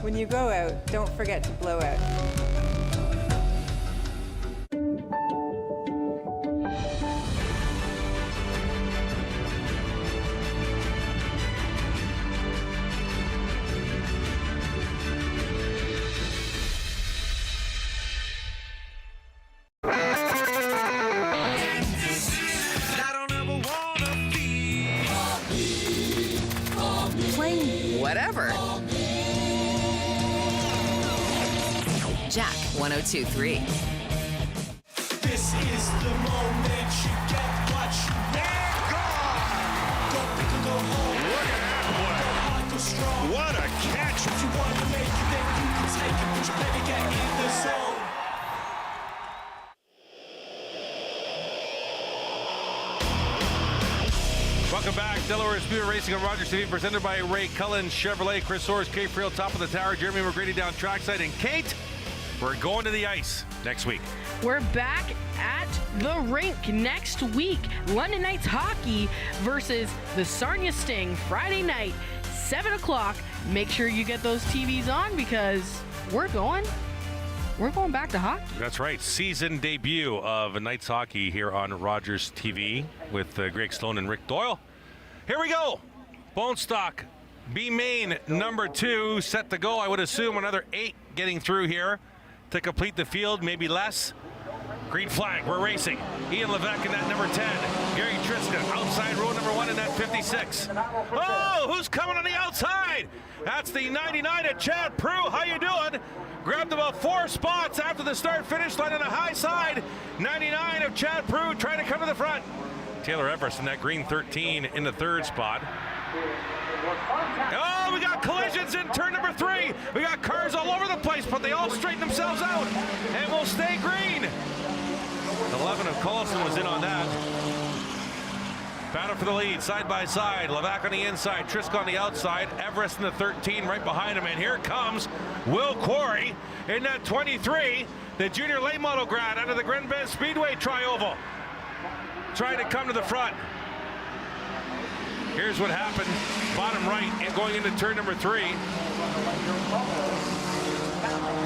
When you go out, don't forget to blow out. Whatever. Jack 102.3. This is the moment you get what you want. Go big or go home. Look at that play. Go hard, go strong. What a catch. If you want to make it, then you can take it, but you better get in the zone. Welcome back. Delaware Speedway Racing on Rogers TV, presented by Ray Cullen Chevrolet. Chris Soares, Kate Friel, top of the tower. Jeremy McGrady down trackside. And Kate, we're going to the ice next week. We're back at the rink next week. London Knights hockey versus the Sarnia Sting Friday night, 7 o'clock. Make sure you get those TVs on because we're going back to hockey. That's right. Season debut of Knights hockey here on Rogers TV with Greg Sloan and Rick Doyle. Here we go. Bone stock. B main number 2 set to go. I would assume another 8 getting through here to complete the field, maybe less. Green flag, we're racing. Ian Levesque in that number 10. Gary Triska, outside row number 1 in that 56. Oh, who's coming on the outside? That's the 99 of Chad Prue. How you doing? Grabbed about 4 spots after the start-finish line on the high side. 99 of Chad Prue trying to come to the front. Taylor Everest in that green 13 in the 3rd spot. Oh, we got collisions in turn number 3. We got cars all over the place, but they all straighten themselves out and will stay green. 11 of Collison was in on that. Battle for the lead, side by side. Levac on the inside, Trisk on the outside. Everest in the 13 right behind him. And here comes Will Quarry in that 23. The junior late model grad out of the Delaware Speedway Tri-Oval. Trying to come to the front. Here's what happened. Bottom right and going into turn number 3.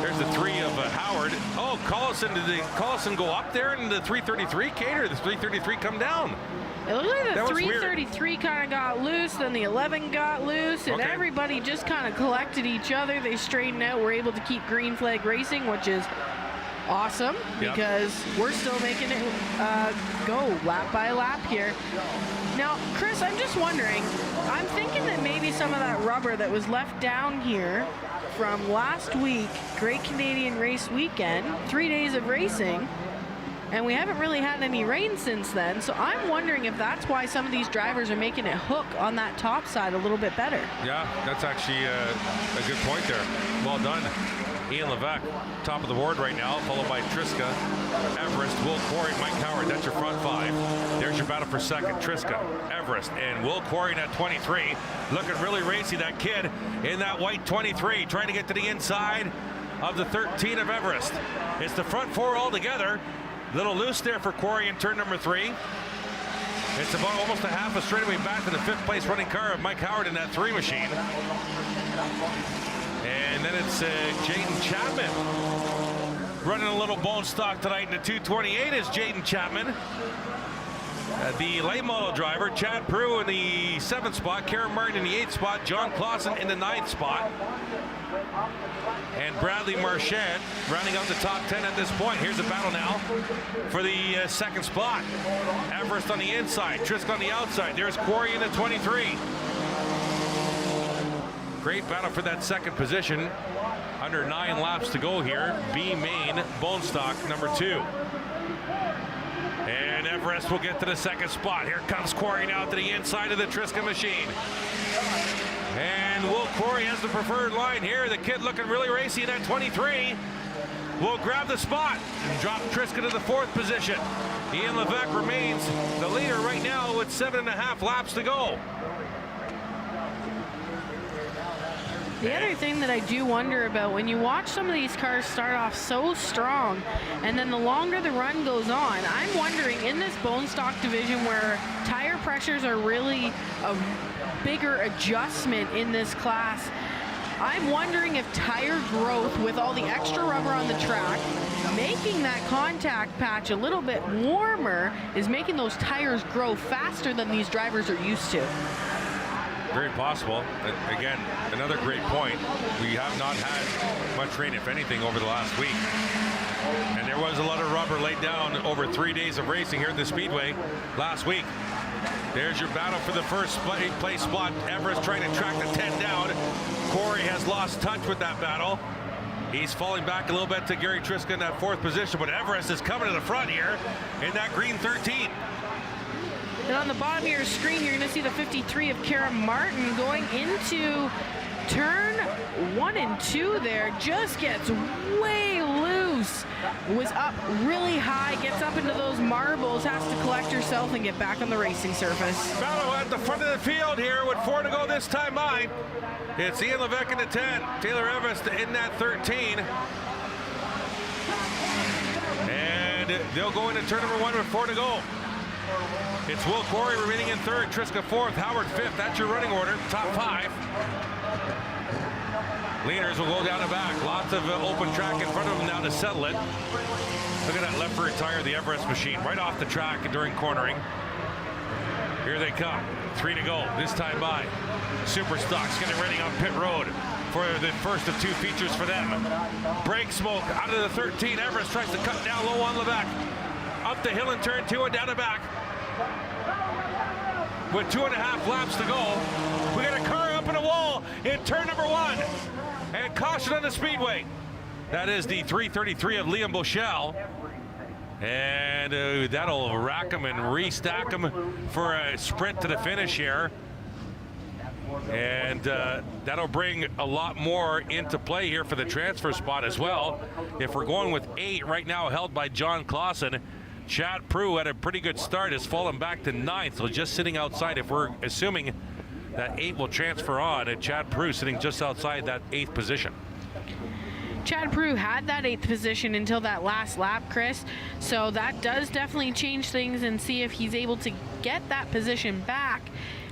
There's the 3 of Howard. Oh, Collison, did Collison go up there in the 333, Kate, or the 333 come down? It looked like the 333 kind of got loose, then the 11 got loose, and everybody just kind of collected each other. They straightened out, were able to keep green flag racing, which is awesome because we're still making it go lap by lap here. Now, Chris, I'm just wondering, I'm thinking that maybe some of that rubber that was left down here from last week, Great Canadian Race Weekend, 3 days of racing, and we haven't really had any rain since then, so I'm wondering if that's why some of these drivers are making it hook on that top side a little bit better. Yeah, that's actually a good point there. Well done. Ian Levesque, top of the board right now, followed by Triska, Everest, Will Quarry, Mike Howard. That's your front 5. There's your battle for second. Triska, Everest, and Will Quarry in that 23. Looking really racy, that kid in that white 23, trying to get to the inside of the 13 of Everest. It's the front 4 all together. Little loose there for Quarry in turn number 3. It's about almost a half a straightaway back to the 5th place running car of Mike Howard in that 3 machine. And then it's Jaden Chapman running a little bone stock tonight in the 228 is Jaden Chapman. The late model driver, Chad Prue in the 7th spot, Karen Martin in the 8th spot, John Clausen in the 9th spot. And Bradley Marchand rounding out the top 10 at this point. Here's a battle now for the 2nd spot. Everest on the inside, Trisk on the outside. There's Quarry in the 23. Great battle for that 2nd position. Under 9 laps to go here. B main, bone stock number 2. And Everest will get to the 2nd spot. Here comes Quarry now to the inside of the Triska machine. And Will Quarry has the preferred line here. The kid looking really racy in that 23. Will grab the spot and drop Triska to the 4th position. Ian Levesque remains the leader right now with 7.5 laps to go. The other thing that I do wonder about, when you watch some of these cars start off so strong, and then the longer the run goes on, I'm wondering, in this bone stock division where tire pressures are really a bigger adjustment in this class, I'm wondering if tire growth with all the extra rubber on the track, making that contact patch a little bit warmer, is making those tires grow faster than these drivers are used to. Very possible. Again, another great point. We have not had much rain, if anything, over the last week. And there was a lot of rubber laid down over 3 days of racing here at the Speedway last week. There's your battle for the first place spot. Everest trying to track the 10 down. Corey has lost touch with that battle. He's falling back a little bit to Gary Triska in that 4th position, but Everest is coming to the front here in that green 13. And on the bottom of your screen, you're going to see the 53 of Kara Martin going into turn 1 and 2 there. Just gets way loose. Was up really high, gets up into those marbles, has to collect herself and get back on the racing surface. Battle at the front of the field here with 4 to go this time by. It's Ian Levesque in the 10, Taylor Everest in that 13. And they'll go into turn number 1 with 4 to go. It's Will Corey remaining in 3rd, Triska 4th, Howard 5th. That's your running order, top 5. Leaders will go down the back. Lots of open track in front of them now to settle it. Look at that left rear tire, the Everest machine, right off the track during cornering. Here they come. 3 to go this time by. Super Stocks getting ready on pit road for the first of 2 features for them. Brake smoke out of the 13. Everest tries to cut down low on Levesque. Up the hill in turn 2 and down the back. With 2.5 laps to go, we got a car up in a wall in turn number 1. And caution on the Speedway. That is the 333 of Liam Boschel. And that'll rack him and restack him for a sprint to the finish here. And that'll bring a lot more into play here for the transfer spot as well. If we're going with 8 right now held by John Clausen, Chad Prue had a pretty good start, has fallen back to 9th, so just sitting outside. If we're assuming that 8 will transfer on, and Chad Prue sitting just outside that 8th position. Chad Prue had that 8th position until that last lap, Chris. So that does definitely change things, and see if he's able to get that position back.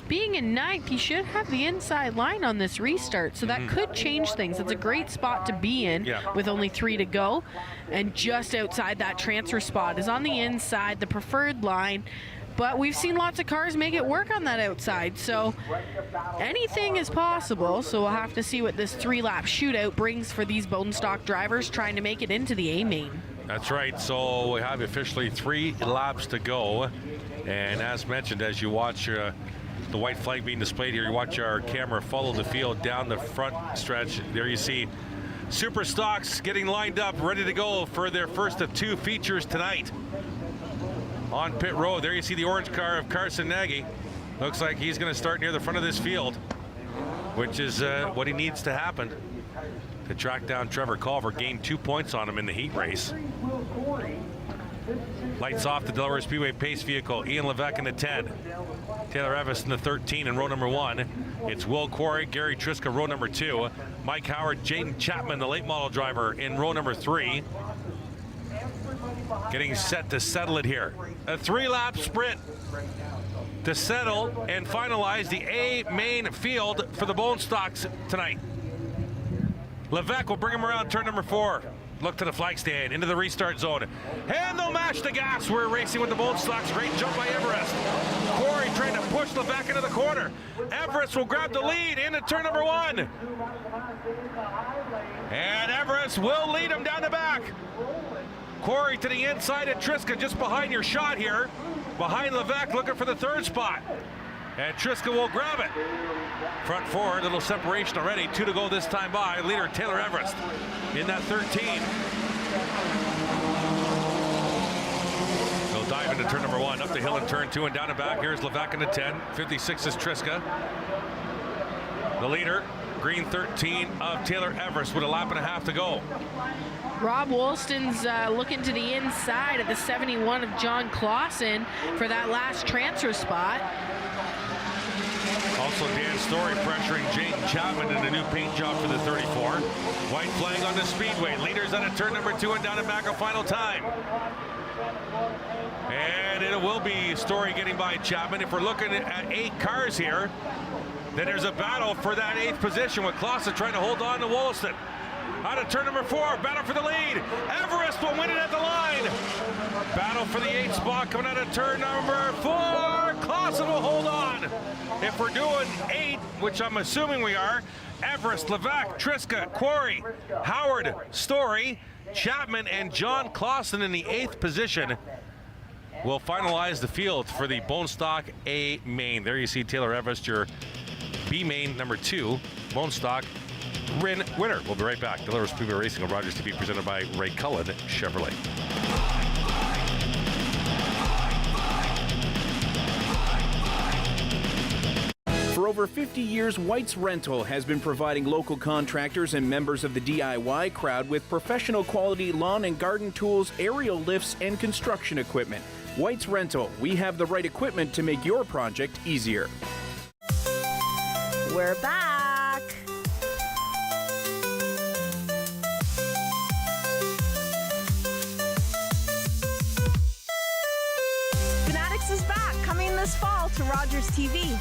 Being in 9th, he should have the inside line on this restart, so that could change things. It's a great spot to be in with only 3 to go. And just outside that transfer spot is on the inside, the preferred line. But we've seen lots of cars make it work on that outside, so anything is possible. So we'll have to see what this 3-lap shootout brings for these bone stock drivers trying to make it into the A main. That's right. So we have officially 3 laps to go. And as mentioned, as you watch the white flag being displayed here, you watch our camera follow the field down the front stretch. There you see Super Stocks getting lined up, ready to go for their first of 2 features tonight. On pit road, there you see the orange car of Carson Nagy. Looks like he's going to start near the front of this field, which is what he needs to happen to track down Trevor Culver, gain 2 points on him in the heat race. Lights off the Delaware Speedway pace vehicle. Ian Levesque in the 10. Taylor Everest in the 13 in row number 1. It's Will Corey, Gary Triska, row number 2. Mike Howard, Jaden Chapman, the late model driver, in row number 3. Getting set to settle it here. A 3-lap sprint to settle and finalize the A main field for the Bone Stocks tonight. Levesque will bring him around turn number 4. Look to the flag stand, into the restart zone. And they'll mash the gas. We're racing with the Bone Stocks. Great jump by Everest. Corey trying to push Levesque into the corner. Everest will grab the lead into turn number 1. And Everest will lead him down the back. Corey to the inside of Triska, just behind your shot here. Behind Levesque, looking for the 3rd spot. And Triska will grab it. Front 4, little separation already. 2 to go this time by. Leader Taylor Everest in that 13. They'll dive into turn number 1, up the hill in turn 2 and down and back. Here's Levesque in the 10. 56 is Triska. The leader, green 13 of Taylor Everest with a lap and a half to go. Rob Woolston's looking to the inside of the 71 of John Clausen for that last transfer spot. Also Dan Story pressuring Jaden Chapman in a new paint job for the 34. White flag on the Speedway. Leaders out of turn number 2 and down and back a final time. And it will be Story getting by Chapman. If we're looking at 8 cars here, Then there's a battle for that 8th position with Clausen trying to hold on to Wollaston. Out of turn number 4, battle for the lead. Everest will win it at the line. Battle for the 8th spot coming out of turn number 4. Clausen will hold on. If we're doing 8, which I'm assuming we are, Everest, Levac, Triska, Quarry, Howard, Story, Chapman, and John Clausen in the 8th position will finalize the field for the Bone Stock A main. There you see Taylor Everest, your B main number 2, Bone Stock winner. We'll be right back. Delaware Speedway Racing on Rogers TV, presented by Ray Cullen Chevrolet. For over 50 years, White's Rental has been providing local contractors and members of the DIY crowd with professional quality lawn and garden tools, aerial lifts, and construction equipment. White's Rental, we have the right equipment to make your project easier. We're back. Fanatics is back, coming this fall to Rogers TV.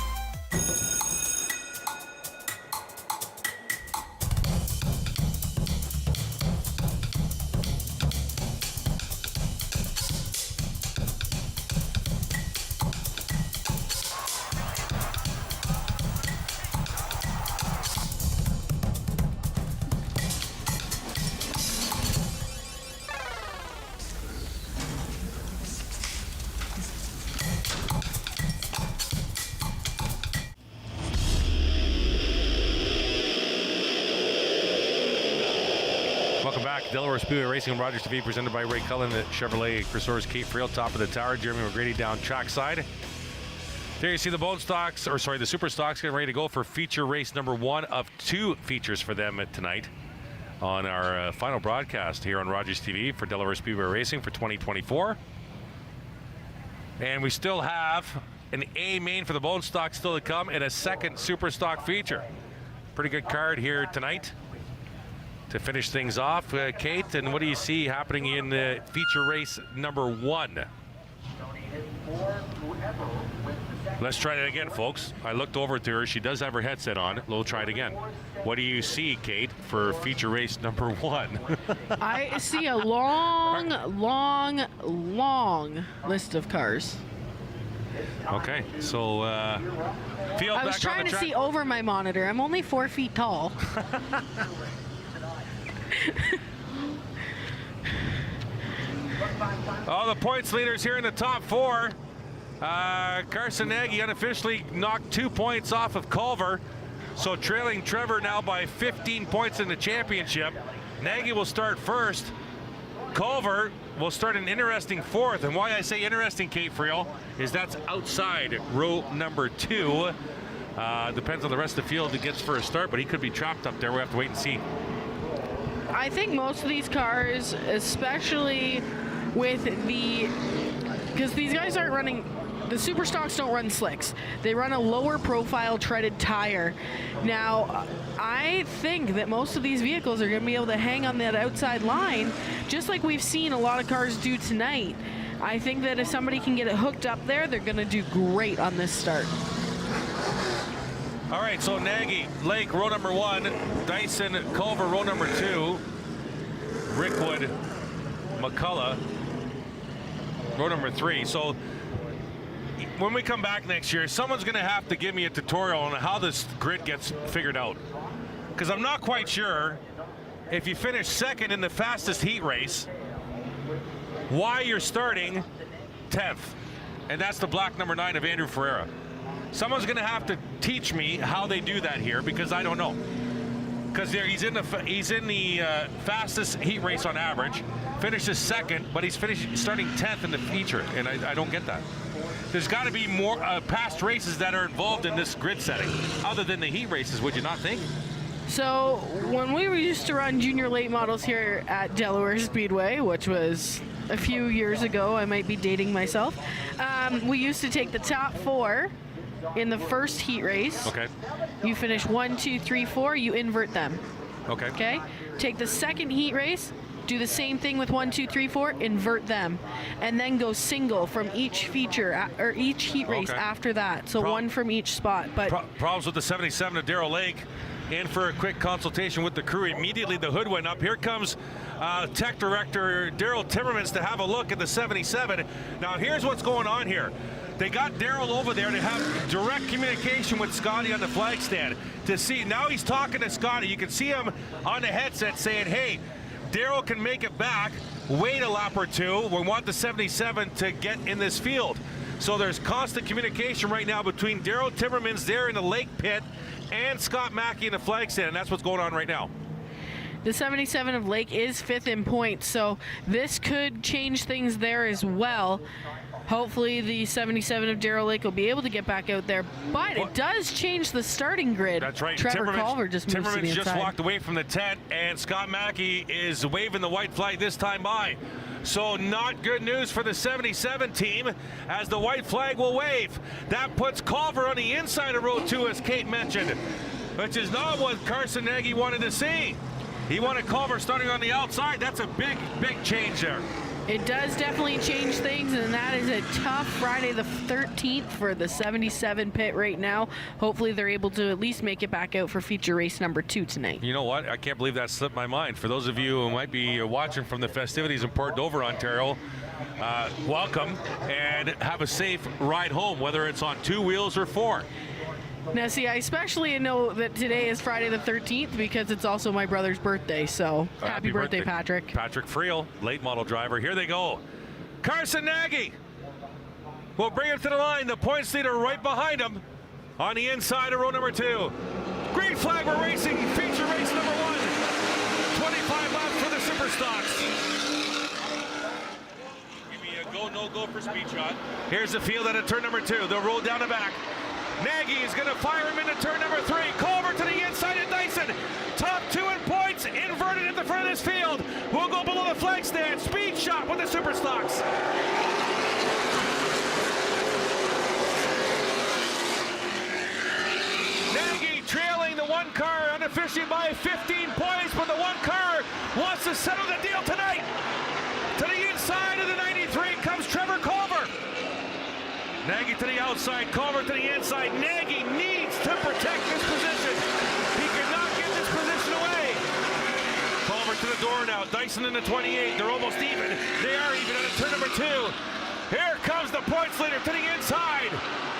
Welcome back. Delaware Speedway Racing on Rogers TV, presented by Ray Cullen at Chevrolet. Chris Orr's, Kate Friel, top of the tower. Jeremy McGrady down trackside. There you see the the Super Stocks getting ready to go for feature race number 1 of 2 features for them tonight on our final broadcast here on Rogers TV for Delaware Speedway Racing for 2024. And we still have an A main for the Bone Stock still to come and a second Super Stock feature. Pretty good card here tonight to finish things off. Kate, and what do you see happening in feature race number 1? Let's try it again, folks. I looked over to her. She does have her headset on. We'll try it again. What do you see, Kate, for feature race number 1? I see a long, long, long list of cars. Okay, so field I was back trying on the to track. see over my monitor. I'm only 4 feet tall. Oh, the points leaders here in the top 4. Carson Nagy unofficially knocked 2 points off of Culver, so trailing Trevor now by 15 points in the championship. Nagy will start first. Culver will start an interesting 4th, and why I say interesting, Kate Friel, is that's outside row number 2. Depends on the rest of the field that gets for a start, but he could be trapped up there. We'll have to wait and see. I think most of these cars, especially with because these guys aren't running, the Super Stocks don't run slicks. They run a lower profile treaded tire. Now, I think that most of these vehicles are going to be able to hang on that outside line, just like we've seen a lot of cars do tonight. I think that if somebody can get it hooked up there, they're going to do great on this start. All right, so Nagy, Lake, row number 1, Dyson, Culver, row number 2, Rickwood, McCullough, row number 3. So when we come back next year, someone's going to have to give me a tutorial on how this grid gets figured out. Because I'm not quite sure if you finish second in the fastest heat race, why you're starting 10th. And that's the black number 9 of Andrew Ferreira. Someone's going to have to teach me how they do that here, because I don't know. Because he's in the fastest heat race on average, finishes second, but he's starting 10th in the feature, and I don't get that. There's got to be more past races that are involved in this grid setting, other than the heat races, would you not think? So when we used to run junior late models here at Delaware Speedway, which was a few years ago, I might be dating myself, we used to take the top 4 in the first heat race. Okay. You finish 1, 2, 3, 4, you invert them. Okay. Okay? Take the second heat race, Do the same thing with 1, 2, 3, 4, invert them, and then go single from each feature or each heat race after that. So one from each spot. But problems with the 77 of Darrell Lake. In for a quick consultation with the crew. Immediately the hood went up. Here comes Tech Director Daryl Timmermans to have a look at the 77. Now here's what's going on here. They got Daryl over there to have direct communication with Scotty on the flag stand to see. Now he's talking to Scotty. You can see him on the headset saying, hey, Daryl can make it back. Wait a lap or two. We want the 77 to get in this field. So there's constant communication right now between Daryl Timmermans there in the lake pit and Scott Mackey in the flag stand, and that's what's going on right now. The 77 of Lake is 5th in points, so this could change things there as well. Hopefully the 77 of Darrell Lake will be able to get back out there, but it does change the starting grid. That's right. Trevor Culver just moves to the inside. just walked away from the tent, and Scott Mackey is waving the white flag this time by. So not good news for the 77 team, as the white flag will wave. That puts Culver on the inside of row 2, as Kate mentioned, which is not what Carson Nagy wanted to see. He wanted Culver starting on the outside. That's a big, big change there. It does definitely change things, and that is a tough Friday the 13th for the 77 pit right now. Hopefully they're able to at least make it back out for feature race number 2 tonight. You know what? I can't believe that slipped my mind. For those of you who might be watching from the festivities in Port Dover, Ontario, welcome, and have a safe ride home, whether it's on 2 wheels or 4. Now, see, I especially know that today is Friday the 13th because it's also my brother's birthday, so happy birthday, Patrick. Patrick Friel, late model driver. Here they go. Carson Nagy will bring him to the line. The points leader right behind him on the inside of row number 2. Green flag, we're racing feature race number 1. 25 laps for the Super Stocks. Give me a go, no go for speed shot. Here's the field at turn number 2. They'll roll down the back. Nagy is going to fire him into turn number 3. Culver to the inside of Dyson. Top 2 in points, inverted at the front of this field. We'll go below the flag stand. Speed shot with the Super Stocks. Nagy trailing the 1 car unofficially by 15 points, but the 1 car wants to settle the deal tonight. To the inside of the 93 comes Trevor Culver. Nagy to the outside, Culver to the inside. Nagy needs to protect this position. He cannot give this position away. Culver to the door now. Dyson in the 28. They're almost even. They are even at turn number 2. Here comes the points leader to the inside.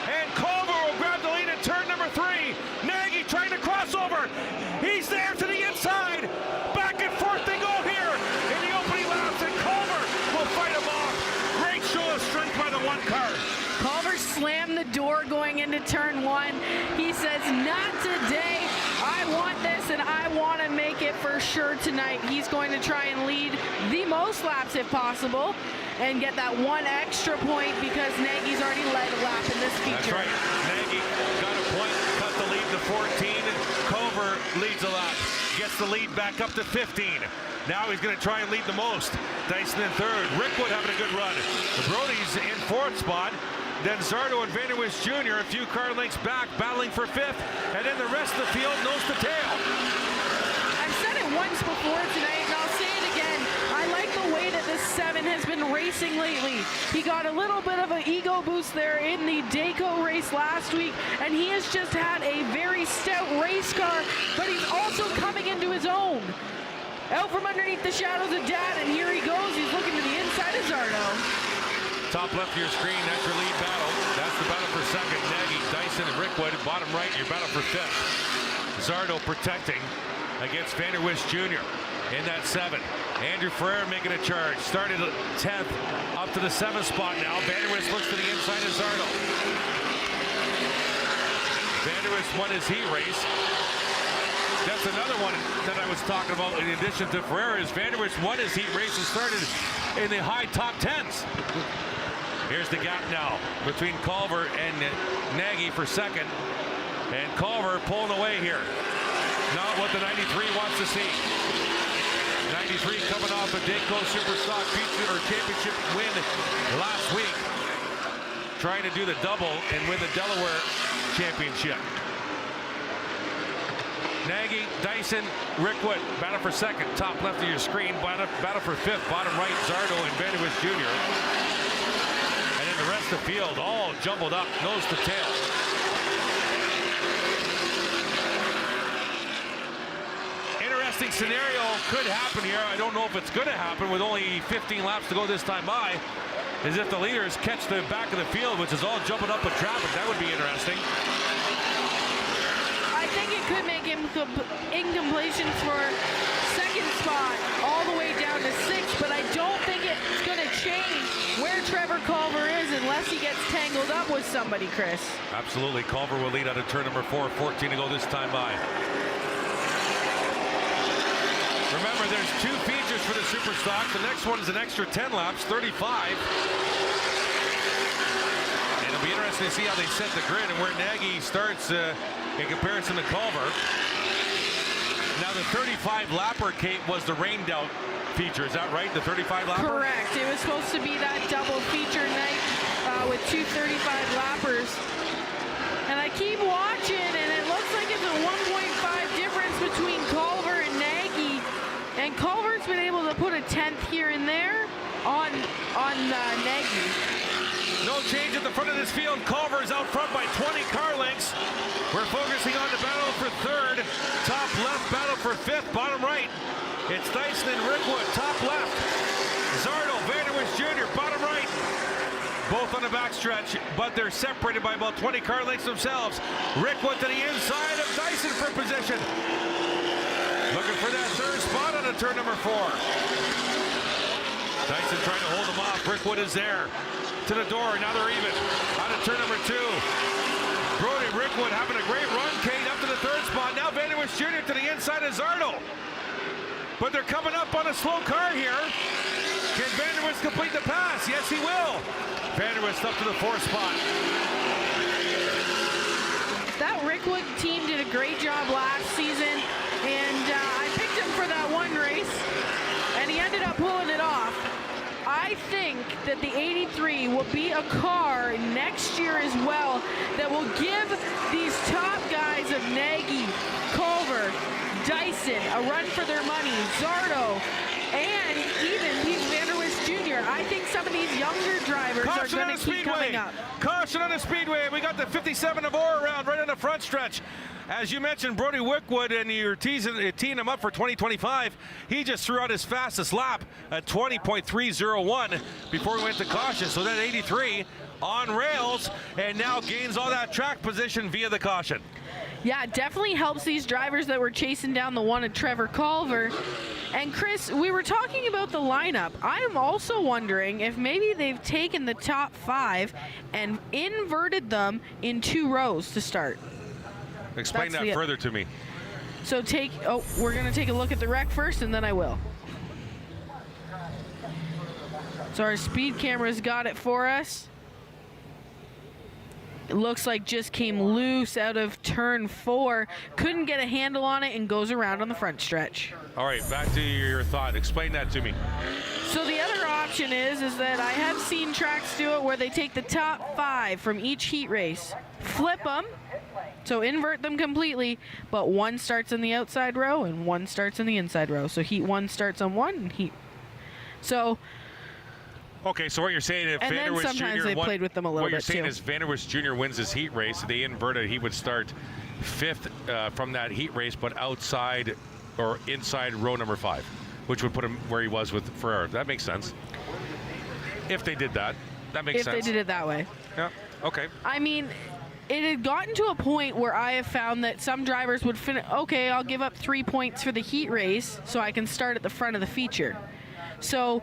And Culver will grab the lead at turn number 3. Nagy trying to cross over. He's there to the inside. Back and forth they go here in the opening laps, and Culver will fight him off. Great show of strength by the 1 car. Culver slammed the door going into turn 1. He says, not today. I want this, and I want to make it for sure tonight. He's going to try and lead the most laps if possible and get that 1 extra point because Nagy's already led a lap in this feature. That's right. Nagy got a point, cut the lead to 14. Culver leads a lap, gets the lead back up to 15. Now he's going to try and lead the most. Dyson in 3rd. Rickwood having a good run. The Brody's in 4th spot. Then Zardo and Vanderwist Jr. a few car lengths back, battling for 5th. And then the rest of the field nose to tail. I've said it once before tonight, and I'll say it again. I like the way that this 7 has been racing lately. He got a little bit of an ego boost there in the Dayco race last week, and he has just had a very stout race car, but he's also coming into his own. Out from underneath the shadows of Dad, and here he goes. He's looking to the inside of Zardo. Top left of your screen, that's your lead battle. That's the battle for 2nd. Nagy, Dyson, and Rickwood. Bottom right, your battle for 5th. Zardo protecting against Vanderwist Jr. in that 7. Andrew Ferrer making a charge. Started 10th, up to the 7th spot now. Vanderwist looks to the inside of Zardo. Vanderwist won his heat race. That's another one that I was talking about in addition to Ferrer, is Vanderwist won his heat race and started in the high top 10s. Here's the gap now between Culver and Nagy for 2nd. And Culver pulling away here. Not what the 93 wants to see. 93 coming off a Dayco Superstock feature or championship win last week. Trying to do the double and win the Delaware championship. Nagy, Dyson, Rickwood, battle for second, top left of your screen, battle for fifth, bottom right, Zardo and Vanderwist Jr. And then the rest of the field all jumbled up, nose to tail. Interesting scenario could happen here. I don't know if it's going to happen with only 15 laps to go this time by. Is if the leaders catch the back of the field, which is all jumping up with traffic. That would be interesting. I think it could make incompletions for second spot all the way down to 6, but I don't think it's going to change where Trevor Culver is unless he gets tangled up with somebody, Chris. Absolutely. Culver will lead out of turn number 4, 14 to go this time by. Remember, there's 2 features for the Superstock. The next one is an extra 10 laps, 35. And it'll be interesting to see how they set the grid and where Nagy starts in comparison to Culver. Now, the 35 lapper, Kate, was the rained out feature. Is that right? The 35 lapper? Correct. It was supposed to be that double feature night with 2 35 lappers. And I keep watching, and it looks like it's a 1.5 difference between Culver and Nagy. And Culver's been able to put a 10th here and there on Nagy. No change at the front of this field. Culver is out front by 20 car lengths. We're focusing on the battle for third. Top left, battle for fifth. Bottom right, it's Dyson and Rickwood. Top left, Zardo, Vanderwist Jr. Bottom right, both on the backstretch, but they're separated by about 20 car lengths themselves. Rickwood to the inside of Dyson for position. Looking for that third spot on the turn number 4. Dyson trying to hold them off. Rickwood is there. To the door, now they're even. Out of turn number 2. Brody Rickwood having a great run, Kate, up to the third spot. Now Vanderwist Jr. to the inside of Zardo. But they're coming up on a slow car here. Can Vanderwist complete the pass? Yes, he will. Vanderwist up to the 4th spot. That Rickwood team did a great job last season, and I picked him for that one race, and he ended up pulling it off. I think that the 83 will be a car next year as well that will give these top guys of Nagy, Culver, Dyson a run for their money, Zardo, and even Pete Vanderwist Jr. I think some of these younger drivers are going to keep coming up. Caution on the speedway. We got the 57 of Ore around right on the front stretch. As you mentioned, Brody Wickwood, and you're teeing him up for 2025. He just threw out his fastest lap at 20.301 before we went to caution. So that 83 on rails and now gains all that track position via the caution. Yeah, it definitely helps these drivers that were chasing down the one of Trevor Culver. And Chris, we were talking about the lineup. I am also wondering if maybe they've taken the top 5 and inverted them in 2 rows to start. Explain that further to me. So we're going to take a look at the wreck first, and then I will. So our speed camera's got it for us. It looks like just came loose out of turn 4. Couldn't get a handle on it and goes around on the front stretch. All right, back to your thought. Explain that to me. So the other option is that I have seen tracks do it where they take the top 5 from each heat race, flip them, so invert them completely, but one starts in the outside row and one starts in the inside row. So heat 1 starts on one and heat. So. Okay, so what you're saying, if Vanderwist Jr. sometimes they played with them a little bit too. What you're saying is Vanderwist Jr. wins his heat race. They inverted. He would start 5th from that heat race, but outside or inside row number 5, which would put him where he was with Ferrari. That makes sense. If they did that, that makes sense. If they did it that way. Yeah. Okay. I mean, it had gotten to a point where I have found that some drivers would finish, okay, I'll give up 3 points for the heat race so I can start at the front of the feature. So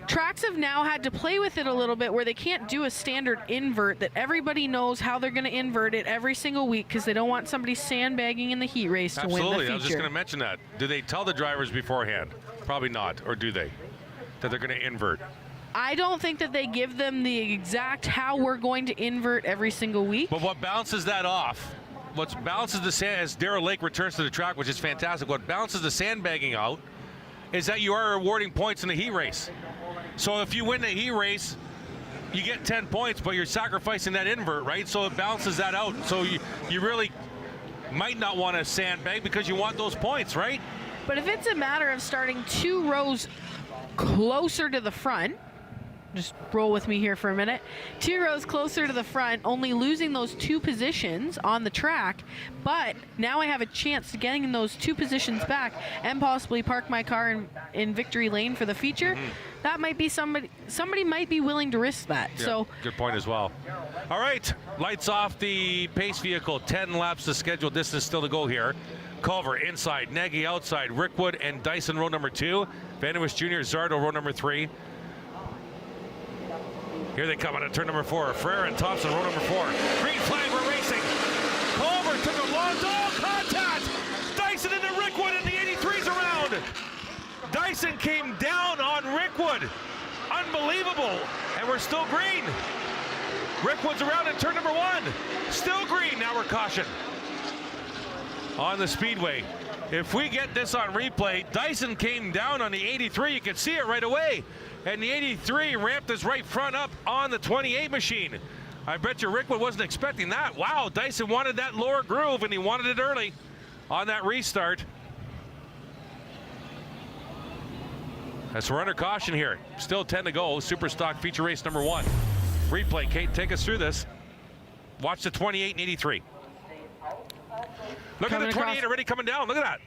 tracks have now had to play with it a little bit where they can't do a standard invert that everybody knows how they're going to invert it every single week because they don't want somebody sandbagging in the heat race to win the feature. Absolutely. I was just going to mention that. Do they tell the drivers beforehand? Probably not. Or do they? That they're going to invert? I don't think that they give them the exact how we're going to invert every single week. But what balances that off, what balances the sand, as Darrell Lake returns to the track, which is fantastic, what balances the sandbagging out is that you are awarding points in the heat race. So if you win the heat race, you get 10 points, but you're sacrificing that invert, right? So it balances that out. So you really, might not want to sandbag because you want those points, right? But if it's a matter of starting 2 rows closer to the front, just roll with me here for a minute, 2 rows closer to the front, only losing those 2 positions on the track, but now I have a chance to getting in those 2 positions back and possibly park my car in victory lane for the feature. That might be somebody might be willing to risk that. Yeah, so good point as well. All right, lights off the pace vehicle. 10 laps the scheduled distance still to go here. Culver inside, Nagy outside, Rickwood and Dyson row number 2, Vanderwist Jr., Zardo row number 3. Here they come on turn number 4. Frere and Thompson, row number 4. Green flag, we're racing. Culver took a long contact. Dyson into Rickwood, and the 83's around. Dyson came down on Rickwood. Unbelievable. And we're still green. Rickwood's around in turn number 1. Still green. Now we're caution on the speedway. If we get this on replay, Dyson came down on the 83. You can see it right away. And the 83 ramped his right front up on the 28 machine. I bet you Rickwood wasn't expecting that. Wow, Dyson wanted that lower groove, and he wanted it early on that restart. As we're under caution here. Still 10 to go. Super Stock feature race number 1. Replay, Kate, take us through this. Watch the 28 and 83. Look at the 28 already coming down. Look at that.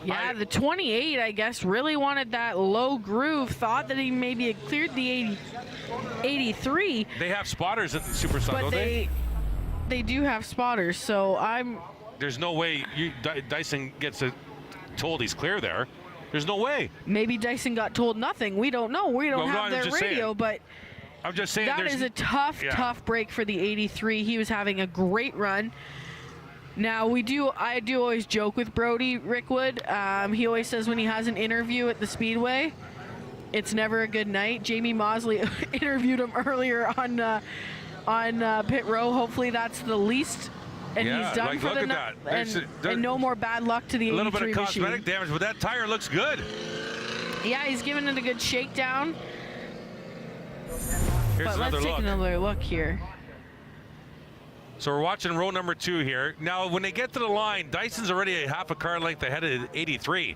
yeah, the 28, I guess, really wanted that low groove. Thought that he maybe had cleared the 83. They have spotters at the Super Stock, don't they? They do have spotters, so There's no way Dyson gets told he's clear there. There's no way. Maybe Dyson got told nothing. We don't know. We don't have their radio, but I'm just saying that is a tough break for the 83. He was having a great run. Now I do always joke with Brody Rickwood. He always says when he has an interview at the Speedway, it's never a good night. Jamie Mosley interviewed him earlier on pit row. Hopefully that's the least. And he's done for the night. And no more bad luck to the 83 machine. A little bit of cosmetic damage, but that tire looks good. Yeah, he's giving it a good shakedown. Here's let's take another look here. So we're watching row number 2 here. Now, when they get to the line, Dyson's already a half a car length ahead of 83.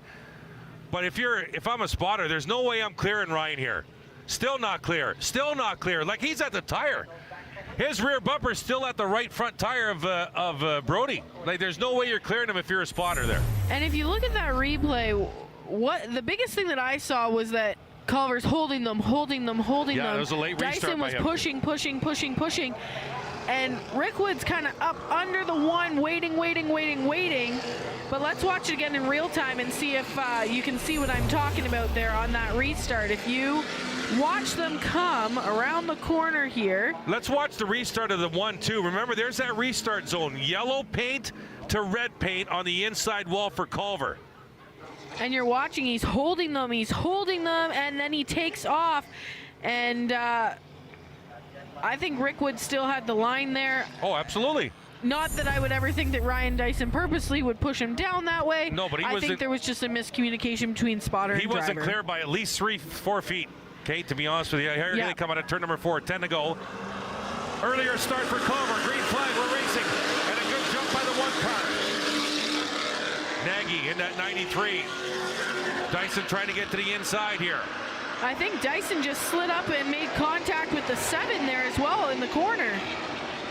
But if I'm a spotter, there's no way I'm clearing Ryan here. Still not clear. Still not clear. Like, he's at the tire. His rear bumper's still at the right front tire of Brody. Like, there's no way you're clearing him if you're a spotter there. And if you look at that replay, the biggest thing that I saw was that Culver's holding them. Yeah, it was a late restart Dyson was pushing. And Rickwood's kind of up under the 1, waiting. But let's watch it again in real time and see if you can see what I'm talking about there on that restart. If you watch them come around the corner here. Let's watch the restart of the 1-2. Remember, there's that restart zone. Yellow paint to red paint on the inside wall for Culver. And you're watching, he's holding them, and then he takes off. And I think Rickwood still had the line there. Oh, absolutely. Not that I would ever think that Ryan Dyson purposely would push him down that way. No, but I think there was just a miscommunication between spotter and driver. He wasn't clear by at least 3-4 feet, Kate, to be honest with you. Here they come out of turn number 4, 10 to go. Earlier start for Culver, green flag, we're racing. And a good jump by the 1 car. Nagy in that 93. Dyson trying to get to the inside here. I think Dyson just slid up and made contact with the 7 there as well in the corner.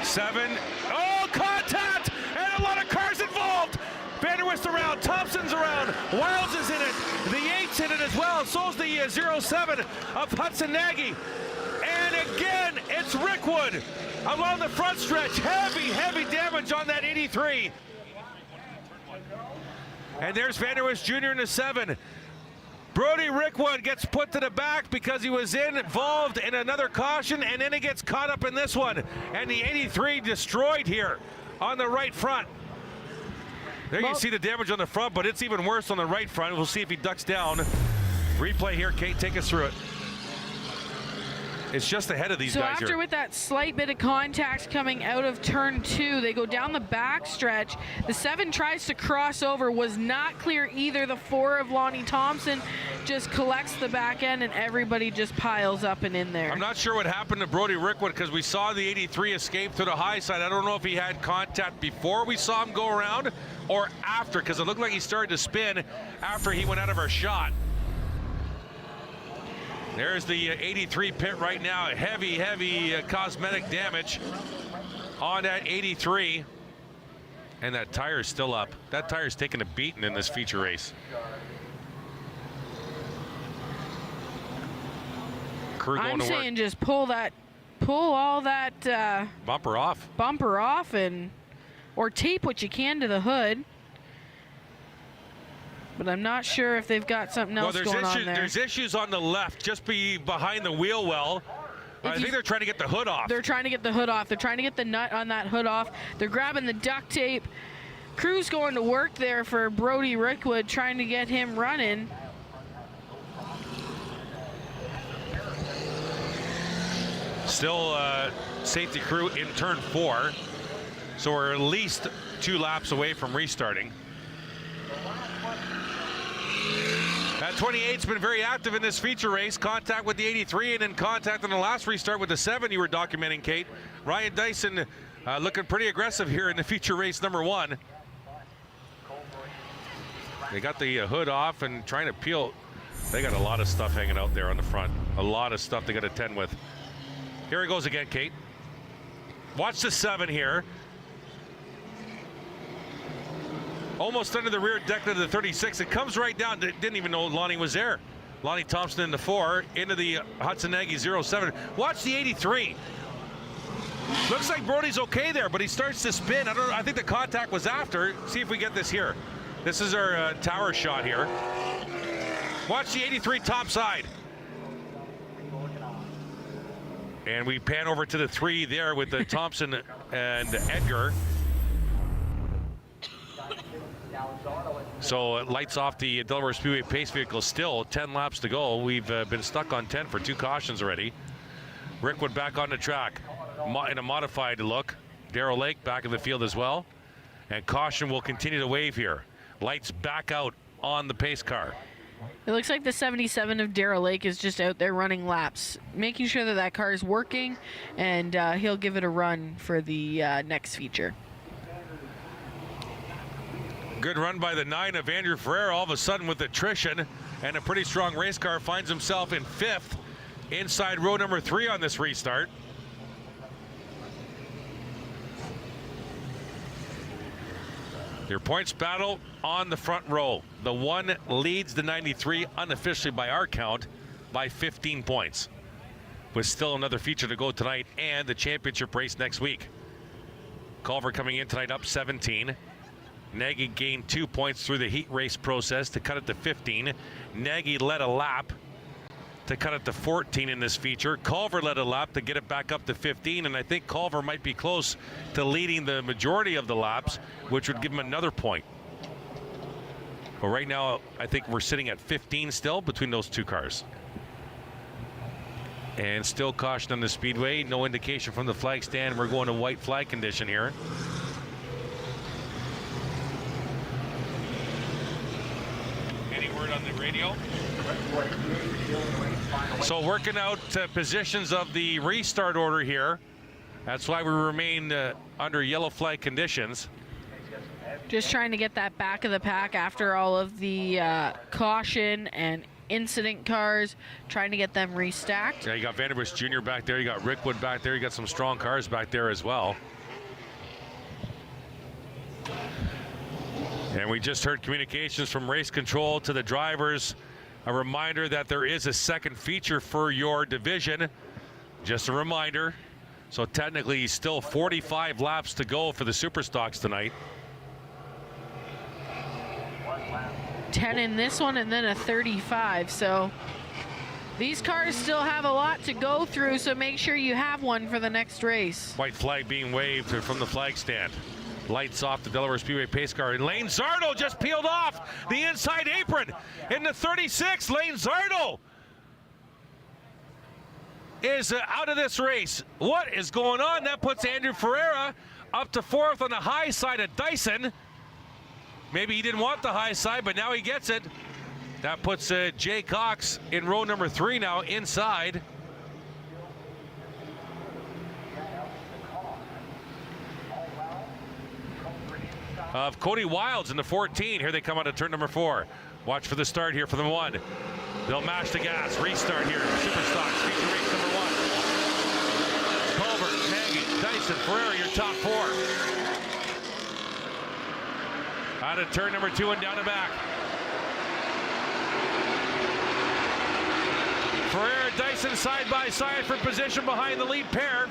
7. Oh, contact! And a lot of cars involved. Vanderwist around, Thompson's around, Wilds is in it, the 8's in it as well, so's the 07 of Hudson Nagy. And again, it's Rickwood along the front stretch. Heavy damage on that 83. And there's Vanderwist Jr. in the 7. Brody Rickwood gets put to the back because he was involved in another caution, and then he gets caught up in this one. And the 83 destroyed here on the right front. There you see the damage on the front, but it's even worse on the right front. We'll see if he ducks down. Replay here, Kate, take us through it. It's just ahead of these So guys after here. with that slight bit of contact coming out of turn 2, they go down the back stretch. The 7 tries to cross over, was not clear either. The 4 of Lonnie Thompson just collects the back end, and everybody just piles up and in there. I'm not sure what happened to Brody Rickwood because we saw the 83 escape to the high side. I don't know if he had contact before we saw him go around or after, because it looked like he started to spin after he went out of our shot. There's the 83 pit right now. Heavy cosmetic damage on that 83. And that tire is still up. That tire's taking a beating in this feature race. Crew going I'm to saying work. just pull all that Bumper off. bumper off, or tape what you can to the hood. But I'm not sure if they've got something else going on there. There's issues on the left, just behind the wheel well. I think they're trying to get the hood off. They're trying to get the hood off. They're trying to get the nut on that hood off. They're grabbing the duct tape. Crew's going to work there for Brody Rickwood, trying to get him running. Still safety crew in turn 4. So we're at least 2 laps away from restarting. That 28's been very active in this feature race. Contact with the 83 and then contact on the last restart with the 7 you were documenting, Kate. Ryan Dyson looking pretty aggressive here in the feature race number 1. They got the hood off and trying to peel. They got a lot of stuff hanging out there on the front. A lot of stuff they got to tend with. Here he goes again, Kate. Watch the 7 here. Almost under the rear deck of the 36. It comes right down. Didn't even know Lonnie was there. Lonnie Thompson in the 4 into the Hudson Aggie 07. Watch the 83. Looks like Brody's okay there, but he starts to spin. I think the contact was after. See if we get this here. This is our tower shot here. Watch the 83 top side. And we pan over to the 3 there with the Thompson and Edgar. So it lights off the Delaware Speedway pace vehicle still. 10 laps to go. We've been stuck on 10 for 2 cautions already. Rickwood back on the track in a modified look. Darrell Lake back in the field as well. And caution will continue to wave here. Lights back out on the pace car. It looks like the 77 of Darrell Lake is just out there running laps, making sure that that car is working, and he'll give it a run for the next feature. Good run by the 9 of Andrew Ferrer, all of a sudden with attrition, and a pretty strong race car finds himself in 5th inside row number 3 on this restart. Your points battle on the front row. The 1 leads the 93 unofficially by our count by 15 points. With still another feature to go tonight and the championship race next week. Culver coming in tonight up 17. Nagy gained 2 points through the heat race process to cut it to 15. Nagy led a lap to cut it to 14 in this feature. Culver led a lap to get it back up to 15, and I think Culver might be close to leading the majority of the laps, which would give him another point. But right now, I think we're sitting at 15 still between those 2 cars. And still caution on the speedway. No indication from the flag stand. We're going to white flag condition here. Any word on the radio? So working out positions of the restart order here. That's why we remain under yellow flag conditions. Just trying to get that back of the pack after all of the caution and incident cars, trying to get them restacked. Yeah, you got Vanderbush Jr. back there. You got Rickwood back there. You got some strong cars back there as well. And we just heard communications from race control to the drivers. A reminder that there is a second feature for your division. Just a reminder. So technically still 45 laps to go for the Superstocks tonight. 10 in this one and then a 35. So these cars still have a lot to go through, so make sure you have one for the next race. White flag being waved from the flag stand. Lights off the Delaware Speedway pace car. And Lane Zardo just peeled off the inside apron in the 36. Lane Zardo is out of this race. What is going on? That puts Andrew Ferreira up to 4th on the high side of Dyson. Maybe he didn't want the high side, but now he gets it. That puts Jay Cox in row number 3 now inside. Of Cody Wilds in the 14. Here they come out of turn number 4. Watch for the start here for the 1. They'll mash the gas. Restart here. Superstocks. Feature race number 1. Culver, Nagy, Dyson, Ferreira, your top 4. Out of turn number 2 and down the back. Ferreira, Dyson side by side for position behind the lead pair.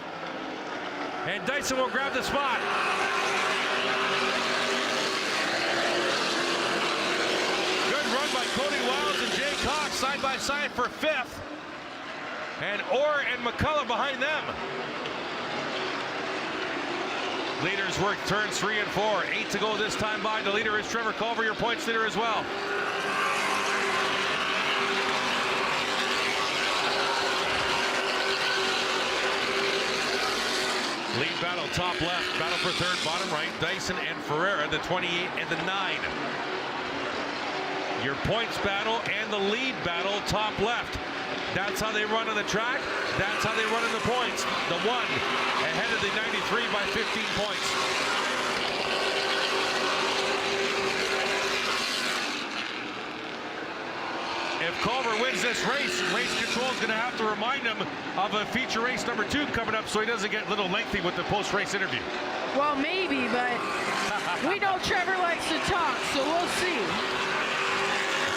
And Dyson will grab the spot. By Cody Wilds and Jay Cox side by side for 5th. And Orr and McCullough behind them. Leaders work turns 3 and 4. 8 to go this time by. The leader is Trevor Culver, your points leader as well. Lead battle top left. Battle for 3rd, bottom right. Dyson and Ferreira, the 28 and the 9. Your points battle and the lead battle top left. That's how they run on the track. That's how they run in the points. The 1 ahead of the 93 by 15 points. If Culver wins this race, race control is going to have to remind him of a feature race number 2 coming up so he doesn't get a little lengthy with the post-race interview. Well, maybe, but we know Trevor likes to talk, so we'll see.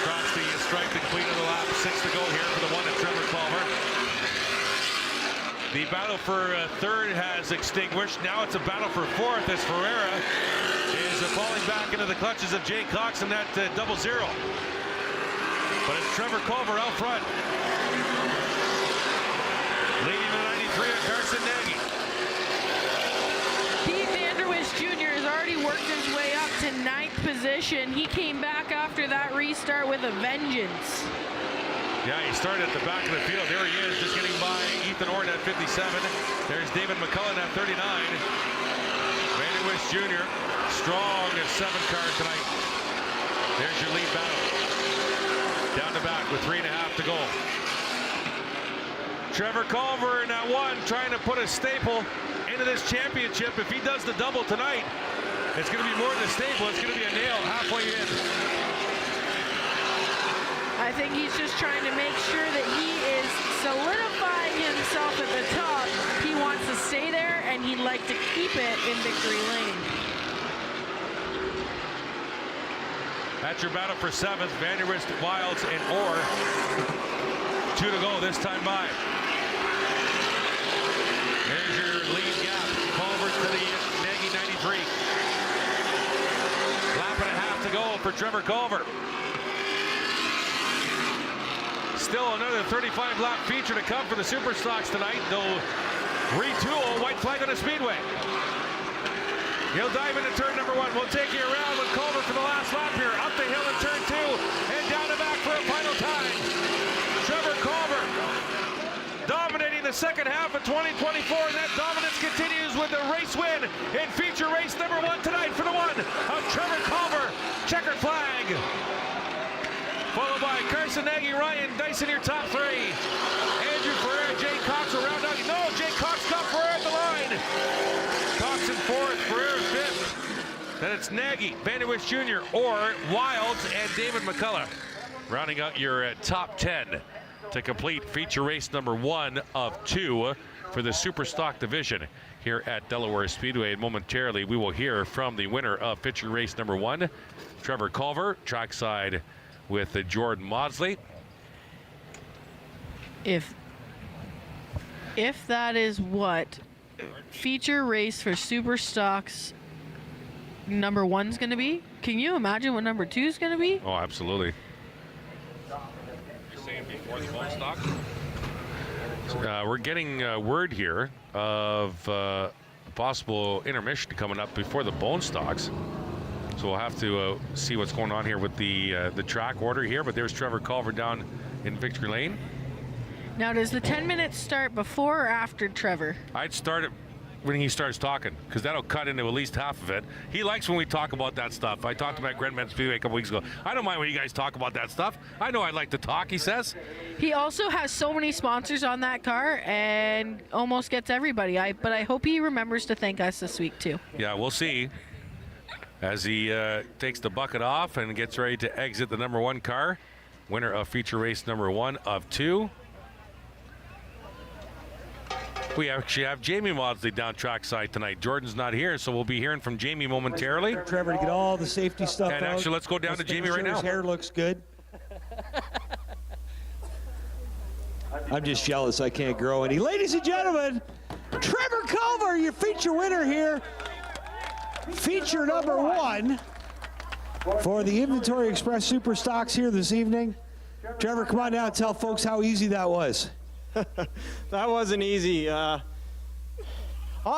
Across the stripe and clean of the lap. 6 to go here for the 1 at Trevor Culver. The battle for 3rd has extinguished. Now it's a battle for 4th as Ferreira is falling back into the clutches of Jay Cox in that double 0. But it's Trevor Culver out front. Leading the 93 at Carson Nagy. Pete Vanderwish Jr. has already worked his way up to 9th position. He came back after that restart with a vengeance. Yeah, he started at the back of the field. There he is, just getting by Ethan Orton at 57. There's David McCullough at 39. Vanderwish Jr. strong at 7 car tonight. There's your lead battle. Down the back with 3.5 to go. Trevor Culver in that 1 trying to put a staple into this championship. If he does the double tonight, it's going to be more than a staple. It's going to be a nail halfway in. I think he's just trying to make sure that he is solidifying himself at the top. He wants to stay there, and he'd like to keep it in victory lane. That's your battle for 7th. Vanderwish, Wilds, and Orr. 2 to go this time by. There's your lead gap. Culver to the Nagy 93. Lap and a half to go for Trevor Culver. Still another 35-lap feature to come for the Superstocks tonight. They'll retool white flag on the Speedway. He'll dive into turn number 1. We'll take you around with Culver for the last lap here. Up the hill in turn 2 and down the back for a final time. Trevor Culver dominating the second half of 2024, and that dominance continues with the race win in feature race number 1 tonight for the 1 of Trevor Culver. Checkered flag. Followed by Carson Nagy, Ryan Dyson, your top 3. Andrew Ferreira, Jay Cox will round out. No, Jay Cox got Ferreira at the line. Cox in 4th, Ferreira 5th. Then it's Nagy, Vanderwish Jr., Orr, Wilds, and David McCullough. Rounding out your top 10 to complete feature race number 1 of 2 for the Superstock division here at Delaware Speedway. And momentarily, we will hear from the winner of feature race number 1, Trevor Culver, trackside with Jordan Maudsley. If that is what feature race for Superstocks number 1's going to be, can you imagine what number 2's going to be? Oh, absolutely. You're saying before the bone stock? We're getting word here of a possible intermission coming up before the bone stocks. So we'll have to see what's going on here with the track order here. But there's Trevor Culver down in victory lane. Now, does the 10 minutes start before or after Trevor? I'd start it when he starts talking, because that'll cut into at least half of it. He likes when we talk about that stuff. I talked about Delaware Speedway a couple weeks ago. I don't mind when you guys talk about that stuff. I know I like to talk, he says. He also has so many sponsors on that car and almost gets everybody. But I hope he remembers to thank us this week, too. Yeah, we'll see. As he takes the bucket off and gets ready to exit the number 1 car. Winner of feature race number 1 of 2. We actually have Jamie Maudsley down trackside tonight. Jordan's not here, so we'll be hearing from Jamie momentarily. Trevor to get all the safety stuff and out. actually, let's go down to Jamie right now. His hair looks good. I'm just jealous I can't grow any. Ladies and gentlemen, Trevor Culver, your feature winner here. Feature number 1 for the Inventory Express Super Stocks here this evening. Trevor, come on down and tell folks how easy that was. That wasn't easy. Off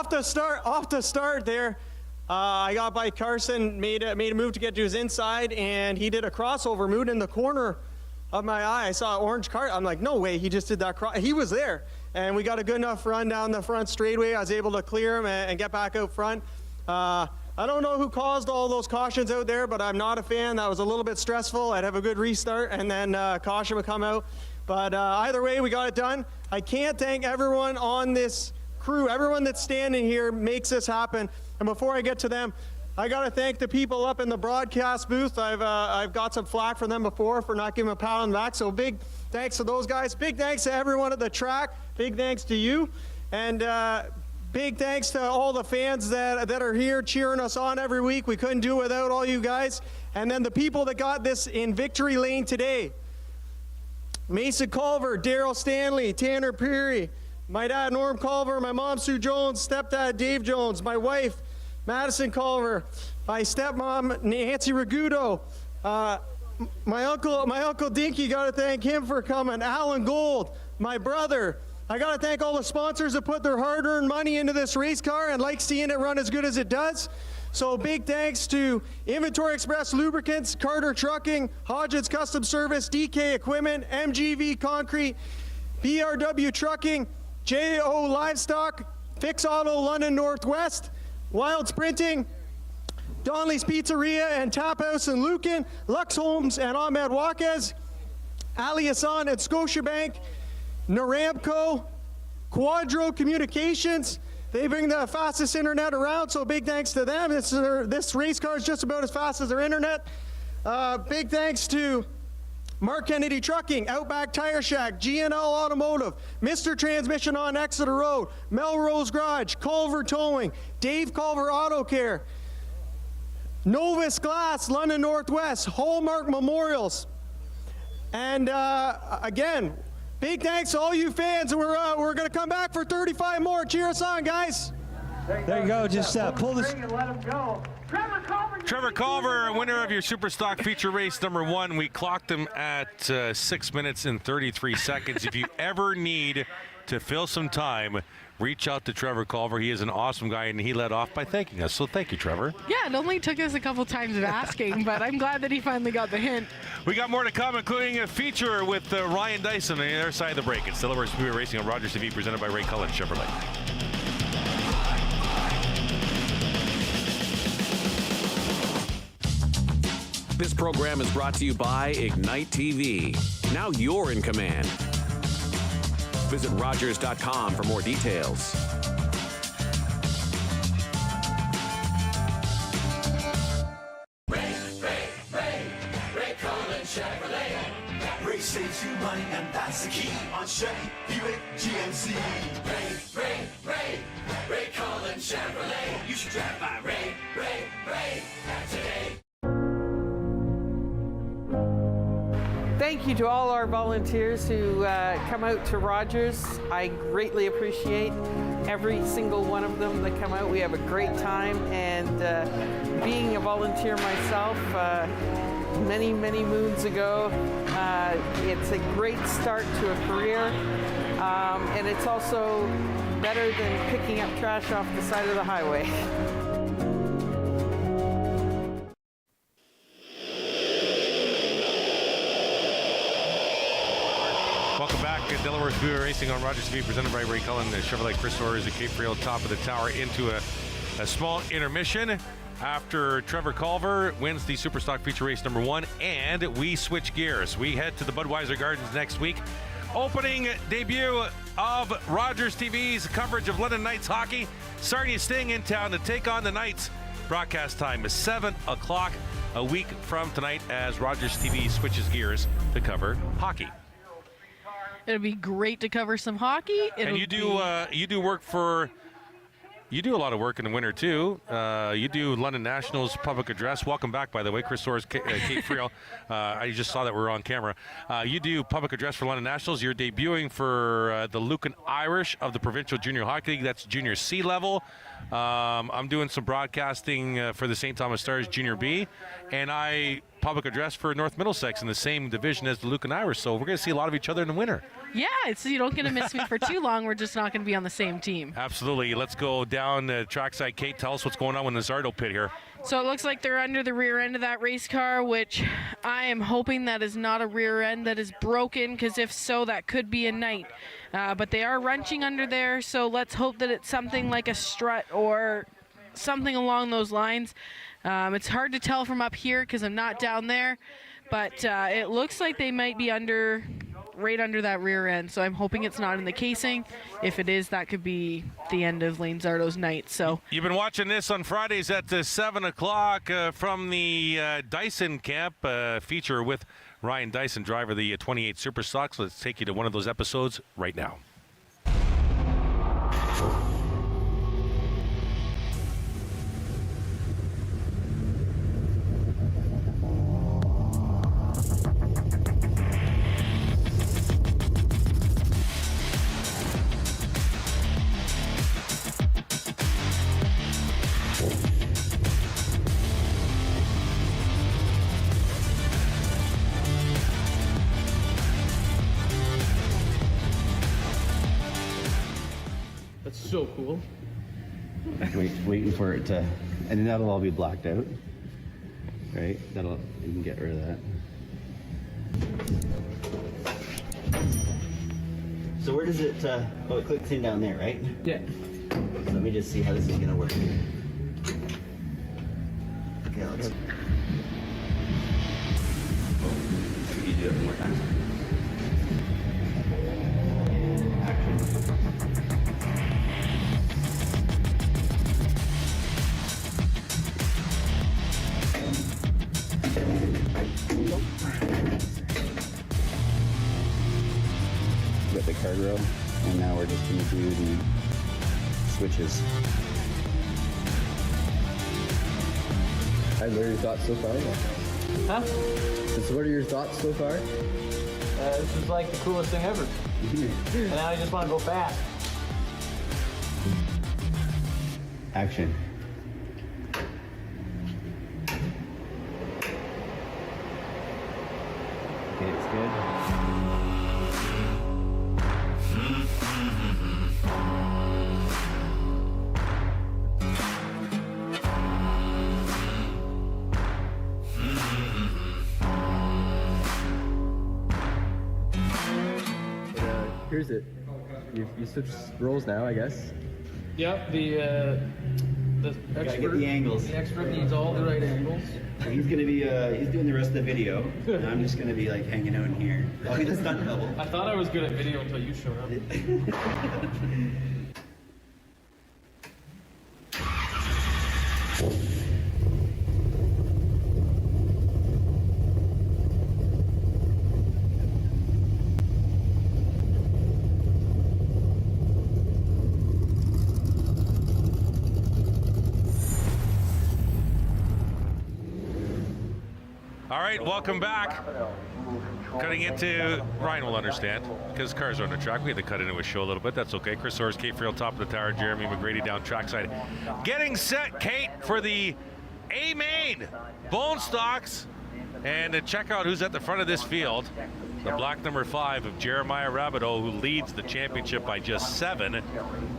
the start there, I got by Carson, made a move to get to his inside, and he did a crossover move in the corner of my eye. I saw an orange car. I'm like, no way, he just did that. He was there, and we got a good enough run down the front straightaway. I was able to clear him and get back out front. I don't know who caused all those cautions out there, but I'm not a fan. That was a little bit stressful. I'd have a good restart, and then caution would come out. But either way, we got it done. I can't thank everyone on this crew. Everyone that's standing here makes this happen. And before I get to them, I got to thank the people up in the broadcast booth. I've got some flack from them before for not giving them a pat on the back. So big thanks to those guys. Big thanks to everyone at the track. Big thanks to you. And big thanks to all the fans that are here cheering us on every week. We couldn't do it without all you guys. And then the people that got this in victory lane today. Mason Culver, Daryl Stanley, Tanner Peary, my dad Norm Culver, my mom Sue Jones, stepdad Dave Jones, my wife Madison Culver, my stepmom Nancy Ragudo, my uncle Dinky, got to thank him for coming, Alan Gold, my brother. I got to thank all the sponsors that put their hard-earned money into this race car and like seeing it run as good as it does. So big thanks to Inventory Express Lubricants, Carter Trucking, Hodgins Custom Service, DK Equipment, MGV Concrete, BRW Trucking, JO Livestock, Fix Auto London Northwest, Wild Sprinting, Donnelly's Pizzeria and Tap House in Lucan, Lux Homes and Ahmed Waquez, Ali Hassan at Scotiabank, Naramco, Quadro Communications. They bring the fastest internet around, so big thanks to them. This race car is just about as fast as their internet. Big thanks to Mark Kennedy Trucking, Outback Tire Shack, GNL Automotive, Mr. Transmission on Exeter Road, Melrose Garage, Culver Towing, Dave Culver Auto Care, Novus Glass, London Northwest, Hallmark Memorials. And again, big thanks to all you fans. We're going to come back for 35 more. Cheer us on, guys. There you go. Just pull this. Trevor Culver, winner of your Super Stock feature race number 1. We clocked him at 6 minutes and 33 seconds. If you ever need to fill some time, reach out to Trevor Culver. He is an awesome guy, and he led off by thanking us. So thank you, Trevor. Yeah, it only took us a couple times of asking, but I'm glad that he finally got the hint. We got more to come, including a feature with Ryan Dyson on the other side of the break. It's Delaware Speedway Racing on Rogers TV, presented by Ray Cullen Chevrolet. This program is brought to you by Ignite TV. Now you're in command. Visit Rogers.com for more details. Ray Cullen Chevrolet. Ray saves you money, and that's the key on Chevy, Buick, GMC. Ray Cullen Chevrolet. You should drive by Ray today. Thank you to all our volunteers who come out to Rogers. I greatly appreciate every single one of them that come out. We have a great time, and being a volunteer myself many moons ago, it's a great start to a career, and it's also better than picking up trash off the side of the highway. Welcome back. Delaware Speedway Racing on Rogers TV, presented by Ray Cullen. The Chevrolet Chris Orr is at Cape Friel, top of the tower, into a small intermission after Trevor Culver wins the Superstock Feature Race number 1, and we switch gears. We head to the Budweiser Gardens next week. Opening debut of Rogers TV's coverage of London Knights hockey. Sarnia staying in town to take on the Knights. Broadcast time is 7 o'clock a week from tonight as Rogers TV switches gears to cover hockey. It'll be great to cover some hockey. And you do a lot of work in the winter too. You do London Nationals public address. Welcome back, by the way, Chris Soares, Cape Friel. I just saw that we're on camera. You do public address for London Nationals. You're debuting for the Lucan Irish of the Provincial Junior Hockey League. That's Junior C level. I'm doing some broadcasting for the St. Thomas Stars Junior B, and I public address for North Middlesex in the same division as the Lucan Irish. So we're going to see a lot of each other in the winter. Yeah, so you don't get to miss me for too long. We're just not going to be on the same team. Absolutely. Let's go down the trackside. Kate, tell us what's going on with the Zardo pit here. So it looks like they're under the rear end of that race car, which I am hoping that is not a rear end that is broken, because if so, that could be a Knight. But they are wrenching under there, so let's hope that it's something like a strut or something along those lines. It's hard to tell from up here because I'm not down there, but it looks like they might be right under that rear end, so I'm hoping it's not in the casing. If it is, that could be the end of Lane Zardo's night. So you've been watching this on Fridays at 7 o'clock from the Dyson camp feature with Ryan Dyson, driver of the 28 Super Stocks. Let's take you to one of those episodes right now. So cool. Waiting for it to, and that'll all be blacked out, right? You can get rid of that. So where does it, it clicks in down there, right? Yeah. So let me just see how this is gonna work. Okay, let's. You do it one more time. Got the cargo, and now we're just going to do the switches. What are your thoughts so far? Huh? So what are your thoughts so far? This is like the coolest thing ever. And now I just want to go fast. Action. Okay, it's good. Here's it. You switch roles now, I guess. Yep, the expert. Get the angles. The expert needs all the right angles. He's gonna be he's doing the rest of the video, and I'm just gonna be like hanging out in here. I'll be the stunt double. I thought I was good at video until you showed up. All right, welcome back. Cutting into, Ryan will understand, because cars are on the track. We had to cut into a show a little bit. That's okay. Chris Soares, Kate Friel, top of the tower. Jeremy McGrady down trackside. Getting set, Kate, for the A-Main Bone Stocks. And to check out who's at the front of this field, the black number 5 of Jeremiah Rabideau, who leads the championship by just 7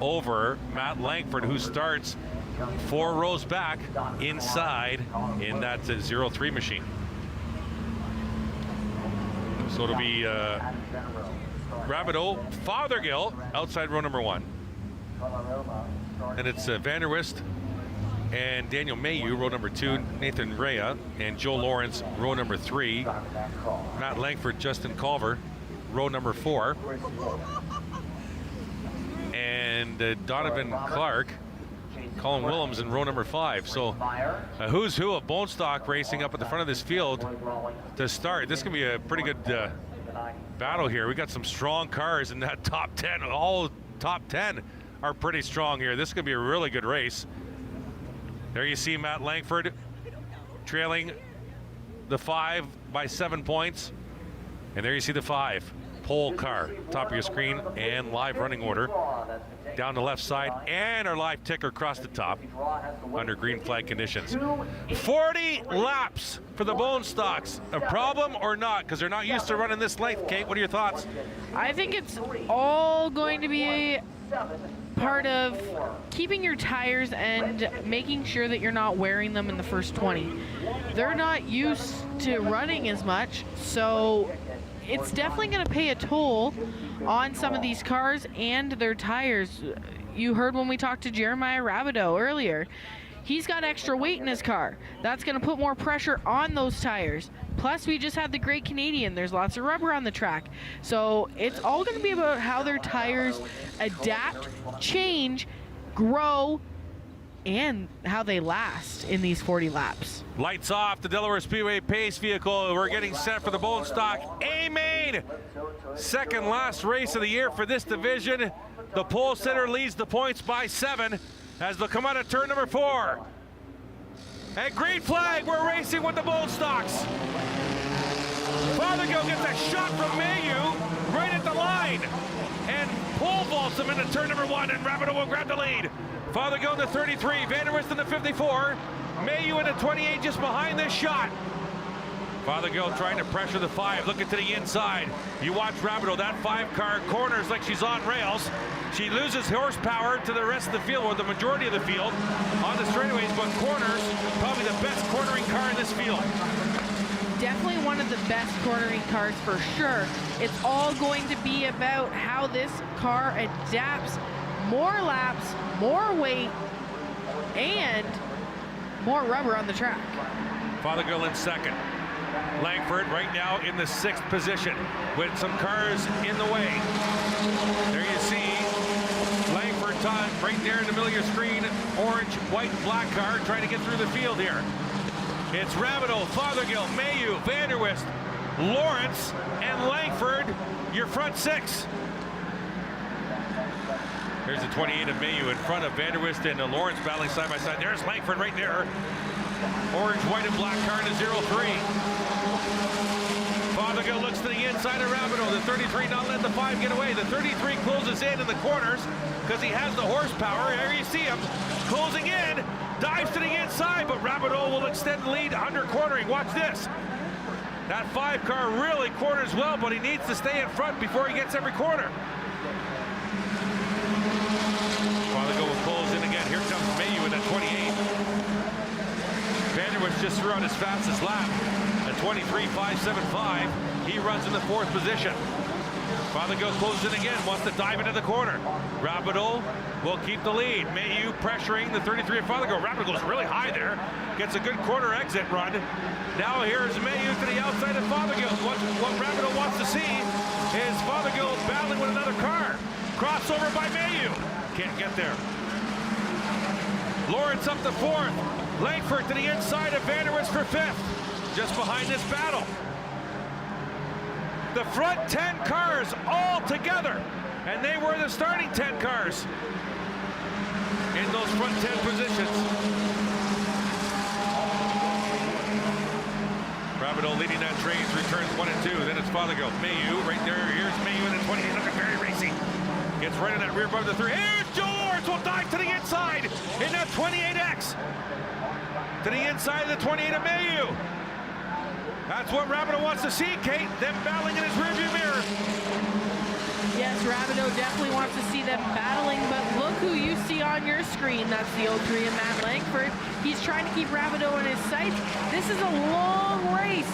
over Matt Langford, who starts 4 rows back inside in that 03 machine. So it'll be Rabideau, Fothergill outside row number 1. And it's Van der Wist and Daniel Mayu, row number 2, Nathan Rea, and Joe Lawrence, row number 3, Matt Langford, Justin Culver, row number 4, and Donovan Clark, Colin Willems in row number 5. So a who's who of bone stock racing up at the front of this field to start. This can be a pretty good battle here. We got some strong cars in that top 10. All top 10 are pretty strong here. This could be a really good race. There you see Matt Langford trailing the 5 by 7 points. And there you see the 5 pole car, top of your screen, and live running order down the left side, and our live ticker across the top under green flag conditions. 40 laps for the bone stocks. A problem or not? Because they're not used to running this length. Kate, what are your thoughts? I think it's all going to be part of keeping your tires and making sure that you're not wearing them in the first 20. They're not used to running as much, so it's definitely going to pay a toll on some of these cars and their tires. You heard when we talked to Jeremiah Rabideau earlier. He's got extra weight in his car. That's going to put more pressure on those tires. Plus, we just had the Great Canadian. There's lots of rubber on the track. So it's all going to be about how their tires adapt, change, grow, and how they last in these 40 laps. Lights off the Delaware Speedway pace vehicle. We're getting set for the bone stock A-Main. Second last race of the year for this division. The pole sitter leads the points by 7 as they'll come out of turn number 4. And green flag, we're racing with the bone stocks. Fothergill gets a shot from Mayu right at the line and pole vaults him into turn number 1, and Rabideau will grab the lead. Fothergill in the 33, Van der Wist in the 54, Mayu in the 28 just behind this shot. Fothergill trying to pressure the 5, looking to the inside. You watch Rabideau, that 5 car corners like she's on rails. She loses horsepower to the rest of the field, or the majority of the field, on the straightaways, but corners, probably the best cornering car in this field. Definitely one of the best cornering cars for sure. It's all going to be about how this car adapts. More laps, more weight, and more rubber on the track. Fothergill in second. Langford right now in the 6th position with some cars in the way. There you see Langford time right there in the middle of your screen. Orange, white, and black car trying to get through the field here. It's Rabideau, Fothergill, Mayu, Van der Wist, Lawrence, and Langford, your front 6. There's the 28 of Mayu in front of Van der Wist and Lawrence battling side by side. There's Langford right there. Orange, white, and black car in the 0-3. Fothergill looks to the inside of Rabideau. The 33 not letting the 5 get away. The 33 closes in the corners because he has the horsepower. There you see him closing in. Dives to the inside, but Rabideau will extend the lead under cornering. Watch this. That 5 car really corners well, but he needs to stay in front before he gets every corner. Fothergill will close in again. Here comes Mayu in that 28. Van der Wist just threw out his fastest lap at 23.575. He runs in the 4th position. Fothergill closes in again, wants to dive into the corner. Rabideau will keep the lead. Mayu pressuring the 33 of Fothergill. Rabideau goes really high there. Gets a good corner exit run. Now here's Mayu to the outside of Fothergill. What Rabideau wants to see is Fothergill battling with another car. Crossover by Mayu. Can't get there. Lawrence up to 4th. Langford to the inside of Van der Wist for 5th. Just behind this battle. The front 10 cars all together, and they were the starting 10 cars in those front 10 positions. Rabideau leading that train through turns 1 and 2. Then it's Fothergill. Mayu right there. Here's Mayu in the 28, looking very racy. Gets right in that rear bar of the 3. Here's Joe Lawrence, will dive to the inside in that 28X. To the inside of the 28 of Mayu. That's what Rabideau wants to see, Kate. Them battling in his rearview mirror. Yes, Rabideau definitely wants to see them battling, but look who you see on your screen. That's the 03 of Matt Langford. He's trying to keep Rabideau in his sights. This is a long race.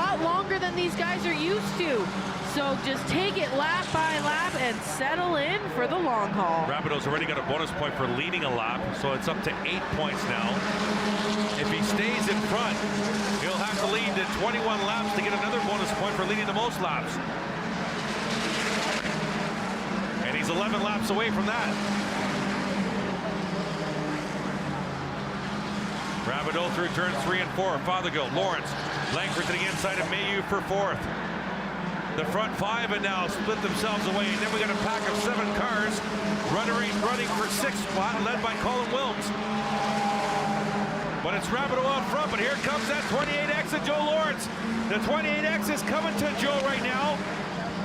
lot longer than these guys are used to. So just take it lap by lap and settle in for the long haul. Rapido's already got a bonus point for leading a lap, so it's up to 8 points now. If he stays in front, he'll have to lead to 21 laps to get another bonus point for leading the most laps. And he's 11 laps away from that. Rapido through turns 3 and 4. Fothergill, Lawrence, Langford to the inside of Mayu for 4th. The front 5 and now split themselves away. And then we got a pack of 7 cars running for 6th spot, led by Colin Wilms. But it's Rapido out front, but here comes that 28X of Joe Lawrence. The 28X is coming to Joe right now.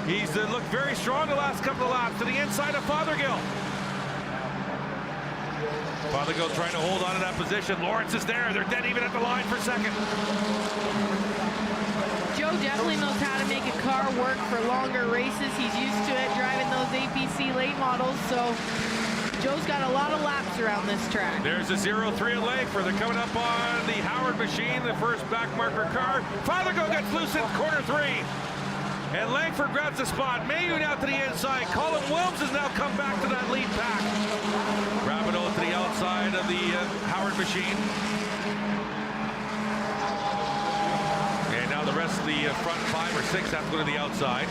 He's looked very strong the last couple of laps to the inside of Fothergill. Fothergill trying to hold on to that position. Lawrence is there. They're dead even at the line for 2nd. Joe definitely knows how to make a car work for longer races. He's used to it driving those APC late models, so Joe's got a lot of laps around this track. There's a 0-3 at Langford. They're coming up on the Howard machine, the first back marker car. Fothergill gets loose in corner 3. And Langford grabs the spot. Mayu now to the inside. Colin Wilms has now come back to that lead pack. Rapido to the outside of the Howard machine. And now the rest of the front 5 or 6 have to go to the outside.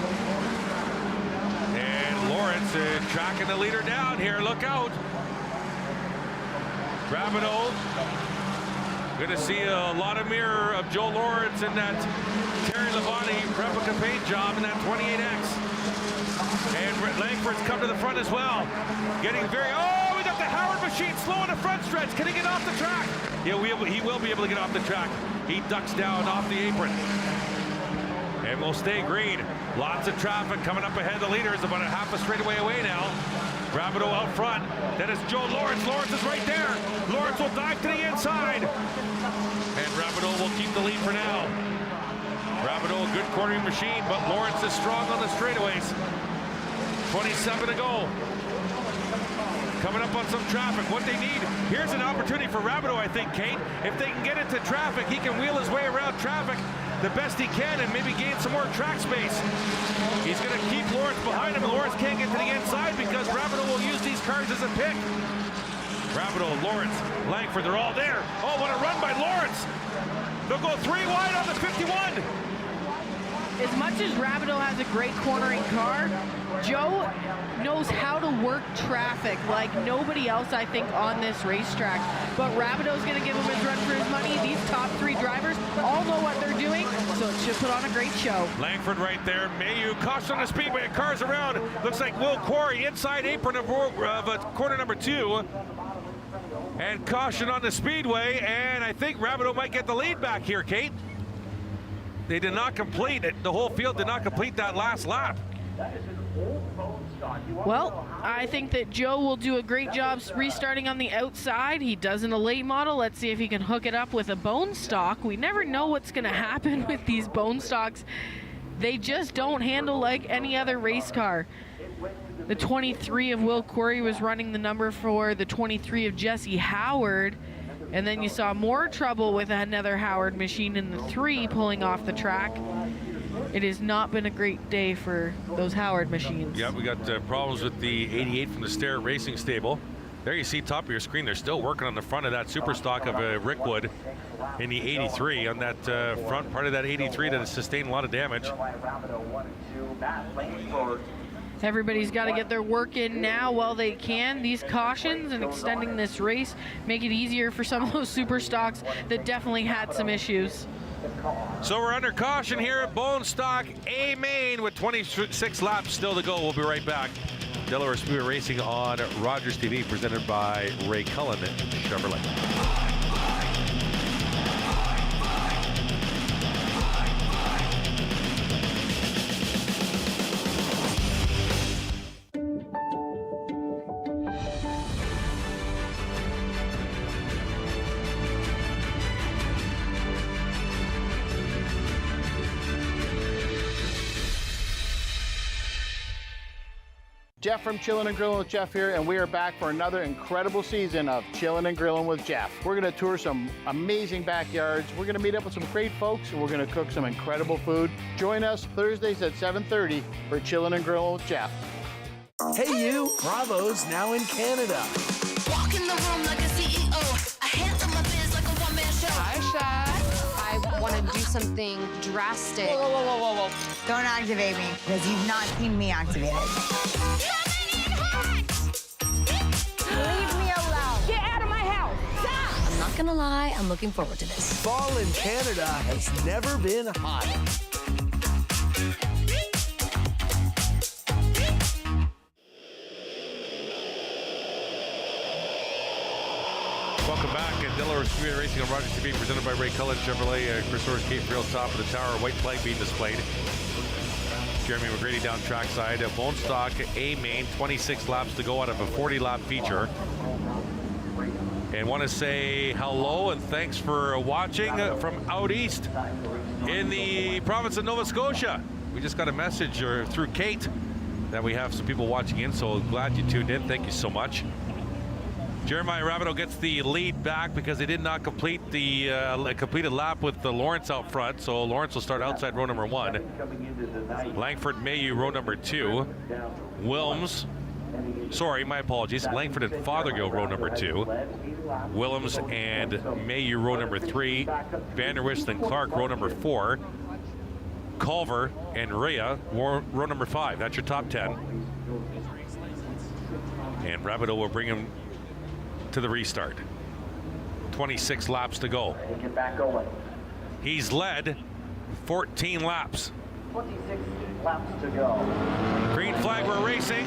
And Lawrence tracking the leader down here. Look out. Rapido. Going to see a lot of mirror of Joe Lawrence in that Terry Labonte replica paint job in that 28X. And Langford's come to the front as well. Getting very, oh, we got the Howard machine slow in the front stretch. Can he get off the track? Yeah, he will be able to get off the track. He ducks down off the apron. And we'll stay green. Lots of traffic coming up ahead of the leaders, about a half a straightaway away now. Rapido out front. That is Joe Lawrence. Lawrence is right there. Lawrence will dive to the inside. And Rapido will keep the lead for now. Rapido, a good cornering machine, but Lawrence is strong on the straightaways. 27 to go. Coming up on some traffic. What they need, here's an opportunity for Rapido, I think, Kate. If they can get into traffic, he can wheel his way around traffic the best he can and maybe gain some more track space. He's going to keep Lawrence behind him. Lawrence can't get to the inside because Rapido will use these cars as a pick. Rapido, Lawrence, Langford, they're all there. Oh, what a run by Lawrence. They'll go 3 wide on the 51. As much as Rapido has a great cornering car, Joe knows how to work traffic like nobody else, I think, on this racetrack. But Rapido's going to give him his run for his money. These top 3 drivers all know what they're doing, so it should put on a great show. Langford right there. Mayu, caution on the speedway. Cars around. Looks like Will Quarry inside apron of corner number 2. And caution on the speedway. And I think Rapido might get the lead back here, Kate. They did not complete it. The whole field did not complete that last lap. Well, I think that Joe will do a great job restarting on the outside. He does in a late model. Let's see if he can hook it up with a bone stock. We never know what's going to happen with these bone stocks. They just don't handle like any other race car. The 23 of Will Quarry was running the number for the 23 of Jesse Howard. And then you saw more trouble with another Howard machine in the 3 pulling off the track. It has not been a great day for those Howard machines. Yeah, we got problems with the 88 from the Stair Racing Stable. There you see top of your screen, they're still working on the front of that super stock of Rickwood in the 83, on that front part of that 83 that has sustained a lot of damage. Everybody's got to get their work in now while they can. These cautions and extending this race make it easier for some of those super stocks that definitely had some issues. So we're under caution here at Bone Stock A Main with 26 laps still to go. We'll be right back. Delaware Speedway Racing on Rogers TV, presented by Ray Cullen at Chevrolet. Jeff from Chillin' and Grillin' with Jeff here, and we are back for another incredible season of Chillin' and Grillin' with Jeff. We're gonna tour some amazing backyards. We're gonna meet up with some great folks, and we're gonna cook some incredible food. Join us Thursdays at 7:30 for Chillin' and Grillin' with Jeff. Hey you, Bravo's now in Canada. Walk in the room like a CEO. I handle my biz like a one-man show. Hi, Chef. I want to do something drastic. Whoa, whoa, whoa, whoa, whoa. Don't activate me, because you've not seen me activated. Leave me alone. Get out of my house. Stop. I'm not gonna lie, I'm looking forward to this. Fall in Canada has never been hotter. Welcome back at Delaware Speedway Racing on Rogers TV, presented by Ray Cullen Chevrolet. Chris Orr's Cape Trail, top of the tower, white flag being displayed. Jeremy McGrady down trackside. Bone stock A main, 26 laps to go out of a 40-lap feature. And want to say hello and thanks for watching from out east in the province of Nova Scotia. We just got a message through Kate that we have some people watching in, so glad you tuned in. Thank you so much. Jeremiah Rabideau gets the lead back because they did not complete the completed lap with the Lawrence out front. So Lawrence will start outside row number 1. Langford Mayu row number 2. Willems, sorry, my apologies. Langford and Fothergill row number 2. Willems and Mayu row number 3. Vanderwist and Clark row number 4. Culver and Rhea row number 5. That's your top 10. And Rabideau will bring him to the restart. 26 laps to go. Get back going. He's led 14 laps. 26 laps to go. Green flag, we're racing.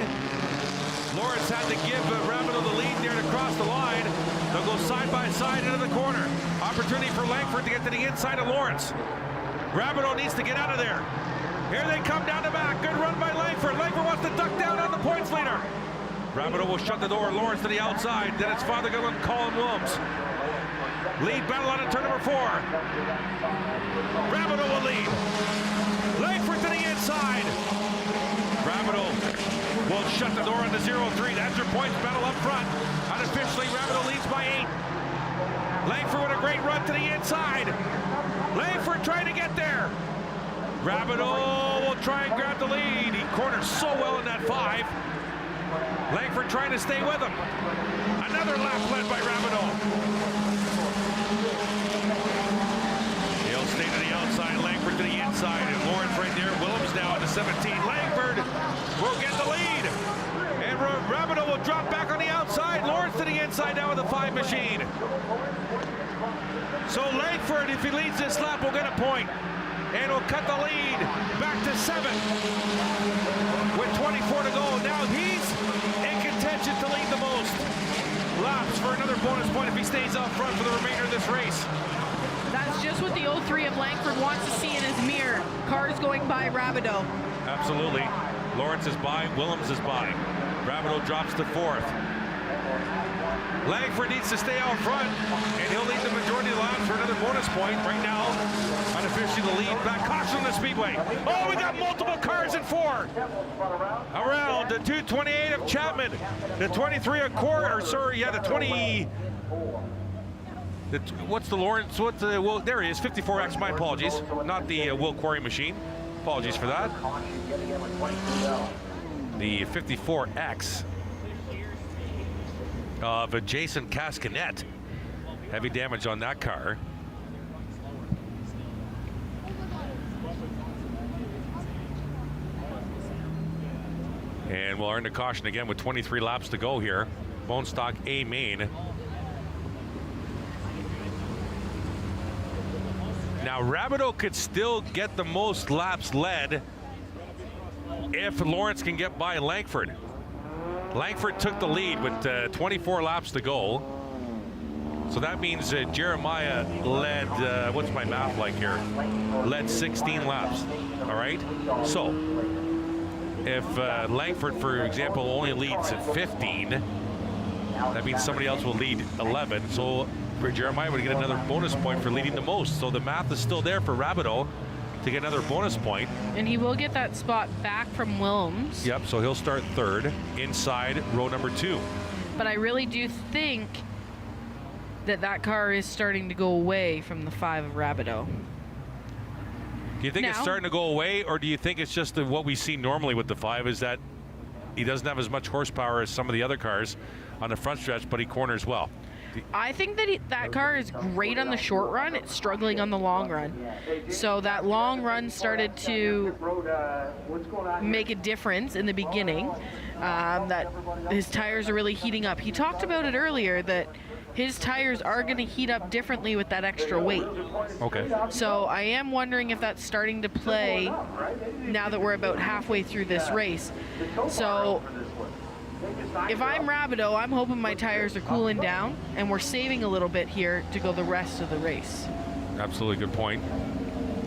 Lawrence had to give Rabideau the lead there to cross the line. They'll go side by side into the corner. Opportunity for Langford to get to the inside of Lawrence. Rabideau needs to get out of there. Here they come down the back. Good run by Langford. Langford wants to duck down on the points leader. Rabideau will shut the door. Lawrence to the outside. Then it's Fothergill and Colin Willems. Lead battle on to turn number 4. Rabideau will lead. Langford to the inside. Rabideau will shut the door on the 0-3. That's your points battle up front. Unofficially, Rabideau leads by 8. Langford with a great run to the inside. Langford trying to get there. Rabideau will try and grab the lead. He corners so well in that 5. Langford trying to stay with him. Another lap led by Rabideau. He'll stay to the outside. Langford to the inside. And Lawrence right there. Willems now on the 17. Langford will get the lead. And Rabideau will drop back on the outside. Lawrence to the inside now with the 5 machine. So Langford, if he leads this lap, will get a point. And will cut the lead back to 7. With 24 to go. Now he's in contention to lead the most laps for another bonus point if he stays up front for the remainder of this race. That's just what the 03 of Langford wants to see in his mirror. Cars going by Rabideau. Absolutely. Lawrence is by, Willems is by. Rabideau drops to 4th. Langford needs to stay out front, and he'll lead the majority of the laps for another bonus point. Right now, unofficially the lead back. Caution on the speedway. Oh, we got multiple cars in 4. Around the 228 of Chapman, the 23 of the 20. What's the Lawrence? What's the? Well, there he is. 54X. My apologies. Not the Will Quarry machine. Apologies for that. The 54X. Of Jason Cascanet. Heavy damage on that car. And we'll earn the caution again with 23 laps to go here. Bone stock A main. Now Rabideau could still get the most laps led if Lawrence can get by Langford. Langford took the lead with 24 laps to go. So that means Jeremiah led, what's my math like here? Led 16 laps, all right? So if Langford, for example, only leads at 15, that means somebody else will lead 11. So for Jeremiah would get another bonus point for leading the most. So the math is still there for Rabideau to get another bonus point. And he will get that spot back from Wilms. Yep, so he'll start third inside row number 2. But I really do think that car is starting to go away from the 5 of Rabideau. Do you think it's starting to go away, or do you think it's just what we see normally with the 5 is that he doesn't have as much horsepower as some of the other cars on the front stretch, but he corners well? I think that that car is great on the short run. It's struggling on the long run. So that long run started to make a difference in the beginning, that his tires are really heating up. He talked about it earlier that his tires are going to heat up differently with that extra weight. Okay. So I am wondering if that's starting to play now that we're about halfway through this race. So if I'm Rabideau, I'm hoping my tires are cooling down and we're saving a little bit here to go the rest of the race. Absolutely good point.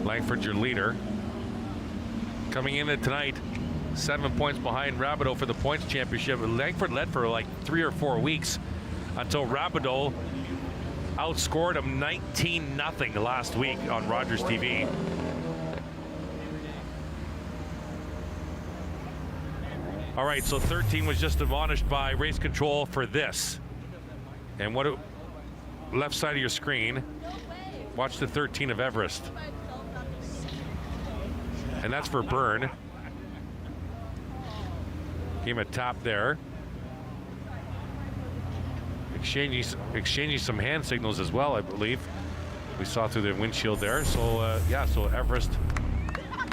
Langford, your leader. Coming in tonight, 7 points behind Rabideau for the points championship. Langford led for like 3 or 4 weeks until Rabideau outscored him 19-0 last week on Rogers TV. All right, so 13 was just admonished by race control for this. And what left side of your screen, watch the 13 of Everest. And that's for Byrne. Gave him a tap there. Exchanging some hand signals as well, I believe. We saw through the windshield there. So, yeah, so Everest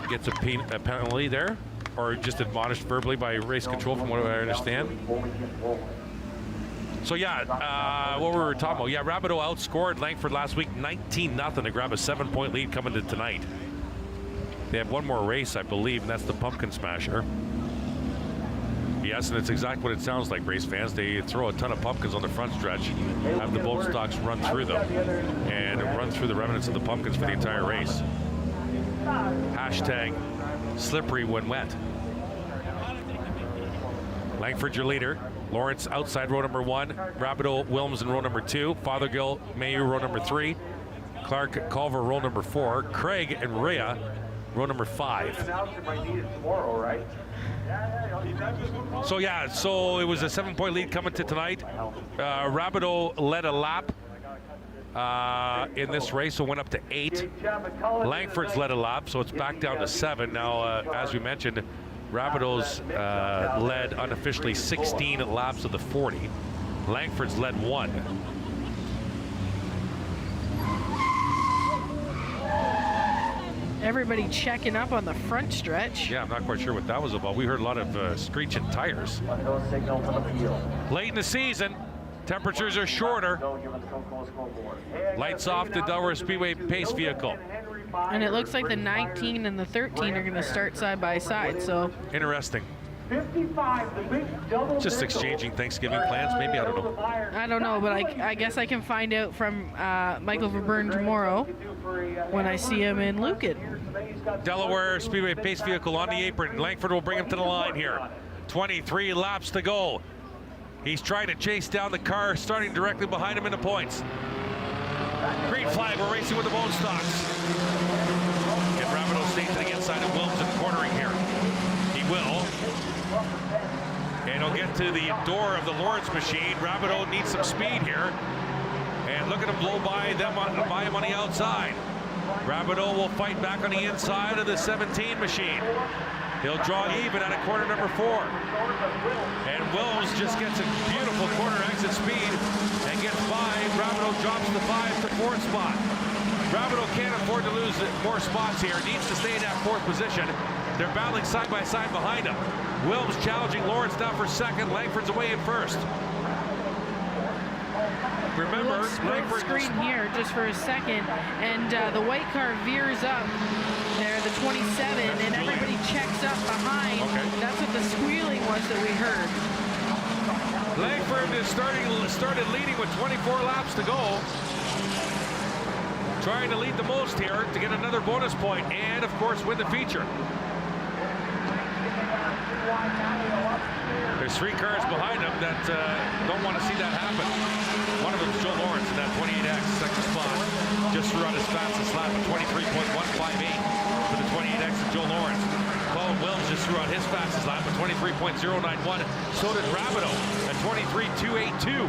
gets a penalty there, or just admonished verbally by race control from what I understand. So, yeah, what we were talking about. Yeah, Rabideau outscored Langford last week 19-0 to grab a 7-point lead coming to tonight. They have one more race, I believe, and that's the Pumpkin Smasher. Yes, and it's exactly what it sounds like, race fans. They throw a ton of pumpkins on the front stretch, have the bolt stocks run through them, and run through the remnants of the pumpkins for the entire race. Hashtag slippery when wet. Langford, your leader. Lawrence outside row number 1. Rabideau, Wilms in row number 2. Fothergill, Mayu, row number 3. Clark, Culver, row number 4. Craig and Rhea, row number 5. So yeah, so it was a 7-point lead coming to tonight. Rabideau led a lap in this race, so went up to 8. Langford's led a lap, so it's back down to 7. Now, as we mentioned, Rabideau's led unofficially 16 laps of the 40. Langford's led 1. Everybody checking up on the front stretch. Yeah, I'm not quite sure what that was about. We heard a lot of screeching tires. Late in the season, temperatures are shorter. Lights off the Delaware Speedway pace vehicle. And it looks like the 19 and the 13 are going to start side by side, so. Interesting. Just exchanging Thanksgiving plans, maybe, I don't know. I don't know, but I guess I can find out from Michael Verburn tomorrow when I see him in Lucan. Delaware Speedway pace vehicle on the apron. Langford will bring him to the line here. 23 laps to go. He's trying to chase down the car starting directly behind him in the points. Green flag, we're racing with the bone stocks. Get Rabideau staying to the inside of Wilson cornering here. He will. And he'll get to the door of the Lawrence machine. Rabideau needs some speed here. And look at him blow by him on the outside. Rabideau will fight back on the inside of the 17 machine. He'll draw even at a corner number 4. And Wilms just gets a beautiful corner exit speed and gets by. Rabideau drops the 5 to 4th spot. Rabideau can't afford to lose more spots here. Needs to stay in that 4th position. They're battling side by side behind him. Wilms challenging Lawrence now for 2nd. Langford's away in 1st. Remember, Langford screen here just for a second, and the white car veers up there, the 27, and everybody checks up behind. Okay. That's what the squealing was that we heard. Langford is started leading with 24 laps to go. Trying to lead the most here to get another bonus point and, of course, win the feature. There's 3 cars behind him that don't want to see that happen. One of them is Joe Lawrence in that 28X, 2nd spot. Just threw out his fastest lap of 23.158. for the 28X of Joe Lawrence. Colin Wilms just threw out his fastest lap at 23.091. So did Rabideau at 23.282.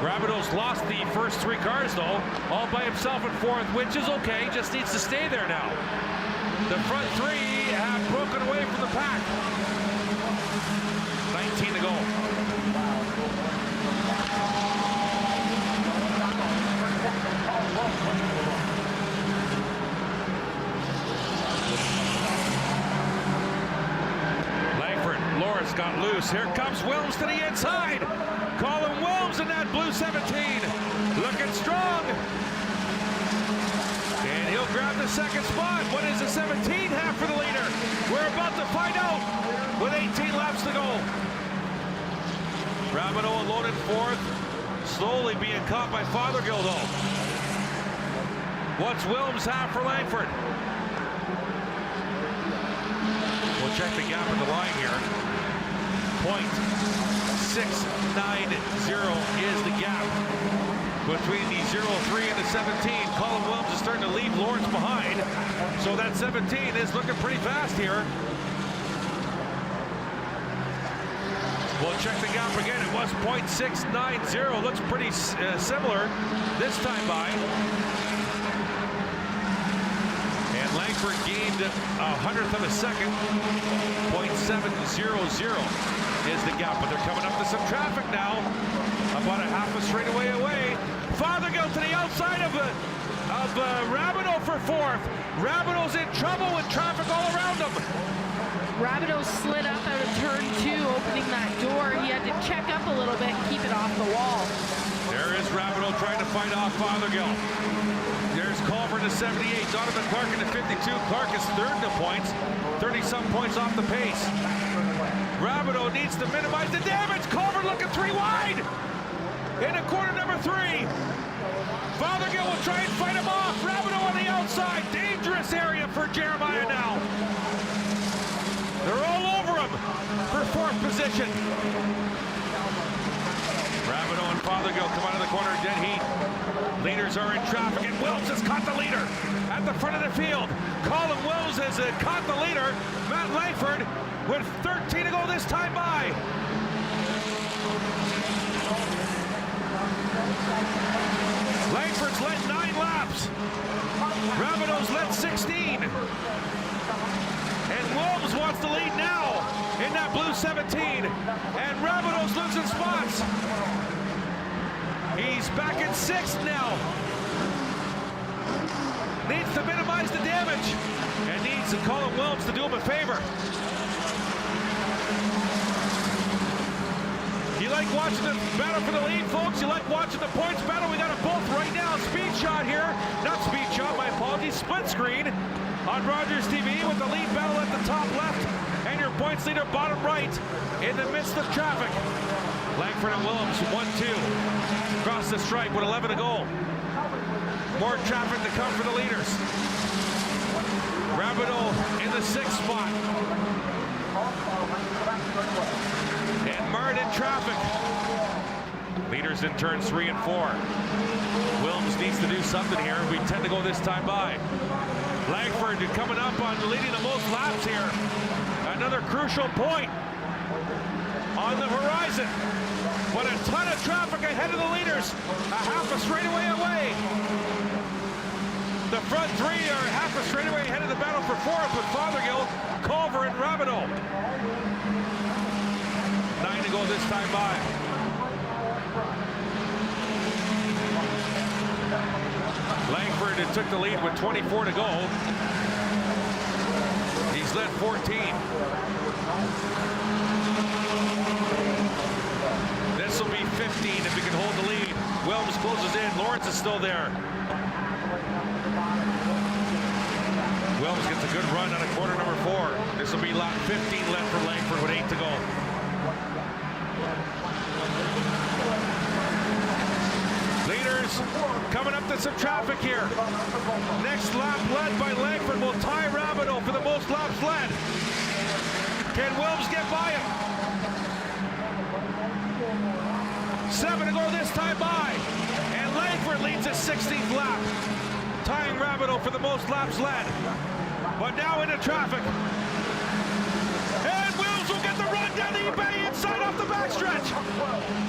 Rabideau's lost the first 3 cars, though, all by himself in 4th, which is okay, just needs to stay there now. The front 3 have broken away from the pack. 19 to go. Langford, Loris got loose. Here comes Wilms to the inside. Colin Wilms in that blue 17. Looking strong. And he'll grab the 2nd spot. What does the 17 have for the leader? We're about to find out with 18 laps to go. Rabideau alone in 4th. Slowly being caught by Fothergill, though. What's Wilms have for Langford? We'll check the gap at the line here. 0.690 is the gap between the 0-3 and the 17. Colin Wilms is starting to leave Lawrence behind. So that 17 is looking pretty fast here. We'll check the gap again. It was 0.690. Looks pretty similar this time by. And Langford gained 1/100 of a second. 0.700 is the gap. But they're coming up to some traffic now. About a half a straightaway away. Fothergill to the outside of Rabideau for 4th. Rabideau's in trouble with traffic all around him. Rabideau slid up out of turn 2, opening that door. He had to check up a little bit and keep it off the wall. There is Rabideau trying to fight off Fothergill. There's Culver to 78, Donovan Clark into 52. Clark is 3rd in the points, 30-some points off the pace. Rabideau needs to minimize the damage. Culver looking 3 wide into corner number 3. Fothergill will try and fight him off. Rabideau on the outside. Dangerous area for Jeremiah now. They're all over him for 4th position. Rabideau and Fothergill come out of the corner, dead heat. Leaders are in traffic, and Wilms has caught the leader at the front of the field. Colin Wilms has caught the leader. Matt Langford with 13 to go this time by. Langford's led 9 laps. Rabideau's led 16. And Wilms wants the lead now in that blue 17. And Rabideau's losing spots. He's back in 6th now. Needs to minimize the damage. And needs Colin Wilms to do him a favor. You like watching the battle for the lead, folks? You like watching the points battle? We got them both right now. Speed shot here. Not speed shot, my apologies. Split screen on Rogers TV with the lead battle at the top left and your points leader bottom right in the midst of traffic. Langford and Wilms, 1-2. Across the stripe with 11 to go. More traffic to come for the leaders. Rabideau in the 6th spot. And Murd in traffic. Leaders in turns 3 and 4. Wilms needs to do something here. We tend to go this time by. Langford coming up on leading the most laps here. Another crucial point on the horizon. But a ton of traffic ahead of the leaders. A half a straightaway away. The front 3 are half a straightaway ahead of the battle for 4th with Fothergill, Culver, and Rabideau. 9 to go this time by. Langford took the lead with 24 to go. He's led 14. This will be 15 if he can hold the lead. Wilms closes in. Lawrence is still there. Wilms gets a good run on a corner number 4. This will be lap 15 left for Langford with 8 to go. Leaders coming up to some traffic here. Next lap led by Langford will tie Rabideau for the most laps led. Can Wilms get by him? 7 to go this time by. And Langford leads his 16th lap, tying Rabideau for the most laps led. but now into traffic. And Wilms will get the run down the eBay inside off the backstretch.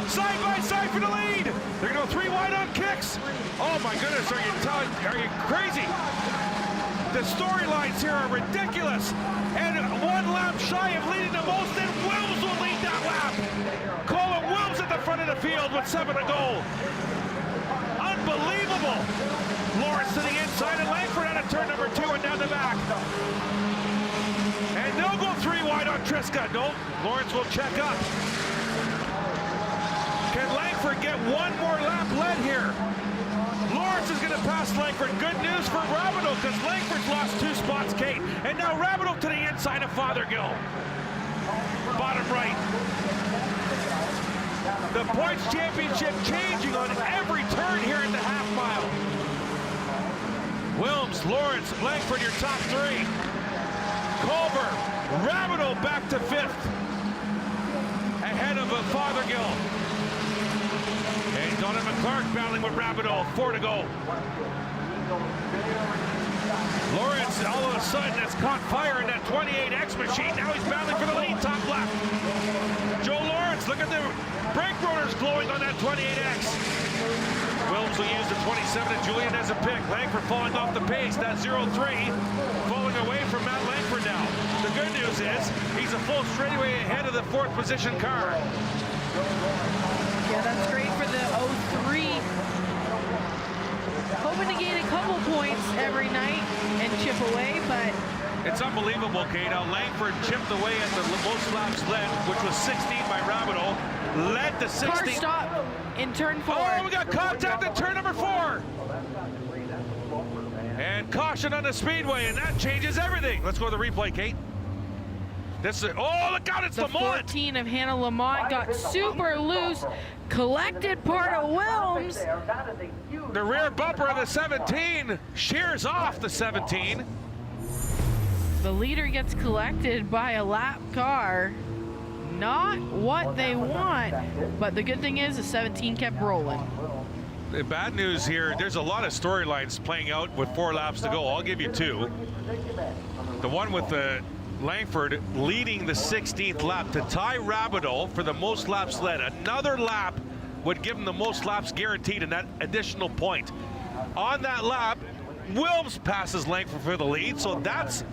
Side by side for the lead. They're going to go 3 wide on kicks. Oh my goodness, are you crazy? The storylines here are ridiculous. And 1 lap shy of leading the most, and Wilms will lead that lap. Colin Wilms at the front of the field with 7 to go. Unbelievable. Lawrence to the inside, and Langford out of turn number 2 and down the back. And they'll go 3 wide on Triska. No, Lawrence will check up. Can Langford get 1 more lap led here? Lawrence is going to pass Langford. Good news for Rabideau, because Langford's lost 2 spots, Kate. And now Rabideau to the inside of Fothergill. Bottom right. The points championship changing on every turn here in the half mile. Wilms, Lawrence, Langford, your top 3. Culver, Rabideau back to 5th. Ahead of Fothergill. And Donovan Clark battling with Rabideau, 4 to go. Lawrence, all of a sudden, has caught fire in that 28X machine. Now he's battling for the lead, top left. Joe Lawrence, look at the brake rotors glowing on that 28X. Wilms will use the 27 and Julian as a pick. Langford falling off the pace, that 0-3, falling away from Matt Langford now. The good news is, he's a full straightaway ahead of the 4th position car. Yeah, that's great for the 03. Hoping to gain a couple points every night and chip away, but it's unbelievable, Kate. How Langford chipped away at the most laps led, which was 16 by Rabideau, led to 16. Car stop in turn 4. Oh, we got contact at turn number 4. And caution on the speedway, and that changes everything. Let's go to the replay, Kate. This is, oh, look out, it's Lamont. 14 of Hannah Lamont got super loose, collected part of Wilms. The rear bumper of the 17 shears off the 17. The leader gets collected by a lap car. Not what they want, but the good thing is the 17 kept rolling. The bad news here, there's a lot of storylines playing out with 4 laps to go. I'll give you 2. The one with the Langford leading the 16th lap to tie Rabideau for the most laps led. Another lap would give him the most laps guaranteed in that additional point. On that lap, Wilms passes Langford for the lead, so that's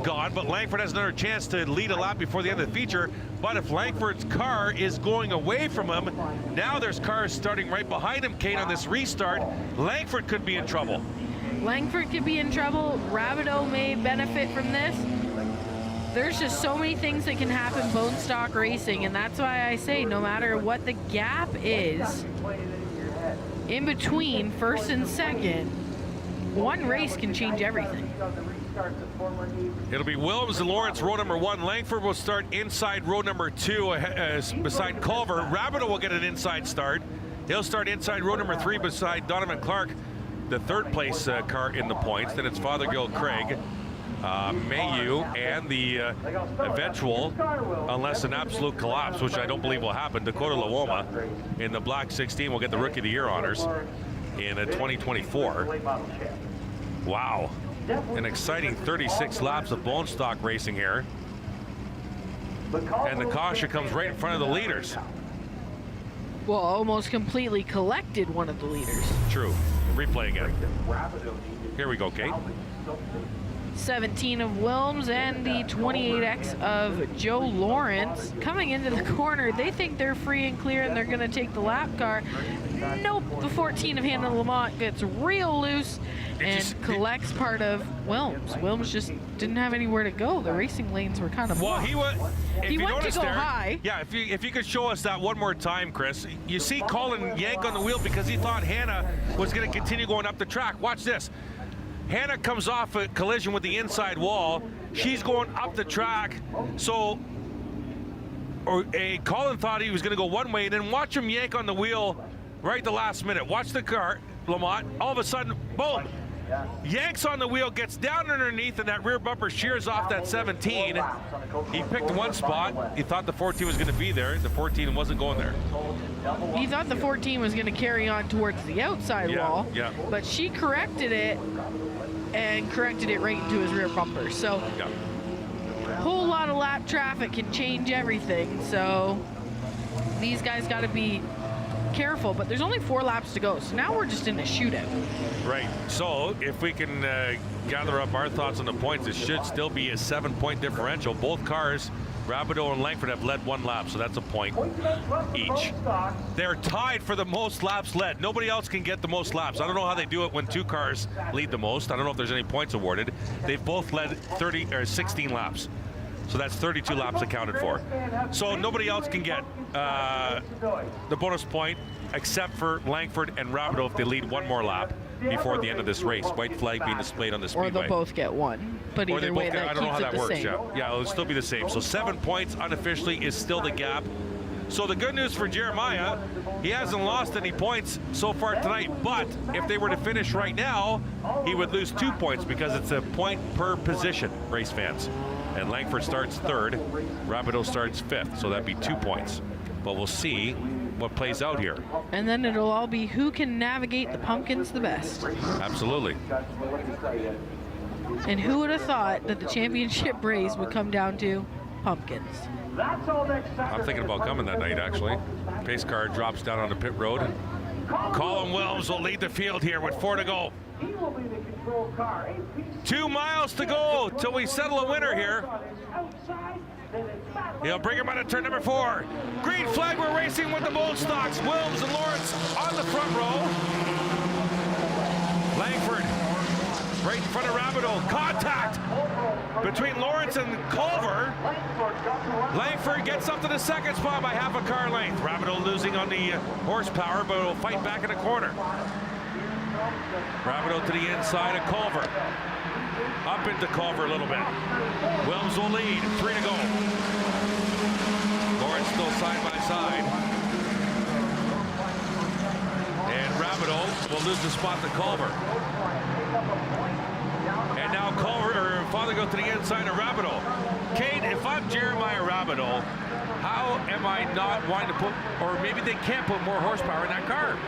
gone, but Langford has another chance to lead a lap before the end of the feature. But if Langford's car is going away from him, now there's cars starting right behind him, Kate, on this restart. Langford could be in trouble. Langford could be in trouble. Rabideau may benefit from this. There's just so many things that can happen bone stock racing, and that's why I say no matter what the gap is in between first and second, one race can change everything. It'll be Wilms and Lawrence, row number 1. Langford will start inside row number 2 beside Culver. Rabideau will get an inside start. He'll start inside row number 3 beside Donovan Clark, the 3rd place car in the points. Then it's Fothergill, Craig, Mayu, and the eventual, unless an absolute collapse, which I don't believe will happen, Dakota Lawoma in the Black 16 will get the Rookie of the Year honors in 2024. Wow. An exciting 36 laps of bone stock racing here. And the caution comes right in front of the leaders. Well, almost completely collected one of the leaders. True. Replay again. Here we go, Kate. 17 of Wilms and the 28X of Joe Lawrence coming into the corner. They think they're free and clear and they're going to take the lap car. Nope, the 14 of Hannah Lamont gets real loose and collects part of Wilms. Wilms just didn't have anywhere to go. The racing lanes were kind of well, blocked. He went to go high. Yeah, if you could show us that one more time, Chris. You see Colin yank on the wheel because he thought Hannah was going to continue going up the track. Watch this. Hannah comes off a collision with the inside wall. She's going up the track. So Colin thought he was going to go one way, and then watch him yank on the wheel right the last minute. Watch the car, Lamont. All of a sudden, boom. Yanks on the wheel, gets down underneath, and that rear bumper shears off that 17. He picked one spot. He thought the 14 was going to be there. The 14 wasn't going there. He thought the 14 was going to carry on towards the outside wall, but she corrected it and corrected it right into his rear bumper. So a whole lot of lap traffic can change everything. So these guys got to be careful, but there's only 4 laps to go. So now we're just in a shootout. Right. So if we can gather up our thoughts on the points, it should still be a 7-point differential. Both cars, Rabideau and Langford, have led 1 lap, so that's a point each. They're tied for the most laps led. Nobody else can get the most laps. I don't know how they do it when 2 cars lead the most. I don't know if there's any points awarded. They've both led 16 laps. So that's 32 laps accounted for. So nobody else can get the bonus point except for Langford and Rabideau if they lead 1 more lap before the end of this race. White flag being displayed on the speedway. Or they'll both get 1. But either way, that I don't know how keeps it that the works. same. Yeah, it'll still be the same. So 7 points unofficially is still the gap. So the good news for Jeremiah, he hasn't lost any points so far tonight, but if they were to finish right now, he would lose 2 points because it's a point per position, race fans. And Langford starts 3rd, Rabideau starts 5th, so that'd be 2 points. But we'll see what plays out here. And then it'll all be who can navigate the pumpkins the best. Absolutely. And who would have thought that the championship race would come down to pumpkins? I'm thinking about coming that night, actually. Pace car drops down on the pit road. Colin Wilms will lead the field here with 4 to go. 2 miles to go till we settle a winner here. He'll bring him out of turn number 4. Green flag, we're racing with the Bold Stocks. Wilms and Lawrence on the front row. Langford right in front of Rabideau. Contact between Lawrence and Culver. Langford gets up to the 2nd spot by half a car length. Rabideau losing on the horsepower, but will fight back in the corner. Rabideau to the inside of Culver. Up into Culver a little bit. Wilms will lead. 3 to go. Lawrence still side by side. And Rabideau will lose the spot to Culver. And now Father goes to the inside of Rabideau. Kate, if I'm Jeremiah Rabideau, how am I not wanting to put, or maybe they can't put more horsepower in that car?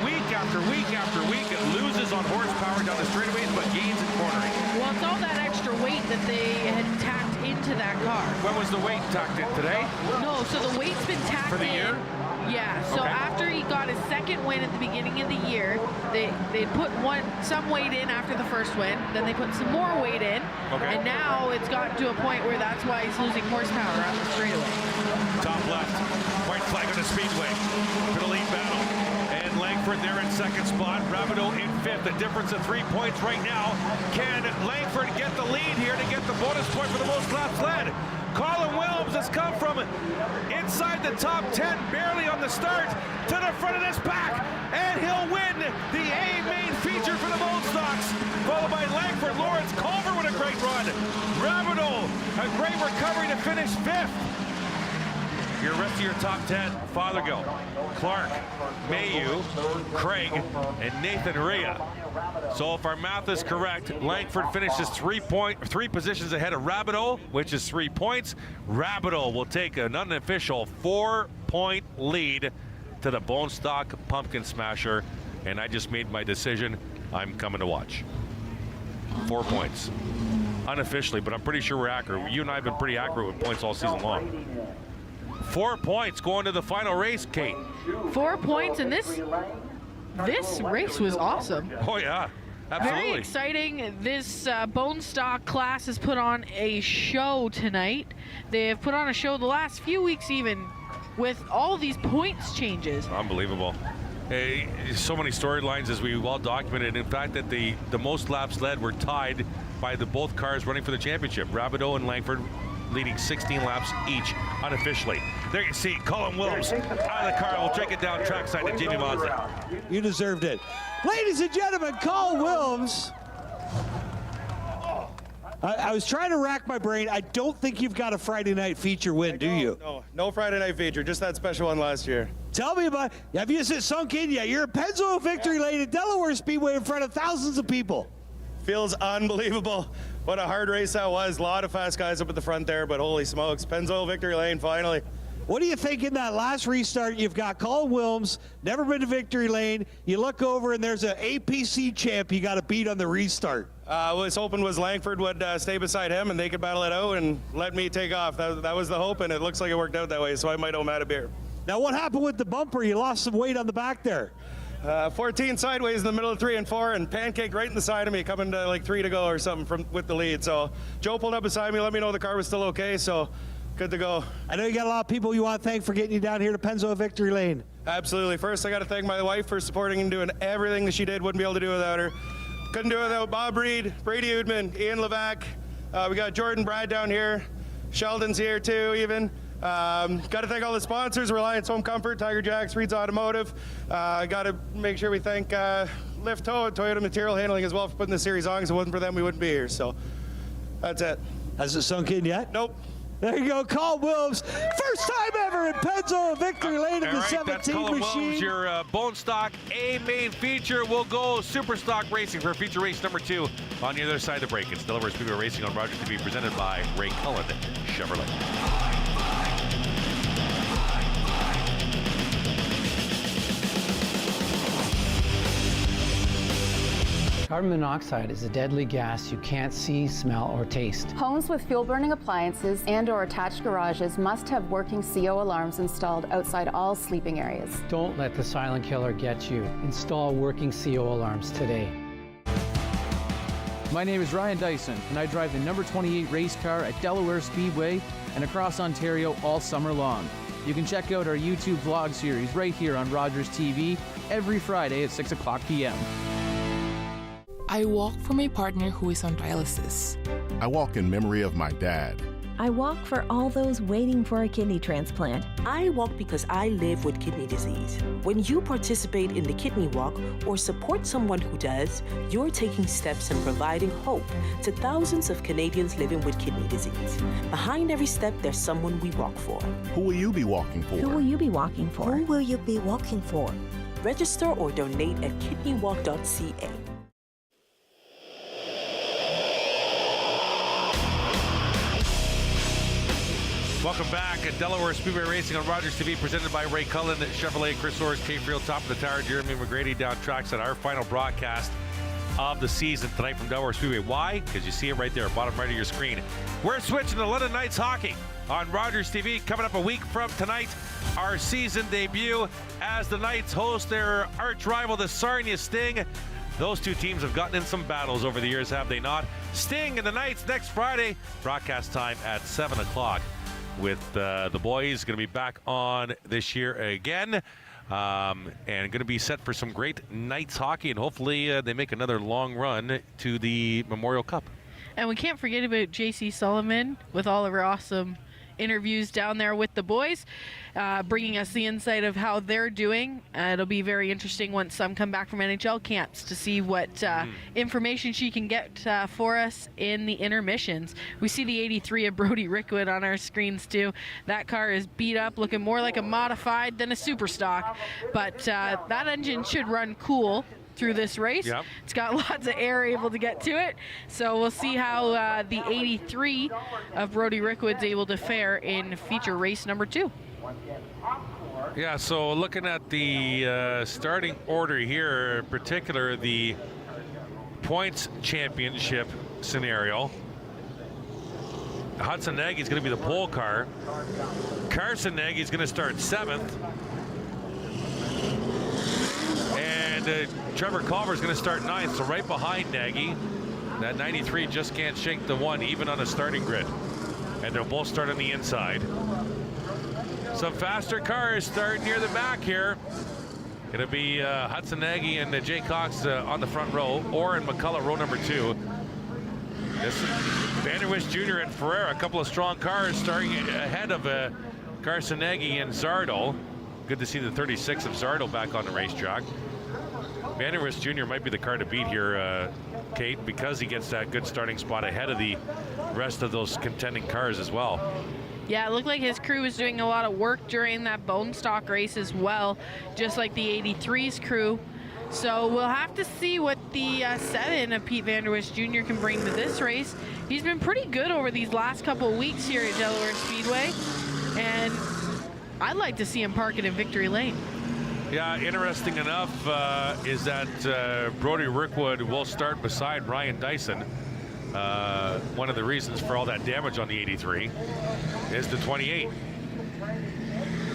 Week after week after week, it loses on horsepower down the straightaways, but gains in cornering. Well, it's all that extra weight that they had tacked into that car. When was the weight tacked in today? No, so the weight's been tacked for the in. year? Yeah, so after he got his 2nd win at the beginning of the year, they put some weight in after the 1st win, then they put some more weight in, and now it's gotten to a point where that's why he's losing horsepower on the straightaway. Top left, white flag on the speedway for the lead battle. And Langford there in 2nd spot, Rabideau in 5th. The difference of 3 points right now. Can Langford get the lead here to get the bonus point for the most laps led? Colin Wilms has come from inside the top 10, barely on the start, to the front of this pack, and he'll win the A main feature for the Bold Stocks, followed by Langford. Lawrence, Culver with a great run. Rabideau, a great recovery to finish 5th. Your rest of your top 10, Fothergill, Clark, Mayu, Craig, and Nathan Ria. So if our math is correct, Langford finishes 3 positions ahead of Rabideau, which is 3 points. Rabideau will take an unofficial 4-point lead to the Bone Stock Pumpkin Smasher, and I just made my decision. I'm coming to watch. 4 points. Unofficially, but I'm pretty sure we're accurate. You and I have been pretty accurate with points all season long. 4 points going to the final race, Kate. 4 points, and this race was awesome. Oh yeah, absolutely. Very exciting. This Bone Stock class has put on a show tonight. They have put on a show the last few weeks even, with all these points changes. Unbelievable. Hey, so many storylines as we well documented. In fact, that the most laps led were tied by both cars running for the championship. Rabideau and Langford leading 16 laps each unofficially. There you see Colin Wilms out of the car. We'll take it down trackside to Jamie Mazda. You deserved it. Ladies and gentlemen, Colin Wilms. I was trying to rack my brain. I don't think you've got a Friday night feature win, do you? No Friday night feature, just that special one last year. Tell me about it. Have you sunk in yet? You're a Pennzoil victory lane at Delaware Speedway in front of thousands of people. Feels unbelievable. What a hard race that was. A lot of fast guys up at the front there, but holy smokes. Pennzoil victory lane, finally. What do you think in that last restart? You've got Colin Wilms, never been to victory lane. You look over and there's an APC champ you got to beat on the restart. I was hoping was Langford would stay beside him and they could battle it out and let me take off. That was the hope, and it looks like it worked out that way, so I might owe Matt a beer. Now, what happened with the bumper? You lost some weight on the back there. 14 sideways in the middle of 3 and 4, and pancake right in the side of me, coming to like 3 to go or something with the lead. So Joe pulled up beside me, let me know the car was still okay, so good to go. I know you got a lot of people you want to thank for getting you down here to Pennzoil Victory Lane. Absolutely. First, I got to thank my wife for supporting and doing everything that she did. Wouldn't be able to do without her. Couldn't do it without Bob Reed, Brady Udman, Ian Levac. We got Jordan Brad down here. Sheldon's here too, even. Got to thank all the sponsors: Reliance Home Comfort, Tiger Jacks, Reed's Automotive. Got to make sure we thank Lift Tow and Toyota Material Handling as well for putting the series on, because if it wasn't for them, we wouldn't be here. So that's it. Has it sunk in yet? Nope. There you go, Colin Wilms. First time ever in Pennzoil Victory Lane of the 17 that's Colin machine. Wilms, your Bone Stock A main feature. We'll go Super Stock Racing for feature race number 2 on the other side of the break. It's Delaware Speedway Racing on Rogers TV, presented by Ray Cullen Chevrolet. Carbon monoxide is a deadly gas you can't see, smell, or taste. Homes with fuel-burning appliances and/or attached garages must have working CO alarms installed outside all sleeping areas. Don't let the silent killer get you. Install working CO alarms today. My name is Ryan Dyson, and I drive the number 28 race car at Delaware Speedway and across Ontario all summer long. You can check out our YouTube vlog series right here on Rogers TV every Friday at 6 o'clock p.m. I walk for my partner who is on dialysis. I walk in memory of my dad. I walk for all those waiting for a kidney transplant. I walk because I live with kidney disease. When you participate in the Kidney Walk or support someone who does, you're taking steps and providing hope to thousands of Canadians living with kidney disease. Behind every step, there's someone we walk for. Who will you be walking for? Who will you be walking for? Who will you be walking for? Register or donate at kidneywalk.ca. Welcome back at Delaware Speedway Racing on Rogers TV, presented by Ray Cullen Chevrolet, Chris Orrs, Kate Friel, top of the tower, Jeremy McGrady down tracks at our final broadcast of the season tonight from Delaware Speedway. Why? Because you see it right there, bottom right of your screen. We're switching to London Knights hockey on Rogers TV. Coming up a week from tonight, our season debut as the Knights host their arch rival, the Sarnia Sting. Those two teams have gotten in some battles over the years, have they not? Sting and the Knights next Friday. Broadcast time at 7 o'clock. With the boys going to be back on this year again, and going to be set for some great Knights hockey, and hopefully they make another long run to the Memorial Cup. And we can't forget about JC Sullivan with all of her awesome interviews down there with the boys, bringing us the insight of how they're doing. It'll be very interesting once some come back from NHL camps to see what information she can get for us in the intermissions. We see the 83 of Brody Rickwood on our screens too. That car is beat up, looking more like a modified than a super stock, but that engine should run cool through this race. Yep. It's got lots of air able to get to it, so we'll see how the 83 of Brody Rickwood's able to fare in feature race number 2. Yeah, so looking at the starting order here, in particular the points championship scenario, Hudson Nagy is going to be the pole car. Carson Nagy is going to start 7th. And Trevor Culver is going to start 9th, so right behind Nagy. That 93 just can't shake the 1, even on a starting grid. And they'll both start on the inside. Some faster cars starting near the back here. Going to be Hudson Nagy and Jay Cox on the front row. Orrin McCullough, row number 2. This is Vanderwish Jr. and Ferreira, a couple of strong cars starting ahead of Carson Nagy and Zardo. Good to see the 36 of Zardo back on the racetrack. Vanderwish Jr. might be the car to beat here, Kate, because he gets that good starting spot ahead of the rest of those contending cars as well. Yeah, it looked like his crew was doing a lot of work during that bone stock race as well, just like the 83's crew. So we'll have to see what the 7 of Pete Vanderwish Jr. can bring to this race. He's been pretty good over these last couple of weeks here at Delaware Speedway, and I'd like to see him park it in Victory Lane. Yeah, interesting enough is that Brody Rickwood will start beside Ryan Dyson. One of the reasons for all that damage on the 83 is the 28.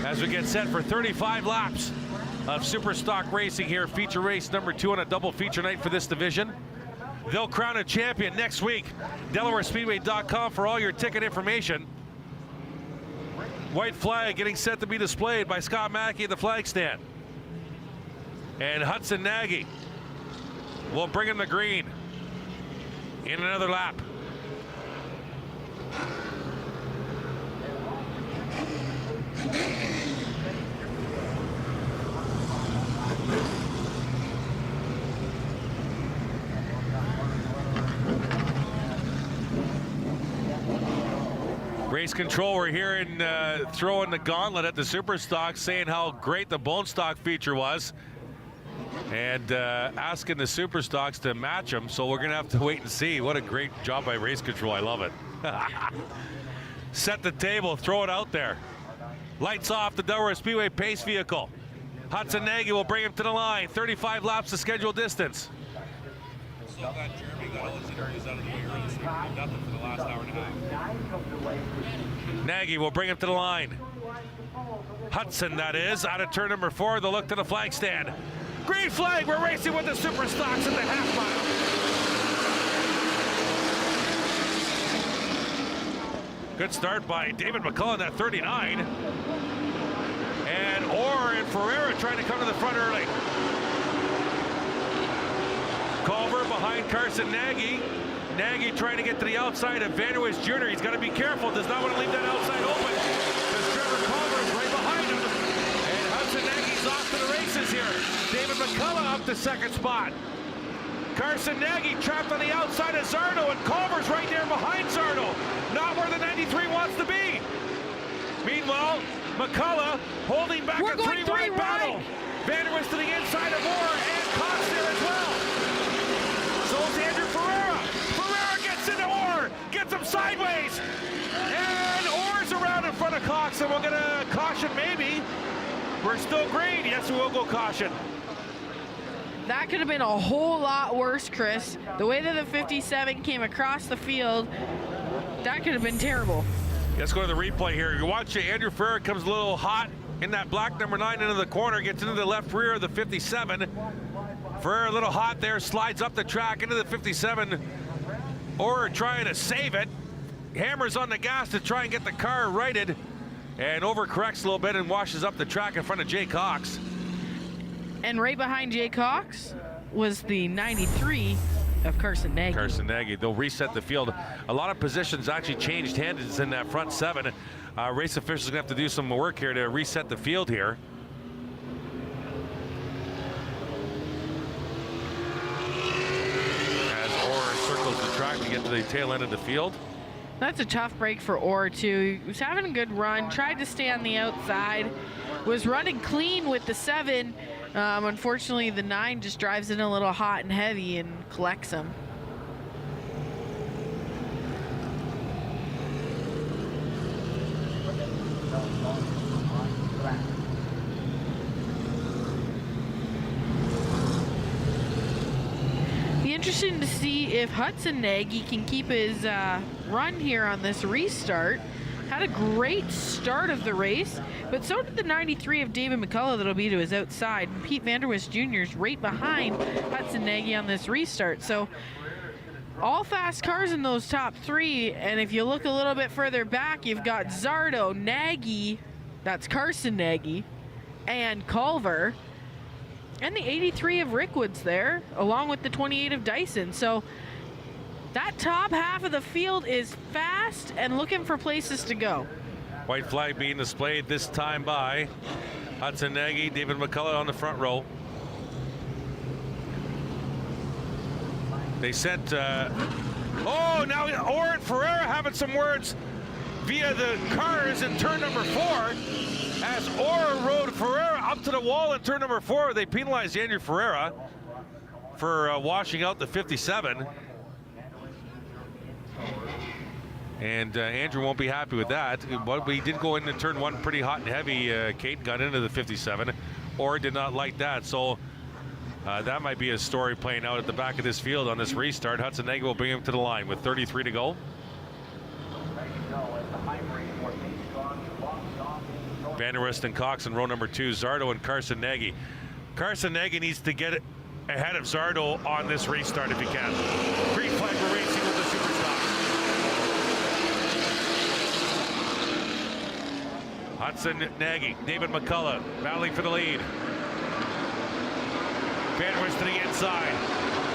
As we get set for 35 laps of Super Stock Racing here, feature race number 2 on a double feature night for this division. They'll crown a champion next week. DelawareSpeedway.com for all your ticket information. White flag getting set to be displayed by Scott Mackey at the flag stand. And Hudson Nagy will bring in the green in another lap. Race control, we're hearing throwing the gauntlet at the Super Stock, saying how great the Bone Stock feature was, and asking the Super Stocks to match them. So we're going to have to wait and see. What a great job by race control. I love it. Set the table, throw it out there. Lights off the Delaware Speedway pace vehicle. Hudson Nagy will bring him to the line. 35 laps to scheduled distance. Still got Jeremy got all his interviews out of the way early, so he nothing for the last hour and a half. Nagy will bring him to the line. Hudson, that is, out of turn number 4. They'll look to the flag stand. Green flag, we're racing with the Super Stocks at the half mile. Good start by David McCullough at 39. And Orr and Ferreira trying to come to the front early. Culver behind Carson Nagy. Nagy trying to get to the outside of Vanderwist Jr. He's got to be careful. Does not want to leave that outside open. Because Trevor Culver is right behind him. And Hudson Nagy's off to the races here. David McCullough up to second spot. Carson Nagy trapped on the outside of Zardo, and Culver's right there behind Zardo. Not where the 93 wants to be. Meanwhile, McCullough holding back a three-wide battle. Vanderwist to the inside of Orr, and Cox there as well. So is Andrew Ferreira. Ferreira gets into Orr, gets him sideways. And Orr's around in front of Cox, and we'll get a caution maybe. We're still green. Yes, we will go caution. That could have been a whole lot worse, Chris. The way that the 57 came across the field, that could have been terrible. Let's go to the replay here. You watch it, Andrew Ferreira comes a little hot in that black number 9 into the corner, gets into the left rear of the 57. Ferreira a little hot there, slides up the track into the 57. Orr trying to save it. Hammers on the gas to try and get the car righted, and overcorrects a little bit and washes up the track in front of Jay Cox. And right behind Jay Cox was the 93 of Carson Nagy. Carson Nagy. They'll reset the field. A lot of positions actually changed hands in that front 7. Race officials are going to have to do some work here to reset the field here. As Orr circles the track to get to the tail end of the field. That's a tough break for Orr, too. He was having a good run, tried to stay on the outside, was running clean with the 7. Unfortunately, the 9 just drives in a little hot and heavy and collects him. Be interesting to see if Hudson Nagy can keep his run here on this restart. Had a great start of the race, but so did the 93 of David McCullough that'll be to his outside. And Pete Vanderwist Jr. is right behind Hudson Nagy on this restart. So all fast cars in those top 3. And if you look a little bit further back, you've got Zardo, Nagy, that's Carson Nagy, and Culver. And the 83 of Rickwood's there, along with the 28 of Dyson. So that top half of the field is fast and looking for places to go. White flag being displayed this time by Hudson Nagy, David McCullough on the front row. They sent, oh, now Orr and Ferreira having some words via the cars in turn number 4. As Orr rode Ferreira up to the wall in turn number 4, they penalized Andrew Ferreira for washing out the 57. And Andrew won't be happy with that. But we did go into turn 1 pretty hot and heavy. Kate got into the 57, or did not like that. So that might be a story playing out at the back of this field on this restart. Hudson Nagy will bring him to the line with 33 to go. Vanderwist and Cox in row number 2. Zardo and Carson Nagy. Carson Nagy needs to get ahead of Zardo on this restart if he can. Green flag for racing with the super stock. Hudson Nagy, David McCullough battling for the lead. Vanderwist to the inside.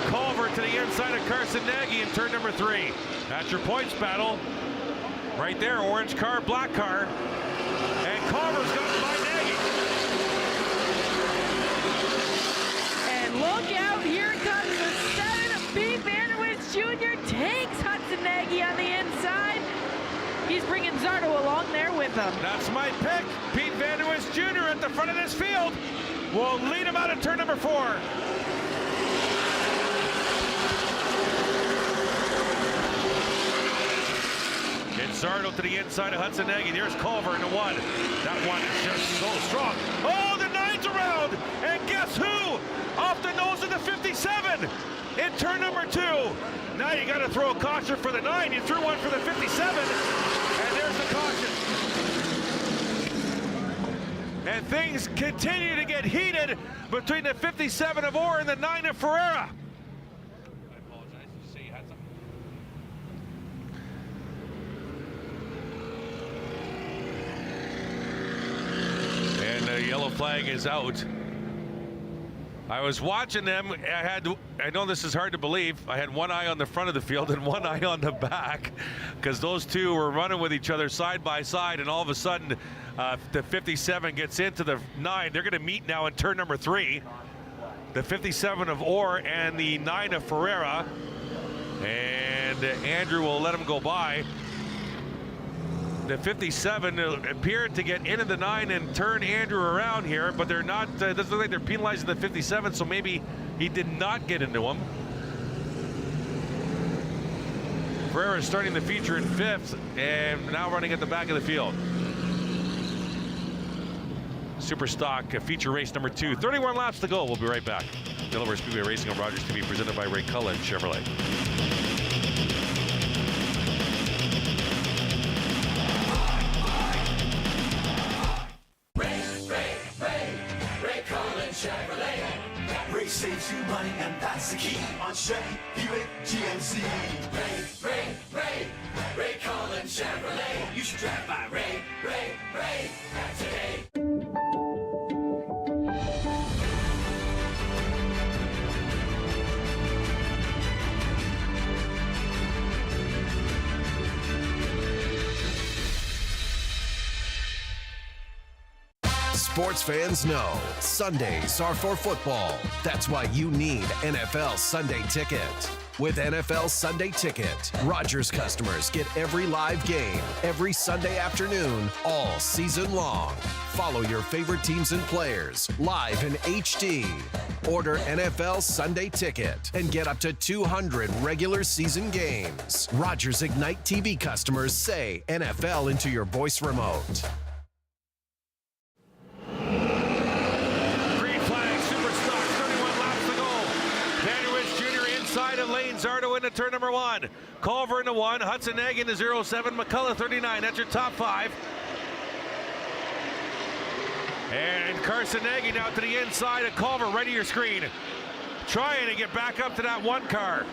Culver to the inside of Carson Nagy in turn number 3. That's your points battle. Right there, orange car, black car. And Culver's got by Nagy. And look out, here comes the 7. Pete Vanderwist Jr. takes Hudson Nagy on the inside. He's bringing Zardo along there with him. That's my pick. Pete Vanderwist Jr. at the front of this field will lead him out of turn number 4. It's Zardo to the inside of Hudson Nagy. There's Culver into 1. That one is just so strong. Oh, the 9's around. And guess who? Off the nose of the 57 in turn number 2. Now you got to throw a caution for the 9. You threw one for the 57. And there's the caution. And things continue to get heated between the 57 of Orr and the 9 of Ferreira. I apologize. Did you say you had something? And the yellow flag is out. I was watching them. I know this is hard to believe. I had one eye on the front of the field and one eye on the back, because those two were running with each other side by side, and all of a sudden the 57 gets into the 9. They're going to meet now in turn number 3. The 57 of Orr and the 9 of Ferreira. And Andrew will let him go by. The 57 appeared to get into the 9 and turn Andrew around here, but they're not. It doesn't look like they're penalizing the 57, so maybe he did not get into him. Ferreira is starting the feature in 5th and now running at the back of the field. Super Stock feature race number 2. 31 laps to go. We'll be right back. Delaware Speedway Racing on Rogers TV, presented by Ray Cullen Chevrolet. Ray saves you money, and that's the key on Chevy, Buick, GMC. Ray Cullen Chevrolet. You should drive by Ray today. Sports fans know Sundays are for football. That's why you need NFL Sunday Ticket. With NFL Sunday Ticket, Rogers customers get every live game, every Sunday afternoon, all season long. Follow your favorite teams and players live in HD. Order NFL Sunday Ticket and get up to 200 regular season games. Rogers Ignite TV customers say NFL into your voice remote. Lane Zardo into turn number 1. Culver into 1. Hudson Nagy into 07. McCullough 39. That's your top 5. And Carson Nagy now to the inside of Culver, right of your screen. Trying to get back up to that 1 car.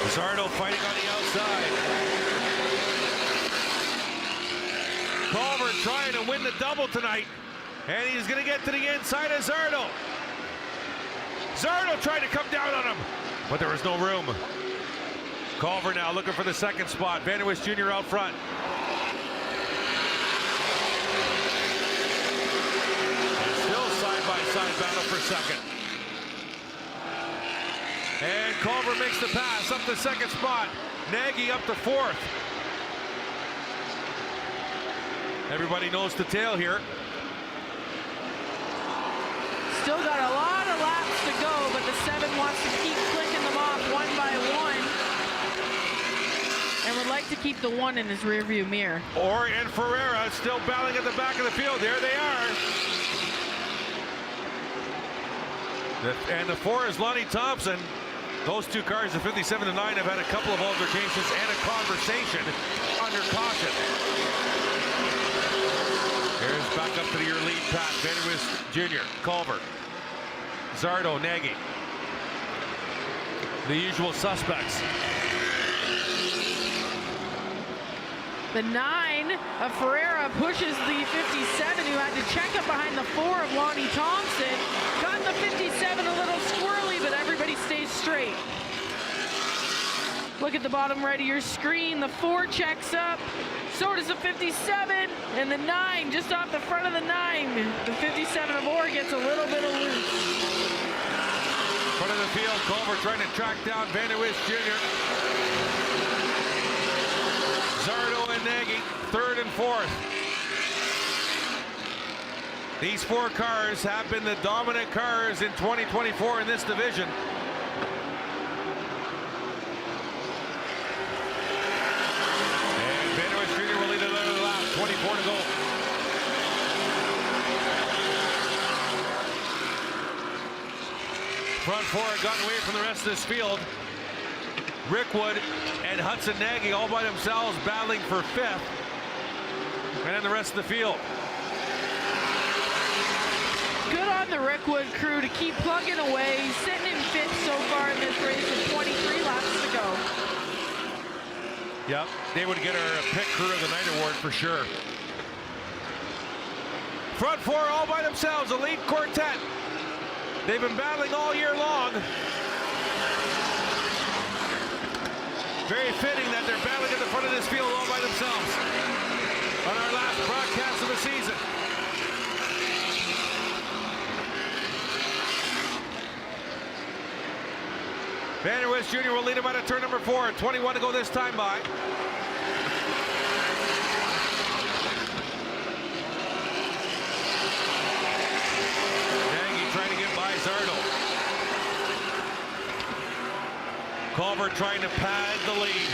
Zardo fighting on the outside. Culver trying to win the double tonight. And he's going to get to the inside of Zardo. Zardo tried to come down on him, but there was no room. Culver now looking for the 2nd spot. Vanderwist Jr. out front. And still side-by-side battle for 2nd. And Culver makes the pass up the 2nd spot. Nagy up to 4th. Everybody knows the tail here. Still got a lot of laps to go, but the 7 wants to keep clicking them off one by one. and would like to keep the 1 in his rearview mirror. And Ferreira still battling at the back of the field. There they are. And the 4 is Lonnie Thompson. Those 2 cars, the 57 and 9, have had a couple of altercations and a conversation under caution. Here's back up to your lead pack. Vanderwist Jr., Culver, Zardo, Nagy. The usual suspects. The 9 of Ferreira pushes the 57, who had to check up behind the 4 of Lonnie Thompson. Got the 57 a little squirrely, but everybody stays straight. Look at the bottom right of your screen. The 4 checks up. So does the 57, and the 9 just off the front of the 9. The 57 of Orr gets a little bit of loose. Front of the field, Culver trying to track down Vanderwist Jr. Zardo and Nagy, 3rd and 4th. These 4 cars have been the dominant cars in 2024 in this division. And Vanderwist Jr. will lead another lap, 24 to go. Front 4 have gotten away from the rest of this field. Rickwood and Hudson Nagy all by themselves battling for 5th. And then the rest of the field. Good on the Rickwood crew to keep plugging away. He's sitting in 5th so far in this race with 23 laps to go. Yep, they would get our Pit Crew of the Night award for sure. Front 4 all by themselves, elite quartet. They've been battling all year long. Very fitting that they're battling at the front of this field all by themselves on our last broadcast of the season. Vanderwist Jr. will lead him out of turn number 4. 21 to go this time by. Nagy trying to get by Zardo. Culver trying to pad the lead.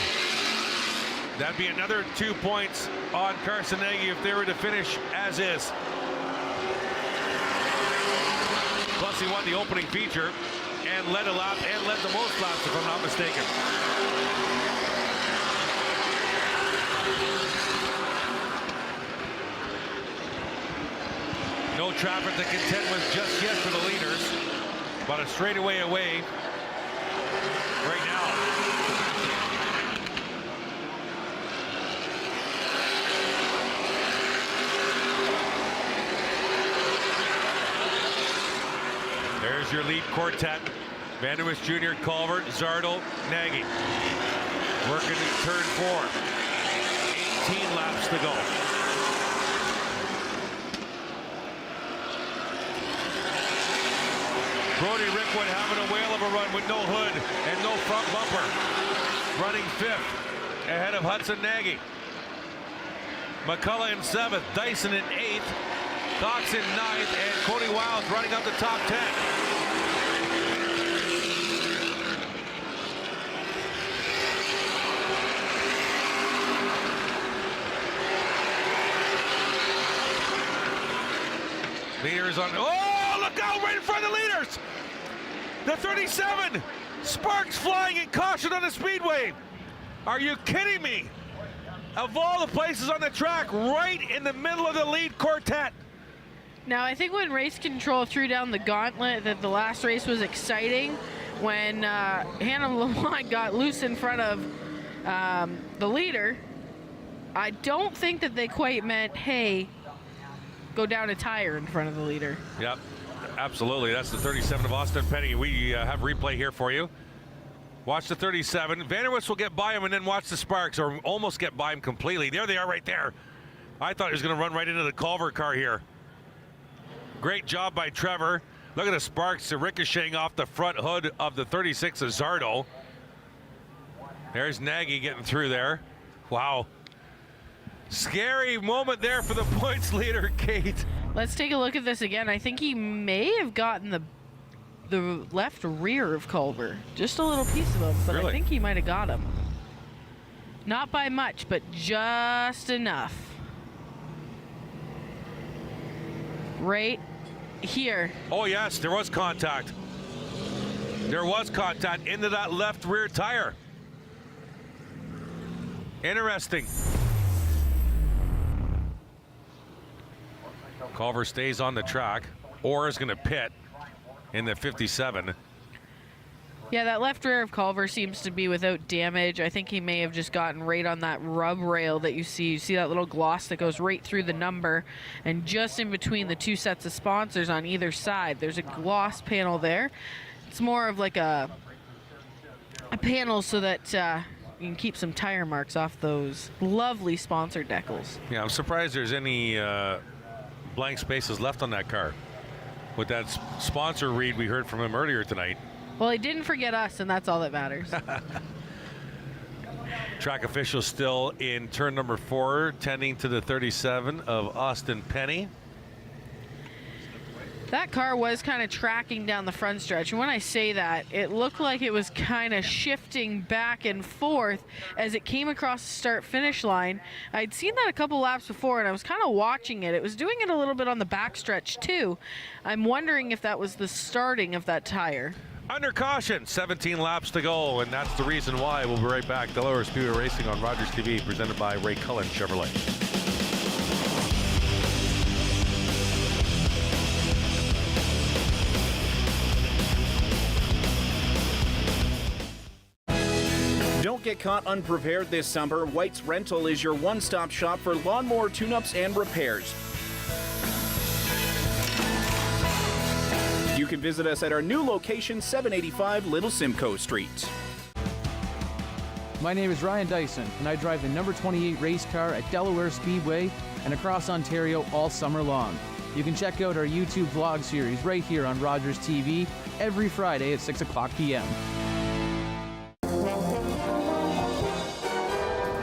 That'd be another 2 points on Carson Nagy if they were to finish as is. Plus he won the opening feature and led a lap and led the most laps if I'm not mistaken. No traffic to contend with just yet for the leaders, but a straightaway away right now. There's your lead quartet. Vanderwist Jr., Culver, Zardo, Nagy. Working in turn 4. 18 laps to go. Brody Rickwood having a whale of a run with no hood and no front bumper. Running 5th ahead of Hudson Nagy. McCullough in 7th, Dyson in 8th, Cox in 9th, and Cody Wiles running up the top 10. Leaders on, oh, look out right in front of the leaders. The 37, sparks flying in caution on the speedway. Are you kidding me? Of all the places on the track, right in the middle of the lead quartet. Now, I think when race control threw down the gauntlet that the last race was exciting, when Hannah Lamont got loose in front of the leader, I don't think that they quite meant, hey, go down a tire in front of the leader. Yep, absolutely. That's the 37 of Austin Petty. We have replay here for you. Watch the 37. Vanderwist will get by him and then watch the Sparks, or almost get by him completely. There they are right there. I thought he was going to run right into the Culver car here. Great job by Trevor. Look at the Sparks ricocheting off the front hood of the 36 of Zardo. There's Nagy getting through there. Wow. Scary moment there for the points leader, Kate. Let's take a look at this again. I think he may have gotten the left rear of Culver. Just a little piece of him, but really? I think he might have got him. Not by much, but just enough. Right here. Oh, yes, there was contact. There was contact into that left rear tire. Interesting. Culver stays on the track. Orr is going to pit in the 57. Yeah, that left rear of Culver seems to be without damage. I think he may have just gotten right on that rub rail that you see. You see that little gloss that goes right through the number, and just in between the two sets of sponsors on either side, there's a gloss panel there. It's more of like a panel so that you can keep some tire marks off those lovely sponsor decals. Yeah, I'm surprised there's any blank spaces left on that car. With that sponsor read we heard from him earlier tonight. Well, he didn't forget us, and that's all that matters. Track officials still in turn number 4, tending to the 37 of Austin Penny. That car was kind of tracking down the front stretch, and when I say that, it looked like it was kind of shifting back and forth as it came across the start-finish line. I'd seen that a couple laps before, and I was kind of watching it. It was doing it a little bit on the backstretch, too. I'm wondering if that was the starting of that tire. Under caution, 17 laps to go, and that's the reason why. We'll be right back. Delaware Speedway Racing on Rogers TV, presented by Ray Cullen Chevrolet. Don't get caught unprepared this summer. White's Rental is your one-stop shop for lawnmower tune-ups and repairs. You can visit us at our new location, 785 Little Simcoe Street. My name is Ryan Dyson, and I drive the number 28 race car at Delaware Speedway and across Ontario all summer long. You can check out our YouTube vlog series right here on Rogers TV every Friday at 6 o'clock p.m.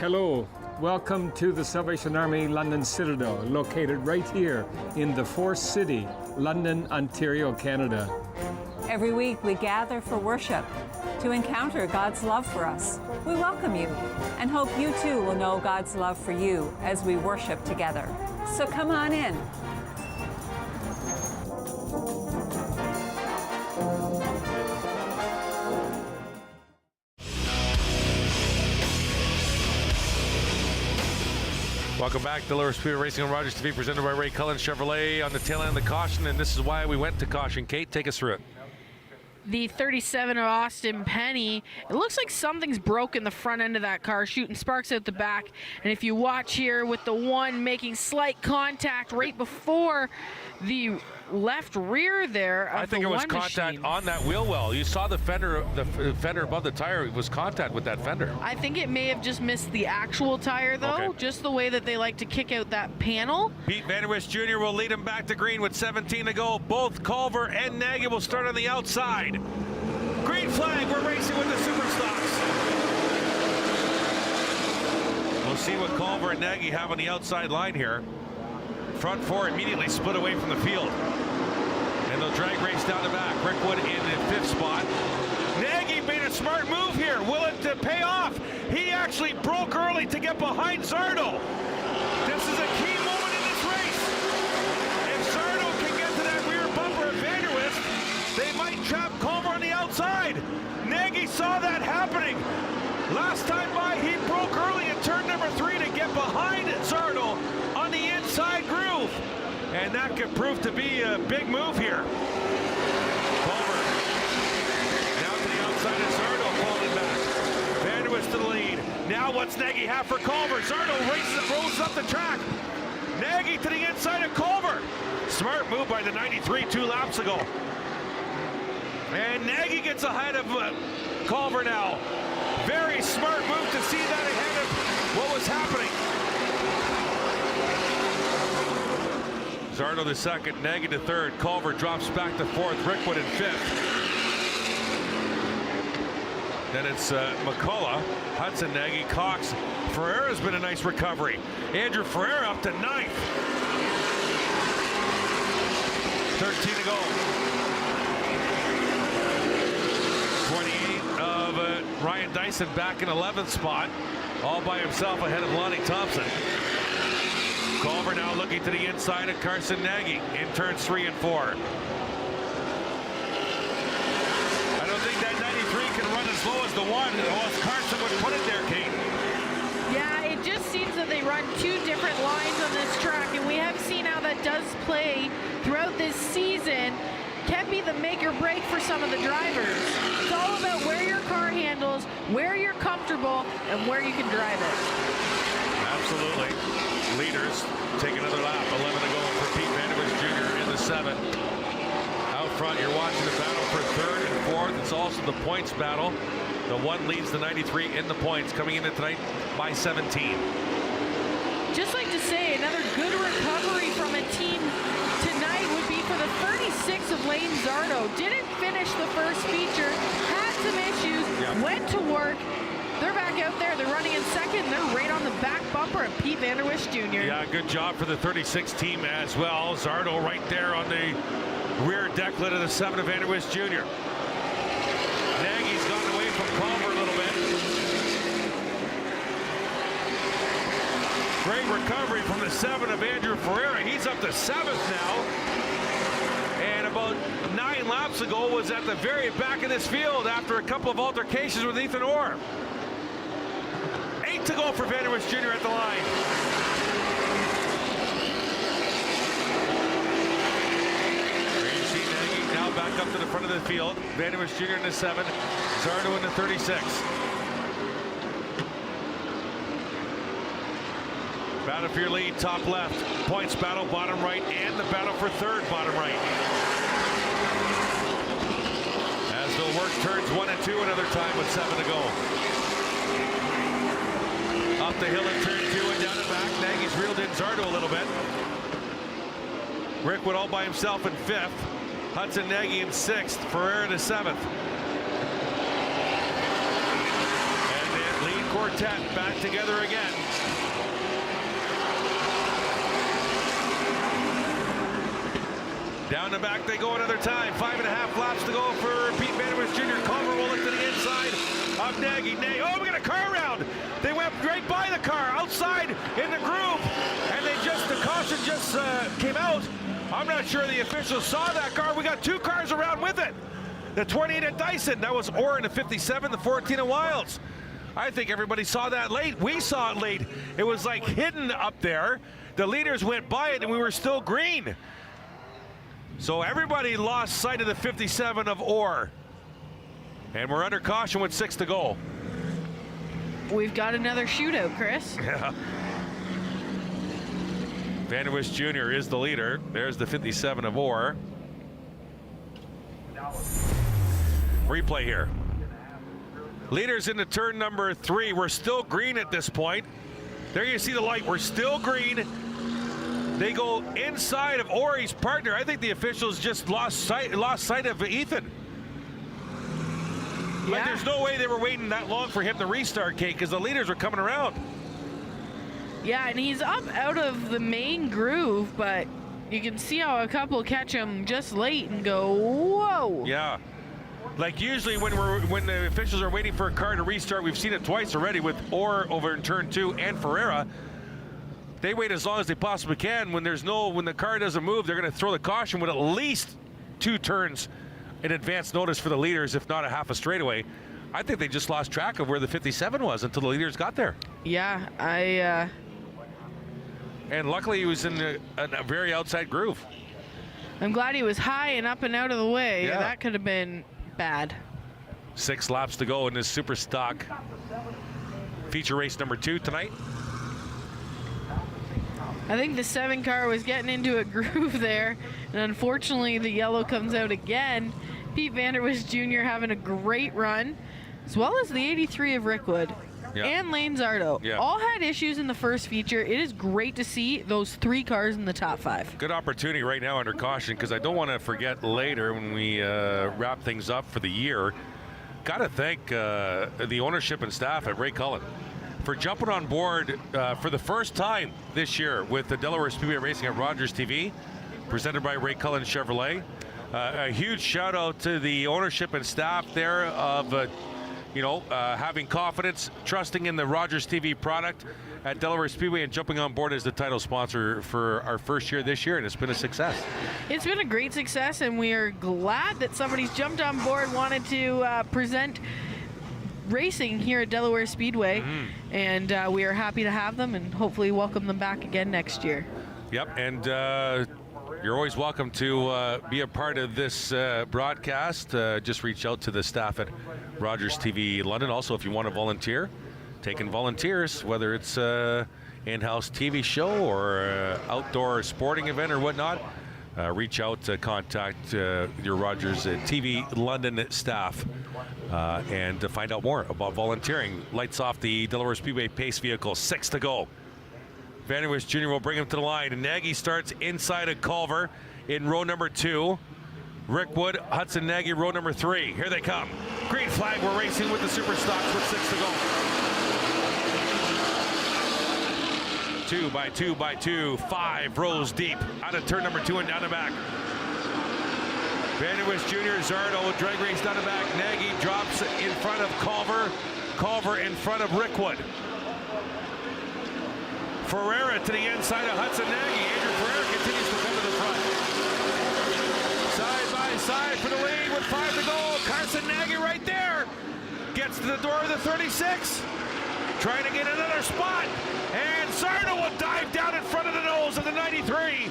Hello, welcome to the Salvation Army London Citadel, located right here in the Force City, London, Ontario, Canada. Every week we gather for worship to encounter God's love for us. We welcome you and hope you too will know God's love for you as we worship together. So come on in. Welcome back, Delaware Speedway Racing on Rogers TV, presented by Ray Cullen Chevrolet on the tail end of the caution, and this is why we went to caution. Kate, take us through it. The 37 of Austin Penny, it looks like something's broken the front end of that car, shooting sparks out the back. And if you watch here with the one making slight contact right before the left rear there of I think the it was one contact machine. on that wheel well. You saw the fender above the tire. It was contact with that fender. I think it may have just missed the actual tire, though, Okay. just the way that they like to kick out that panel. Pete Vanderwist Jr. will lead him back to green with 17 to go. Both Culver and Nagy will start on the outside. Green flag, we're racing with the Superstocks. We'll see what Culver and Nagy have on the outside line here. Front four immediately split away from the field. And they'll drag race down the back. Rickwood in the 5th spot. Nagy made a smart move here. Will it pay off? He actually broke early to get behind Zardo. This is a key moment in this race. If Zardo can get to that rear bumper of Vanderwist, they might trap Culver on the outside. Nagy saw that happening. Last time by, he broke early in turn number 3 to get behind Zardo on the inside groove. And that could prove to be a big move here. Culver down to the outside of Zardo, falling back. Vanderwist to the lead. Now what's Nagy have for Culver? Zardo rolls up the track. Nagy to the inside of Culver. Smart move by the 93 2 laps ago. And Nagy gets ahead of Culver now. Very smart move to see that ahead of what was happening. Zardo the second, Nagy to third. Culver drops back to 4th. Rickwood in 5th. Then it's McCullough, Hudson, Nagy, Cox. Ferreira's been a nice recovery. Andrew Ferreira up to 9th. 13 to go. 28 of Ryan Dyson back in 11th spot. all by himself ahead of Lonnie Thompson. Culver now looking to the inside of Carson Nagy in turns 3 and 4. I don't think that 93 can run as low as the one, unless Carson would put it there, Kate. Yeah, it just seems that they run two different lines on this track, and we have seen how that does play throughout this season. Can be the make or break for some of the drivers. It's all about where your car handles, where you're comfortable, and where you can drive it. Absolutely. Leaders take another lap. 11 to go for Pete Vanderwish Jr. in the 7. Out front, you're watching the battle for 3rd and 4th. It's also the points battle. The 1 leads the 93 in the points, coming into tonight by 17. Just like to say, another good recovery from a team tonight would be for the 36 of Lane Zardo. Didn't finish the first feature, had some issues, went to work. They're back out there. They're running in second. They're right on the back bumper of Pete Vanderwish Jr. Yeah, good job for the 36 team as well. Zardo right there on the rear decklet of the 7 of Vanderwish Jr. Nagy's gone away from Culver a little bit. Great recovery from the 7 of Andrew Ferreira. He's up to 7th now. And about 9 laps ago was at the very back of this field after a couple of altercations with Ethan Orr. 8 to go for Vanderwish Jr. at the line. There you see Nagy now back up to the front of the field. Vanderwish Jr. in the 7, Zardo in the 36. Battle for your lead, top left. Points battle, bottom right, and the battle for 3rd, bottom right. As they'll work turns 1 and 2 another time with 7 to go. Up the hill in turn 2 and down and back. Nagy's reeled in Zardo a little bit. Rickwood all by himself in 5th. Hudson Nagy in 6th. Ferreira in 7th. And the lead quartet back together again. Down the back they go another time. 5.5 laps to go for Pete Vanderwish Jr. Culver will look to the inside of Nagy. Oh, we got a car around. They went right by the car, outside in the groove, and the caution just came out. I'm not sure the officials saw that car. We got 2 cars around with it. The 28 at Dyson, that was Orr in the 57, the 14 at Wilds. I think everybody saw that late. We saw it late. It was like hidden up there. The leaders went by it and we were still green. So everybody lost sight of the 57 of Orr. And we're under caution with 6 to go. We've got another shootout, Chris. Yeah. Vanderwish Jr. is the leader. There's the 57 of Orr. Replay here. Leaders into turn number 3. We're still green at this point. There you see the light. We're still green. They go inside of Ori's partner. I think the officials just lost sight of Ethan. Yeah. Like there's no way they were waiting that long for him to restart, Kate, because the leaders were coming around. Yeah, and he's up out of the main groove, but you can see how a couple catch him just late and go, whoa. Yeah. Like usually when the officials are waiting for a car to restart, we've seen it twice already with Orr over in turn 2 and Ferreira. They wait as long as they possibly can. When the car doesn't move, they're going to throw the caution with at least 2 turns in advance notice for the leaders, if not a half a straightaway. I think they just lost track of where the 57 was until the leaders got there. Yeah, and luckily he was in a very outside groove. I'm glad he was high and up and out of the way. Yeah. That could have been bad. 6 laps to go in this super stock feature race number 2 tonight. I think the 7 car was getting into a groove there, and unfortunately the yellow comes out again. Pete Vanderwish Jr. having a great run, as well as the 83 of Rickwood. Yeah. And Lane Zardo. Yeah. All had issues in the first feature. It is great to see those 3 cars in the top 5. Good opportunity right now under caution, because I don't want to forget later when we wrap things up for the year. Got to thank the ownership and staff at Ray Cullen for jumping on board for the first time this year with the Delaware Speedway Racing at Rogers TV, presented by Ray Cullen Chevrolet. A huge shout out to the ownership and staff there of having confidence, trusting in the Rogers TV product at Delaware Speedway and jumping on board as the title sponsor for our first year this year, and it's been a success. It's been a great success, and we are glad that somebody's jumped on board, wanted to present racing here at Delaware Speedway, and we are happy to have them and hopefully welcome them back again next year. Yep, and you're always welcome to be a part of this broadcast. Just reach out to the staff at Rogers TV London. Also, if you want to volunteer, taking volunteers, whether it's in-house TV show or outdoor sporting event or whatnot, reach out to contact your Rogers TV London staff and to find out more about volunteering. Lights off the Delaware Speedway pace vehicle, 6 to go. Vanderwish Jr. will bring him to the line. And Nagy starts inside of Culver in row number 2. Rick Wood, Hudson Nagy, row number 3. Here they come. Green flag, we're racing with the Super Stocks with 6 to go. 2 by 2 by 2, 5 rows deep. Out of turn number 2 and down the back. Vanderwish Jr., Zardo, drag race down the back. Nagy drops in front of Culver. Culver in front of Rick Wood. Ferreira to the inside of Hudson Nagy. Andrew Ferreira continues to come to the front. Side by side for the lead with 5 to go. Carson Nagy right there. Gets to the door of the 36. Trying to get another spot. And Zardo will dive down in front of the nose of the 93.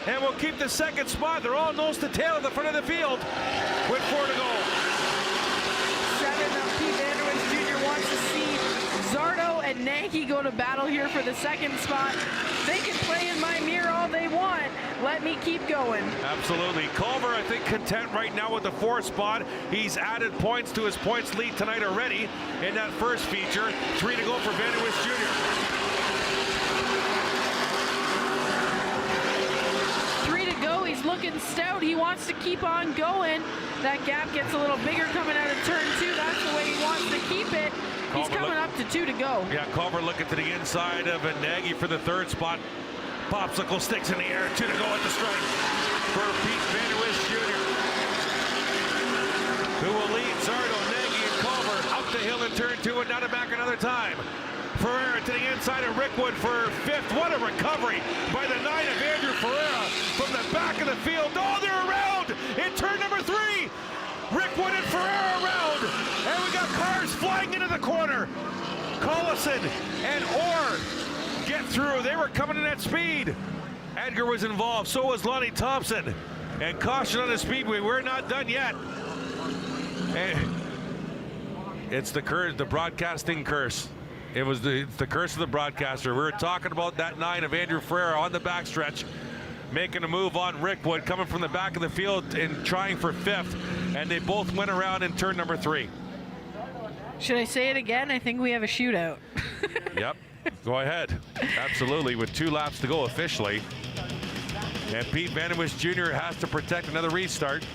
And will keep the second spot. They're all nose to tail at the front of the field with 4 to go. 7 of Pete Vanderwish Jr. wants to see Zardo and Nagy go to battle here for the second spot. They can play in my mirror all they want. Let me keep going. Absolutely. Culver, I think, content right now with the 4th spot. He's added points to his points lead tonight already in that first feature. 3 to go for Vanderwish Jr. 3 to go. He's looking stout. He wants to keep on going. That gap gets a little bigger coming out of turn 2. That's the way he wants to keep it. He's coming up to 2 to go. Yeah, Culver looking to the inside of Nagy for the 3rd spot. Popsicle sticks in the air. 2 to go at the strike for Pete Vanderwish Jr. Who will lead Zardo, Nagy, and Culver up the hill in turn 2 and down and back another time. Ferreira to the inside of Rickwood for 5th. What a recovery by the 9 of Andrew Ferreira from the back of the field. Oh, they're around in turn number 3. Rickwood and Ferreira around. And we got cars flying into the corner. Collison and Orr get through. They were coming in at speed. Edgar was involved. So was Lonnie Thompson. And caution on the speedway. We're not done yet. And it's the curse, the broadcasting curse. It was the curse of the broadcaster. We were talking about that 9 of Andrew Ferreira on the backstretch, making a move on Rickwood, coming from the back of the field and trying for 5th. And they both went around in turn number 3. Should I say it again? I think we have a shootout. Yep, go ahead. Absolutely, with 2 laps to go officially. And Pete Vanderwish Jr. has to protect another restart.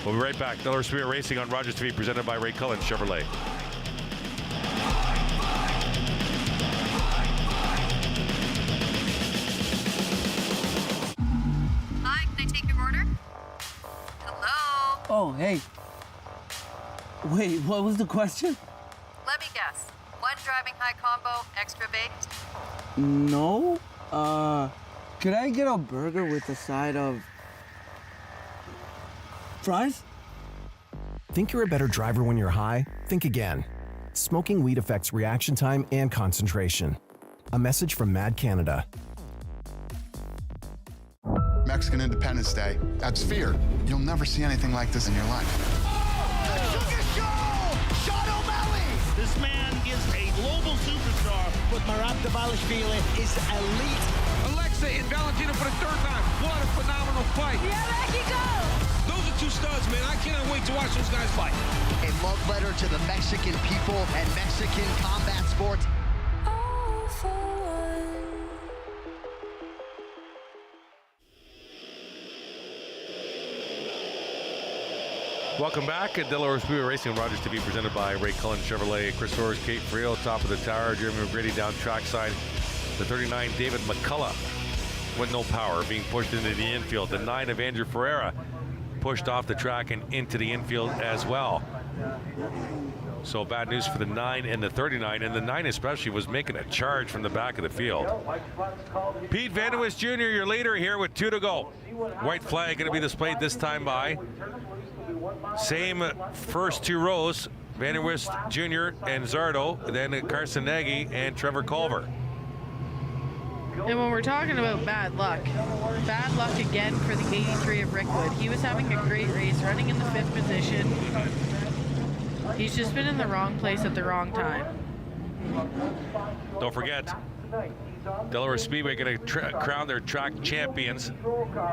We'll be right back. Delaware Speedway Racing on Rogers TV, presented by Ray Cullen Chevrolet. Hi, can I take your order? Hello? Oh, hey. Wait, what was the question? Let me guess. 1 driving high combo, extra baked? No. Could I get a burger with a side of fries? Think you're a better driver when you're high? Think again. Smoking weed affects reaction time and concentration. A message from Mad Canada. Mexican Independence Day. That's fear. You'll never see anything like this in your life. This man is a global superstar, but Marat Davalishvili is elite. Alexa and Valentina for the 3rd time. What a phenomenal fight. Yeah, back you go. Those are 2 studs, man. I cannot wait to watch those guys fight. A love letter to the Mexican people and Mexican combat sports. All for one. Welcome back at Delaware Speedway Racing on Rogers TV, presented by Ray Cullen Chevrolet. Chris Soares, Kate Friel, top of the tower. Jeremy McGrady down trackside. The 39, David McCullough, with no power, being pushed into the infield. The 9 of Andrew Ferreira pushed off the track and into the infield as well. So bad news for the 9 and the 39, and the 9 especially was making a charge from the back of the field. Pete Van Der Wist Jr., your leader here with 2 to go. White flag going to be displayed this time by. Same first 2 rows, Van Der Wist Jr. and Zardo, then Carson Nagy and Trevor Culver. And when we're talking about bad luck again for the 83 of Rickwood. He was having a great race, running in the 5th position. He's just been in the wrong place at the wrong time. Don't forget, Delaware Speedway going to crown their track champions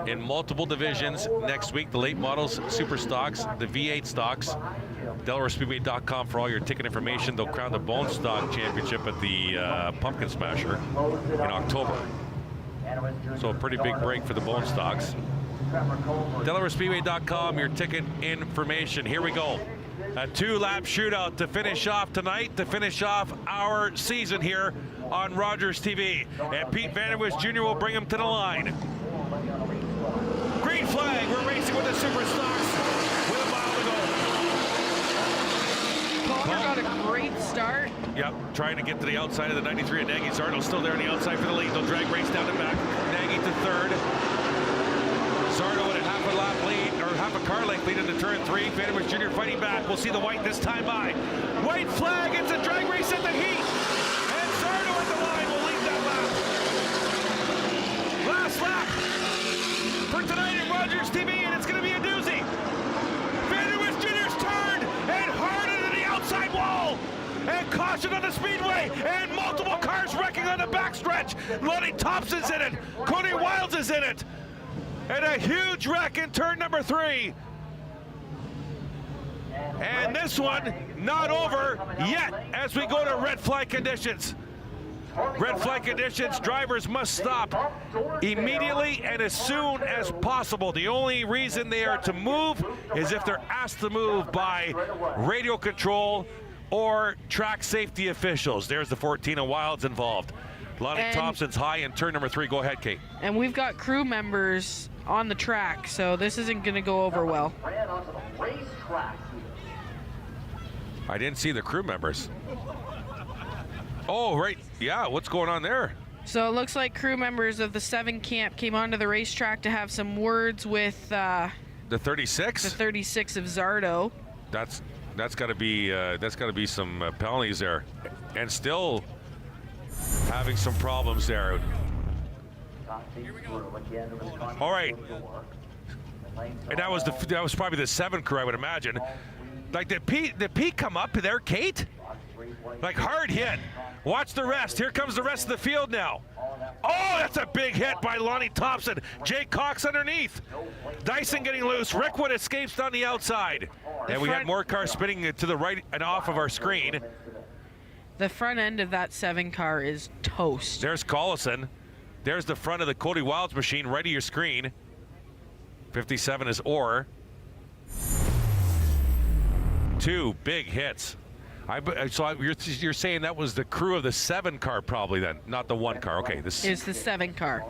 in multiple divisions next week. The late models, super stocks, the V8 stocks. DelawareSpeedway.com for all your ticket information. They'll crown the Bone Stock Championship at the Pumpkin Smasher in October. So a pretty big break for the Bone Stocks. DelawareSpeedway.com, your ticket information. Here we go. A 2-lap shootout to finish off tonight, to finish off our season here on Rogers TV. And Pete Van Der Wist Jr. will bring him to the line. Green flag, we're racing with the super stocks with a mile to go. Palmer got a great start. Yep, trying to get to the outside of the 93 and Nagy. Zardo's still there on the outside for the lead. They'll drag race down and back. Nagy to 3rd. Zardo with a half a lap lead, or half a car length lead into turn 3. Van Der Wist Jr. fighting back. We'll see the white this time by. White flag, it's a drag race at the heat. And Zardo at the line will lead that lap. Last lap for tonight at Rogers TV, and it's going to be a doozy. Van Der Wist Jr.'s turned and hard into the outside wall. And caution on the speedway, and multiple cars wrecking on the backstretch. Lonnie Thompson's in it. Cody Wilds is in it. And a huge wreck in turn number 3. And this one not over yet as we go to red flag conditions. Red flag conditions, drivers must stop immediately and as soon as possible. The only reason they are to move is if they're asked to move by radio control or track safety officials. There's the 14 of Wilds involved. Lonnie Thompson's high in turn number 3. Go ahead, Kate. And we've got crew members on the track, so this isn't going to go over well. I didn't see the crew members. Oh, right. Yeah, what's going on there? So it looks like crew members of the 7 camp came onto the racetrack to have some words with the 36. The 36 of Zardo. That's got to be some penalties there, and still having some problems there. All right, and that was probably the 7 crew, I would imagine. Like, did Pete come up there, Kate? Like, hard hit. Watch the rest. Here comes the rest of the field now. Oh, that's a big hit by Lonnie Thompson. Jake Cox underneath. Dyson getting loose. Rickwood escapes on the outside. And we had more cars spinning to the right and off of our screen. The front end of that 7 car is toast. There's Collison. There's the front of the Cody Wilds machine right of your screen. 57 is Orr. 2 big hits. So you're saying that was the crew of the 7 car probably then, not the 1 car. Okay, this is the 7 car.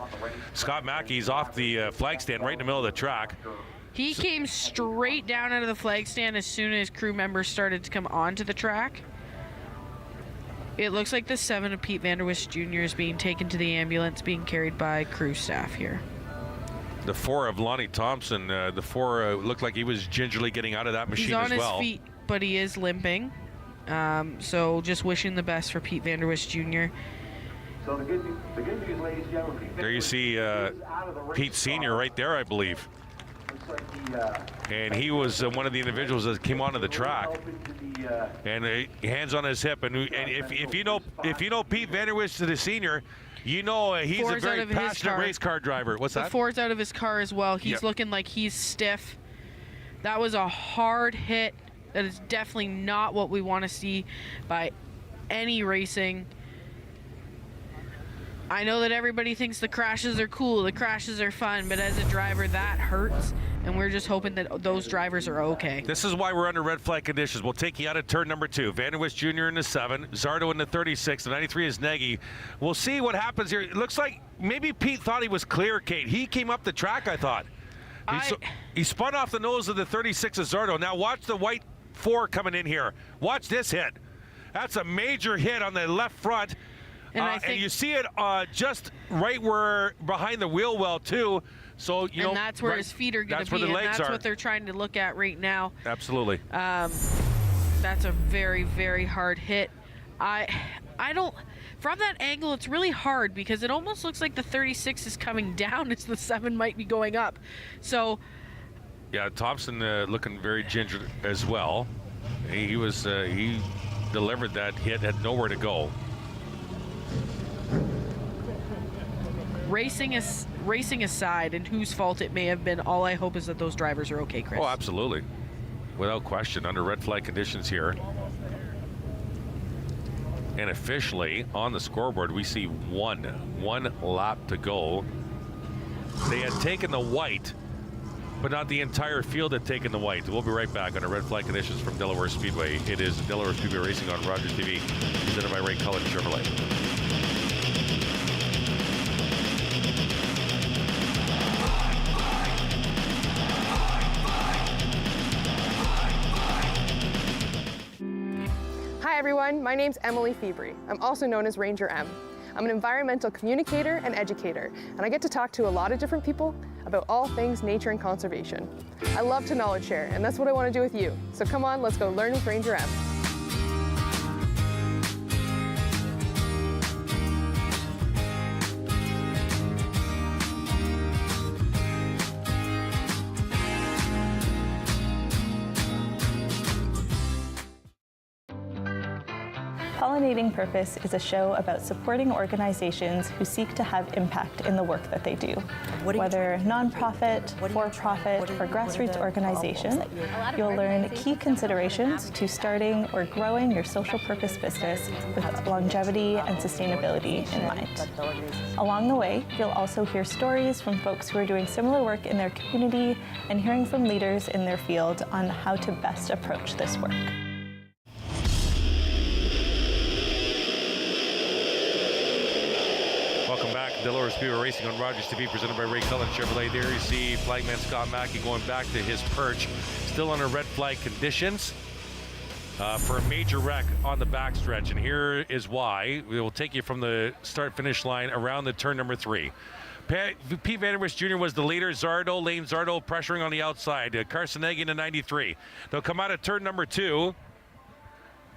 Scott Mackey's off the flag stand right in the middle of the track. He came straight down out of the flag stand as soon as crew members started to come onto the track. It looks like the 7 of Pete Van Der Wist Jr. is being taken to the ambulance, being carried by crew staff here. The 4 of Lonnie Thompson, the 4 looked like he was gingerly getting out of that machine as well. He's on his feet, but he is limping. So just wishing the best for Pete Van Der Wist Jr. So the good news, ladies and gentlemen. There you see Pete Sr. right there, I believe. And he was one of the individuals that came onto the track. And hands on his hip. And if you know Pete Van Der Wist the Sr., you know he's a very passionate race car driver. What's that? The 4's out of his car as well. He's looking like he's stiff. That was a hard hit. That is definitely not what we want to see by any racing. I know that everybody thinks the crashes are cool, the crashes are fun, but as a driver, that hurts, and we're just hoping that those drivers are okay. This is why we're under red flag conditions. We'll take you out of turn number 2. Van Der Wist Jr. in the 7, Zardo in the 36, the 93 is Nagy. We'll see what happens here. It looks like maybe Pete thought he was clear, Kate. He came up the track, I thought. He spun off the nose of the 36 of Zardo. Now watch the white 4 coming in here. Watch this hit. That's a major hit on the left front. And you see it just right where behind the wheel well, too. So, you know, and that's where his feet are going to be. Where the legs and that's are. what they're trying to look at right now. Absolutely. That's a very, very hard hit. I don't, from that angle, it's really hard because it almost looks like the 36 is coming down as the 7 might be going up. So. Yeah, Thompson looking very gingered as well. He was, he delivered that hit, had nowhere to go. Racing aside, and whose fault it may have been, all I hope is that those drivers are okay, Chris. Oh, absolutely. Without question, under red flag conditions here. And officially, on the scoreboard, we see one lap to go. They had taken the white, but not the entire field had taken the white. We'll be right back under red flag conditions from Delaware Speedway. It is Delaware Speedway Racing on Rogers TV, presented by Ray Cullen Chevrolet. Hi everyone, my name's Emily Febri. I'm also known as Ranger M. I'm an environmental communicator and educator, and I get to talk to a lot of different people about all things nature and conservation. I love to knowledge share, and that's what I want to do with you. So come on, let's go learn with Ranger M. Pollinating Purpose is a show about supporting organizations who seek to have impact in the work that they do. Whether nonprofit, for-profit, or grassroots organizations, you'll learn key considerations to starting or growing your social purpose business with longevity and sustainability in mind. Along the way, you'll also hear stories from folks who are doing similar work in their community and hearing from leaders in their field on how to best approach this work. Welcome back. Delaware Speedway Racing on Rogers TV, presented by Ray Cullen Chevrolet. There you see flagman Scott Mackey going back to his perch, still under red flag conditions for a major wreck on the backstretch. And here is why. We will take you from the start-finish line around the turn number 3. Pete Vanderwist Jr. was the leader. Lane Zardo pressuring on the outside. Carcinegi into 93. They'll come out of turn number 2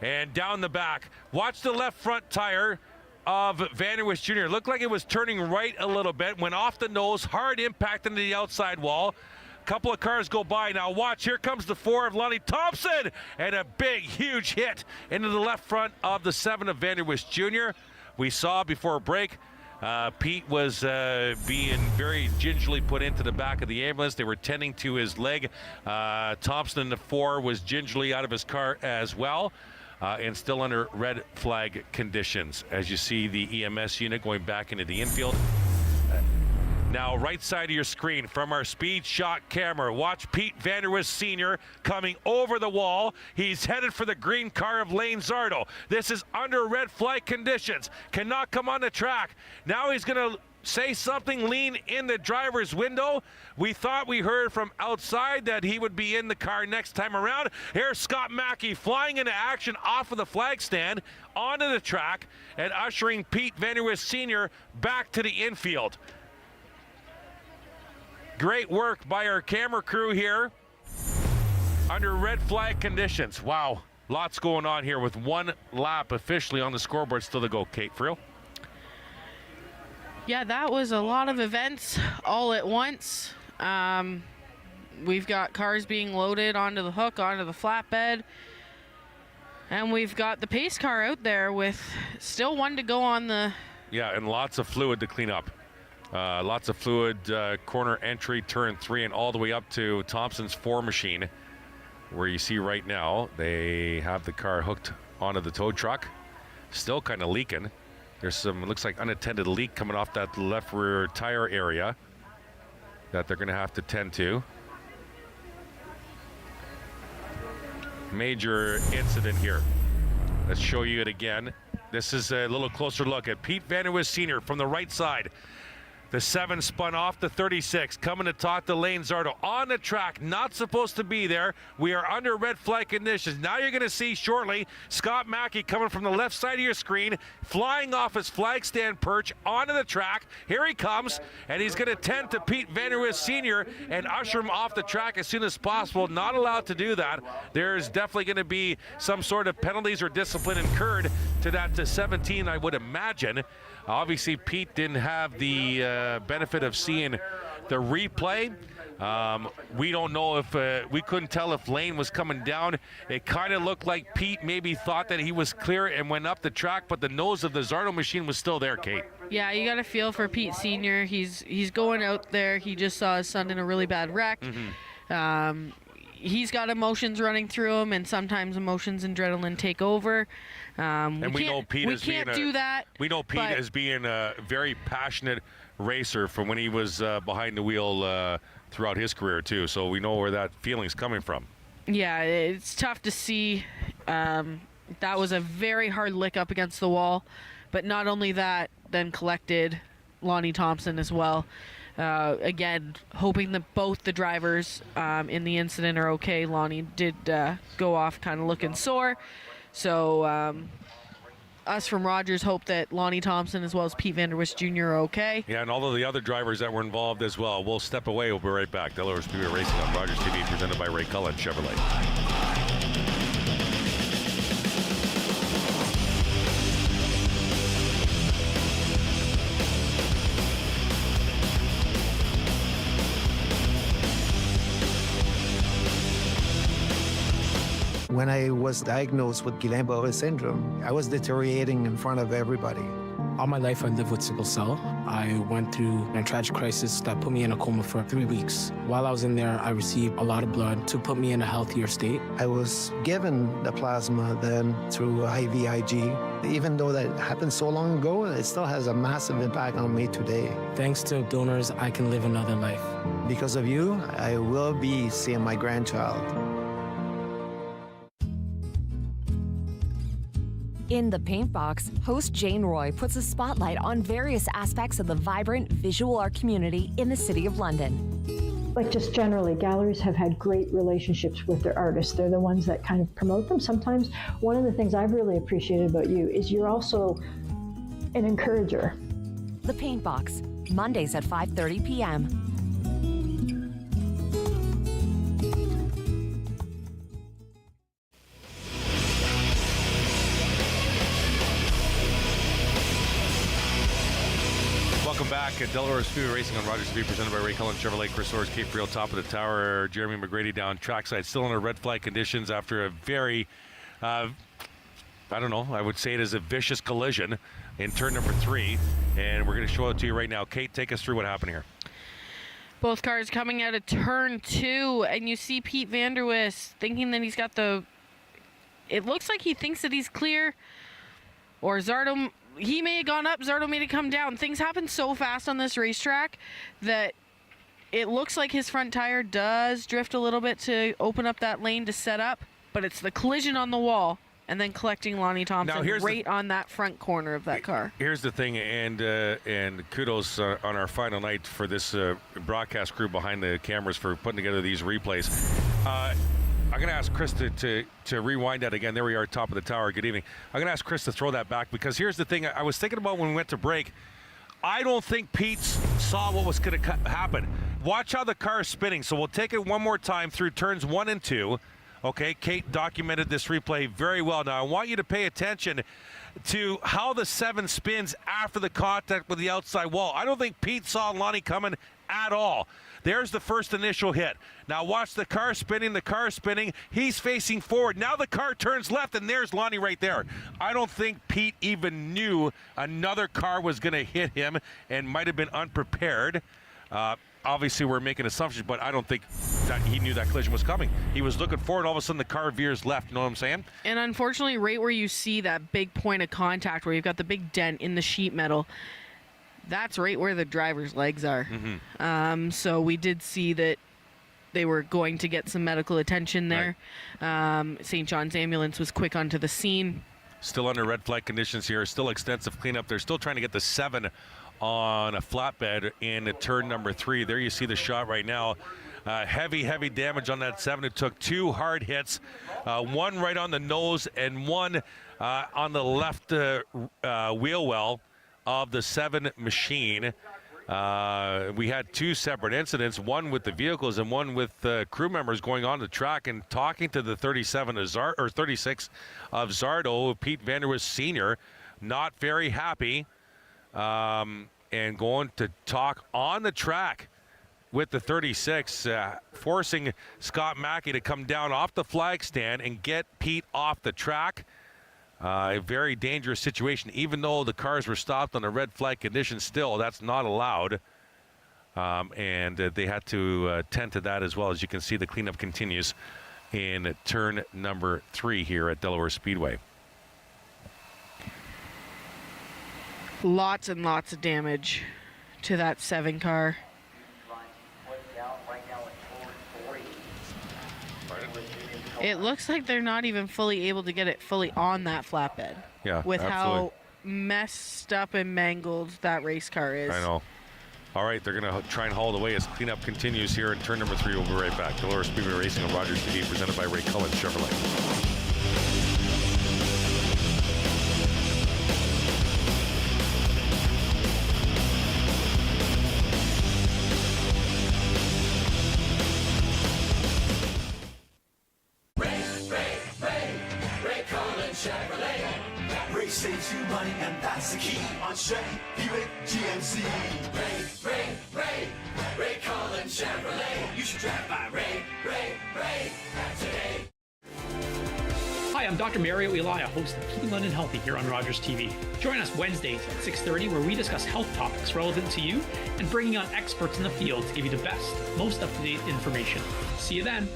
and down the back. Watch the left front tire of Vanderwist Jr. Looked like it was turning right a little bit, went off the nose, hard impact into the outside wall. A couple of cars go by. Now watch, here comes the 4 of Lonnie Thompson, and a big, huge hit into the left front of the 7 of Vanderwist Jr. We saw before a break, Pete was being very gingerly put into the back of the ambulance. They were tending to his leg. Thompson in the 4 was gingerly out of his car as well. And still under red flag conditions, as you see the EMS unit going back into the infield. Now, right side of your screen from our speed shot camera, watch Pete Vanderwist Sr. coming over the wall. He's headed for the green car of Lane Zardo. This is under red flag conditions. Cannot come on the track. Now he's going to say something, lean in the driver's window. We thought we heard from outside that he would be in the car next time around. Here's Scott Mackey flying into action off of the flag stand onto the track and ushering Pete Vanderwist Sr. back to the infield. Great work by our camera crew here under red flag conditions. Wow, lots going on here with one lap officially on the scoreboard still to go. Kate Friel. Yeah, that was a lot of events all at once. We've got cars being loaded onto the hook, onto the flatbed. And we've got the pace car out there with still one to go on the... Yeah, and lots of fluid to clean up. Lots of fluid, corner entry, turn 3, and all the way up to Thompson's 4 machine, where you see right now they have the car hooked onto the tow truck. Still kind of leaking. There's some, it looks like, unattended leak coming off that left rear tire area that they're going to have to tend to. Major incident here. Let's show you it again. This is a little closer look at Pete Vanderwist Sr. from the right side. The 7 spun off the 36, coming to talk to Lane Zardo on the track, not supposed to be there. We are under red flag conditions. Now you're going to see shortly Scott Mackey coming from the left side of your screen, flying off his flag stand perch onto the track. Here he comes, and he's going to tend to Pete Vanderwist Sr. and usher him off the track as soon as possible. Not allowed to do that. There's definitely going to be some sort of penalties or discipline incurred to that to 17, I would imagine. Obviously, Pete didn't have the benefit of seeing the replay. We don't know if we couldn't tell if Lane was coming down. It kind of looked like Pete maybe thought that he was clear and went up the track, but the nose of the Zardo machine was still there, Kate. Yeah, you got to feel for Pete Sr. He's going out there. He just saw his son in a really bad wreck. He's got emotions running through him, and sometimes emotions and adrenaline take over. And we know Pete as being do that. We know Pete as being a very passionate racer from when he was behind the wheel throughout his career too. So we know where that feeling's coming from. Yeah, it's tough to see. That was a very hard lick up against the wall, but not only that, then collected Lonnie Thompson as well. Again, hoping that both the drivers in the incident are okay. Lonnie did go off kind of looking sore. So us from Rogers hope that Lonnie Thompson as well as Pete Vanderwist Jr. are okay. Yeah, and all of the other drivers that were involved as well. We'll step away. We'll be right back. Delaware Speedway Racing on Rogers TV, presented by Ray Cullen Chevrolet. When I was diagnosed with Guillain-Barré syndrome, I was deteriorating in front of everybody. All my life I lived with sickle cell. I went through a tragic crisis that put me in a coma for 3 weeks. While I was in there, I received a lot of blood to put me in a healthier state. I was given the plasma then through IVIG. Even though that happened so long ago, it still has a massive impact on me today. Thanks to donors, I can live another life. Because of you, I will be seeing my grandchild. In The Paint Box, host Jane Roy puts a spotlight on various aspects of the vibrant visual art community in the City of London. Like just generally, galleries have had great relationships with their artists. They're the ones that kind of promote them. Sometimes one of the things I've really appreciated about you is you're also an encourager. The Paint Box, Mondays at 5:30 p.m. Welcome back at Delaware Speedway Racing on Rogers TV, presented by Ray Cullen Chevrolet. Chris Orrs, Cape Friel, top of the tower. Jeremy McGrady down trackside, still under red flag conditions after a very, I don't know, I would say it is a vicious collision in turn number 3. And we're going to show it to you right now. Kate, take us through what happened here. Both cars coming out of turn 2, and you see Pete Vanderwist thinking that he's got the... It looks like he thinks that he's clear, or Zardo... He may have gone up, Zardo may have come down. Things happen so fast on this racetrack that it looks like his front tire does drift a little bit to open up that lane to set up, but it's the collision on the wall and then collecting Lonnie Thompson right on that front corner of that car. Here's the thing, and kudos on our final night for this broadcast crew behind the cameras for putting together these replays. I'm going to ask Chris to rewind that again. There we are, top of the tower. Good evening. I'm going to ask Chris to throw that back, because here's the thing I was thinking about when we went to break. I don't think Pete saw what was going to happen. Watch how the car is spinning. So we'll take it one more time through turns 1 and 2. Okay, Kate documented this replay very well. Now, I want you to pay attention to how the 7 spins after the contact with the outside wall. I don't think Pete saw Lonnie coming at all. There's the first initial hit. Now watch the car spinning, He's facing forward. Now the car turns left, and there's Lonnie right there. I don't think Pete even knew another car was going to hit him and might have been unprepared. Obviously, we're making assumptions, but I don't think that he knew that collision was coming. He was looking forward, all of a sudden the car veers left. You know what I'm saying? And unfortunately, right where you see that big point of contact, where you've got the big dent in the sheet metal, that's right where the driver's legs are. So we did see that they were going to get some medical attention there. Right. St. John's ambulance was quick onto the scene. Still under red flag conditions here. Still extensive cleanup. They're still trying to get the 7 on a flatbed in turn number 3. There you see the shot right now. Heavy damage on that 7. It took 2 hard hits, one right on the nose and one on the left wheel well of the 7 machine. We had 2 separate incidents, one with the vehicles and one with crew members going on the track and talking to the 36 of Zardo, Pete Vanderwist Sr., not very happy, and going to talk on the track with the 36, forcing Scott Mackey to come down off the flag stand and get Pete off the track. A very dangerous situation. Even though the cars were stopped on a red flag condition, still, that's not allowed. And they had to tend to that as well. As you can see, the cleanup continues in turn number 3 here at Delaware Speedway. Lots and lots of damage to that 7 car. It looks like they're not even fully able to get it fully on that flatbed. Yeah, with absolutely. how messed up and mangled that race car is. I know. All right, they're going to try and haul it away as cleanup continues here in turn number 3. We'll be right back. Delaware Speedway Racing on Rogers TV, presented by Ray Cullen Chevrolet. Ray saves you money, and that's the key on Chevy, Buick, GMC. Ray Cullen Chevrolet. You should drive by Ray today. Hi, I'm Dr. Mario Elia, host of Keeping London Healthy here on Rogers TV. Join us Wednesdays at 6:30 where we discuss health topics relevant to you and bringing on experts in the field to give you the best, most up-to-date information. See you then.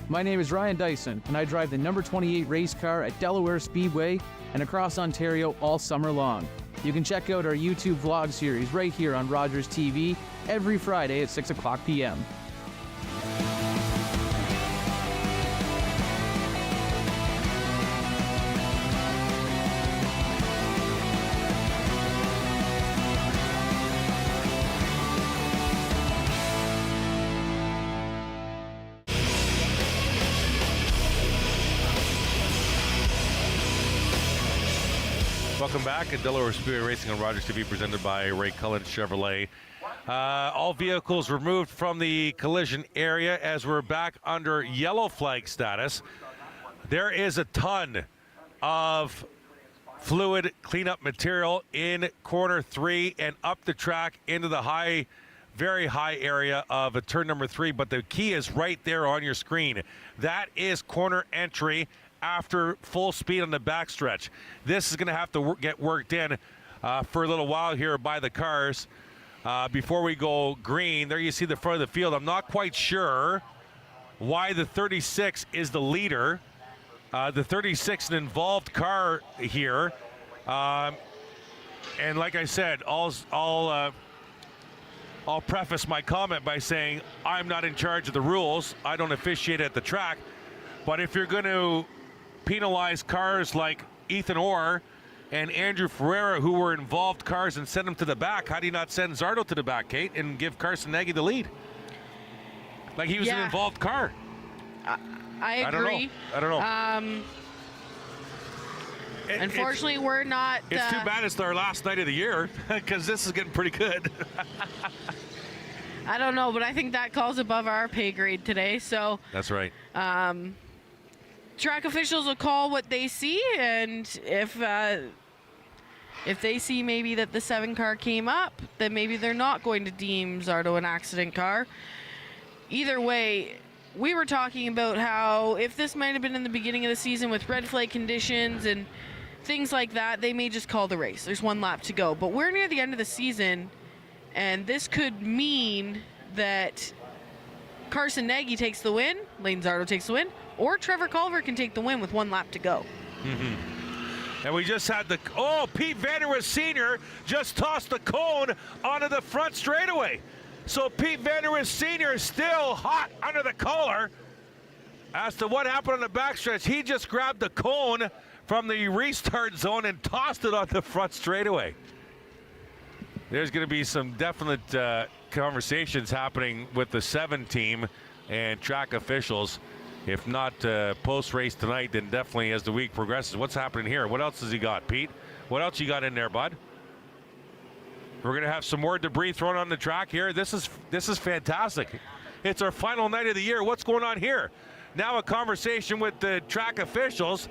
My name is Ryan Dyson, and I drive the number 28 race car at Delaware Speedway and across Ontario all summer long. You can check out our YouTube vlog series right here on Rogers TV every Friday at 6 o'clock p.m. Welcome back at Delaware Speedway Racing on Rogers TV, presented by Ray Cullen Chevrolet. All vehicles removed from the collision area as we're back under yellow flag status. There is a ton of fluid cleanup material in corner 3 and up the track into the very high area of turn number 3, but the key is right there on your screen. That is corner entry after full speed on the backstretch. This is going to have to get worked in for a little while here by the cars before we go green. There you see the front of the field. I'm not quite sure why the 36 is the leader. The 36 an involved car here. And like I said, I'll preface my comment by saying I'm not in charge of the rules. I don't officiate at the track. But if you're going to penalize cars like Ethan Orr and Andrew Ferreira, who were involved cars, and send them to the back, how do you not send Zardo to the back, Kate, and give Carson Nagy the lead? Like he was an involved car. I agree. I don't know. Unfortunately, we're not. It's too bad it's our last night of the year, because this is getting pretty good. I don't know, but I think that calls above our pay grade today. So that's right. Track officials will call what they see, and if they see maybe that the 7 car came up, then maybe they're not going to deem Zardo an accident car. Either way, we were talking about how if this might have been in the beginning of the season with red flag conditions and things like that, they may just call the race. There's 1 lap to go. But we're near the end of the season, and this could mean that Carson Nagy takes the win, Lane Zardo takes the win, or Trevor Culver can take the win with 1 lap to go. And we just had Pete Vanderwist Sr. just tossed the cone onto the front straightaway. So Pete Vanderwist Sr. is still hot under the collar as to what happened on the backstretch. He just grabbed the cone from the restart zone and tossed it on the front straightaway. There's going to be some definite conversations happening with the 7 team and track officials. If not post-race tonight, then definitely as the week progresses. What's happening here? What else has he got, Pete? What else you got in there, bud? We're going to have some more debris thrown on the track here. This is fantastic. It's our final night of the year. What's going on here? Now a conversation with the track officials.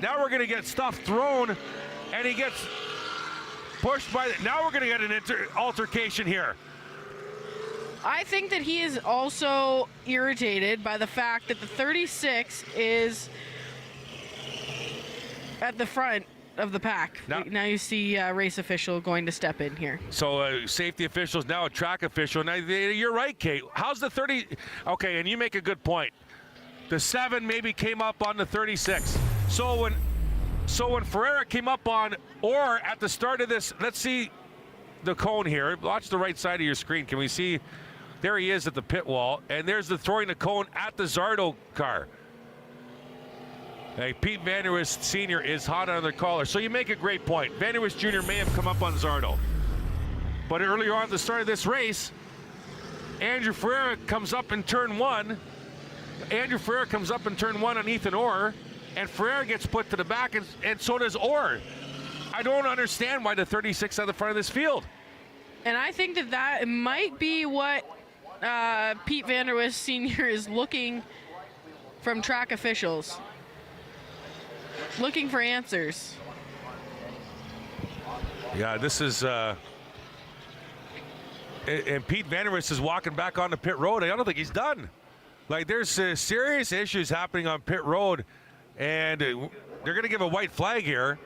Now we're going to get stuff thrown, and he gets pushed by now we're going to get an altercation here. I think that he is also irritated by the fact that the 36 is at the front of the pack. Now you see a race official going to step in here. So safety officials, now a track official. Now you're right, Kate. How's the 30? Okay, and you make a good point. The 7 maybe came up on the 36. So when Ferreira came up on, or at the start of this, let's see the cone here. Watch the right side of your screen. Can we see? There he is at the pit wall, and there's the throwing the cone at the Zardo car. Hey, Pete Van Der Wist Sr. is hot on the collar. So you make a great point. Van Der Wist Jr. may have come up on Zardo. But earlier on at the start of this race, Andrew Ferreira comes up in turn 1. Andrew Ferreira comes up in turn 1 on Ethan Orr, and Ferreira gets put to the back, and so does Orr. I don't understand why the 36 at the front of this field. And I think that might be what Pete Van Der Wist Sr. is looking from track officials. Looking for answers. Yeah, this is and Pete Van Der Wist is walking back on the pit road. I don't think he's done. Like, there's serious issues happening on pit road, and they're going to give a white flag here.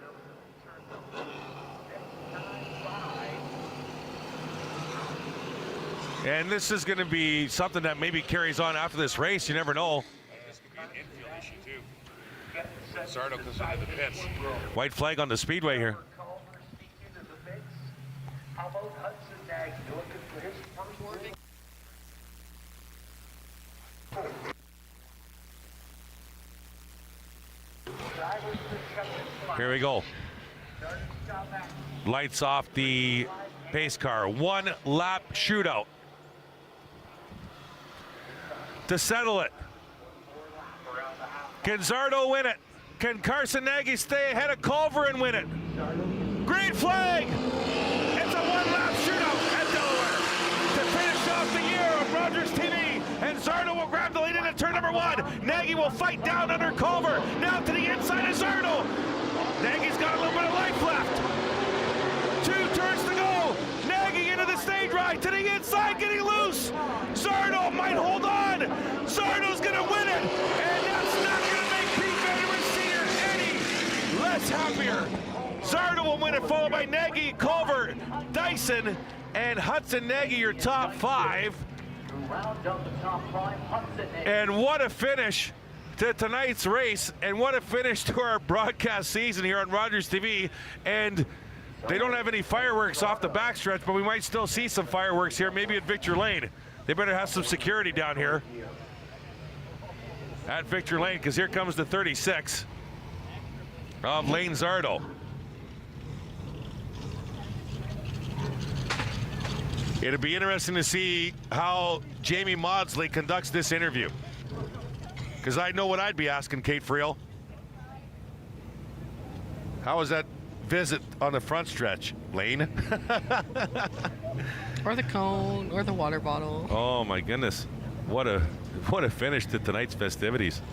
And this is going to be something that maybe carries on after this race. You never know. This could be an infield issue, too. Zardo comes into the pits. White flag on the speedway here. Here we go. Lights off the pace car. 1 lap shootout to settle it. Can Zardo win it? Can Carson Nagy stay ahead of Culver and win it? Green flag! It's a 1-lap shootout at Delaware to finish off the year on Rogers TV. And Zardo will grab the lead into turn number 1. Nagy will fight down under Culver. Now to the inside of Zardo. Nagy's got a little bit of life left. 2 turns to go. Nagy into the stage ride to the inside, getting loose. Zardo might hold on. Zardo's going to win it. And that's not going to make Pete Van Der Wist Sr. any less happier. Zardo will win it, followed by Nagy, Culver, Dyson, and Hudson Nagy, your top 5. And what a finish to tonight's race, and what a finish to our broadcast season here on Rogers TV. And they don't have any fireworks off the backstretch, but we might still see some fireworks here, maybe at Victor Lane. They better have some security down here at Victor Lane, because here comes the 36 of Lane Zardo. It'll be interesting to see how Jamie Maudsley conducts this interview, because I know what I'd be asking Kate Friel. How was that visit on the front stretch, Lane? Or the cone, or the water bottle. Oh my goodness, what a finish to tonight's festivities.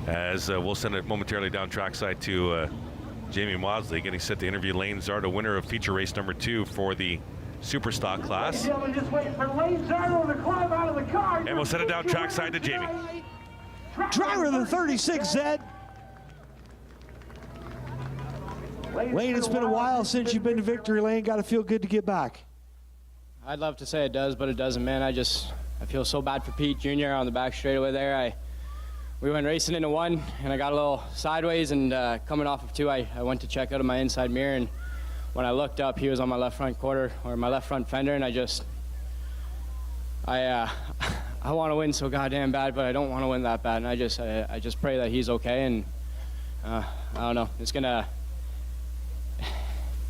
As we'll send it momentarily down trackside to Jamie Maudsley, getting set to interview Lane Zardo, winner of feature race number 2 for the Superstock class. Just waiting for Lane Zardo to climb out of the car. And we'll send it down trackside to Jamie. Driver of the 36, Zed. Lane, it's been a while since you've been to Victory Lane. Got to feel good to get back. I'd love to say it does, but it doesn't, man. I feel so bad for Pete Jr. on the back straightaway there. We went racing into 1, and I got a little sideways, and coming off of 2, I went to check out of my inside mirror, and when I looked up, he was on my left front quarter, or my left front fender, and I want to win so goddamn bad, but I don't want to win that bad, and I just pray that he's okay, and I don't know. It's gonna.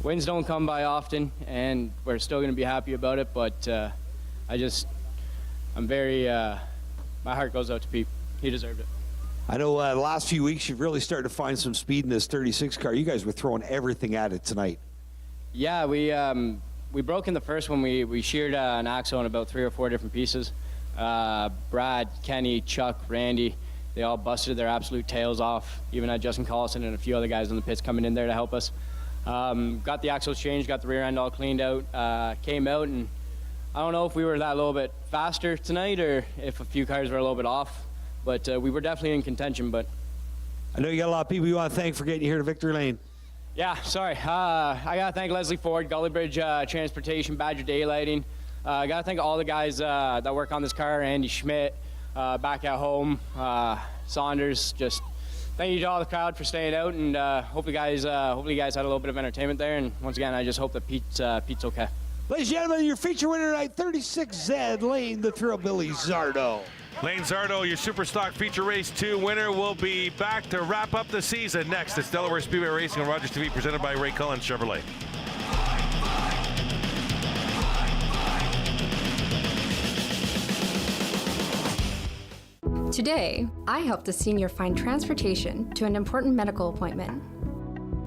Wins don't come by often, and we're still gonna be happy about it. But I'm very. My heart goes out to Pete. He deserved it. I know the last few weeks you've really started to find some speed in this 36 car. You guys were throwing everything at it tonight. Yeah, we broke in the first one. We sheared an axle in about 3 or 4 different pieces. Brad, Kenny, Chuck, Randy, they all busted their absolute tails off. Even had Justin Collison and a few other guys in the pits coming in there to help us. Got the axles changed, got the rear end all cleaned out, came out, and I don't know if we were that little bit faster tonight or if a few cars were a little bit off, but we were definitely in contention. But I know you got a lot of people you want to thank for getting you here to Victory Lane. Yeah, sorry. I got to thank Leslie Ford, Gully Bridge Transportation, Badger Daylighting. I got to thank all the guys that work on this car, Andy Schmidt, back at home, Saunders. Just thank you to all the crowd for staying out, and hopefully you guys had a little bit of entertainment there. And once again, I just hope that Pete's okay. Ladies and gentlemen, your feature winner tonight, 36Z Lane, the Thrillbilly Zardo. Lane Zardo, your Super Stock Feature Race 2 winner, will be back to wrap up the season. Next, it's Delaware Speedway Racing on Rogers TV, presented by Ray Cullen Chevrolet. Today, I helped a senior find transportation to an important medical appointment.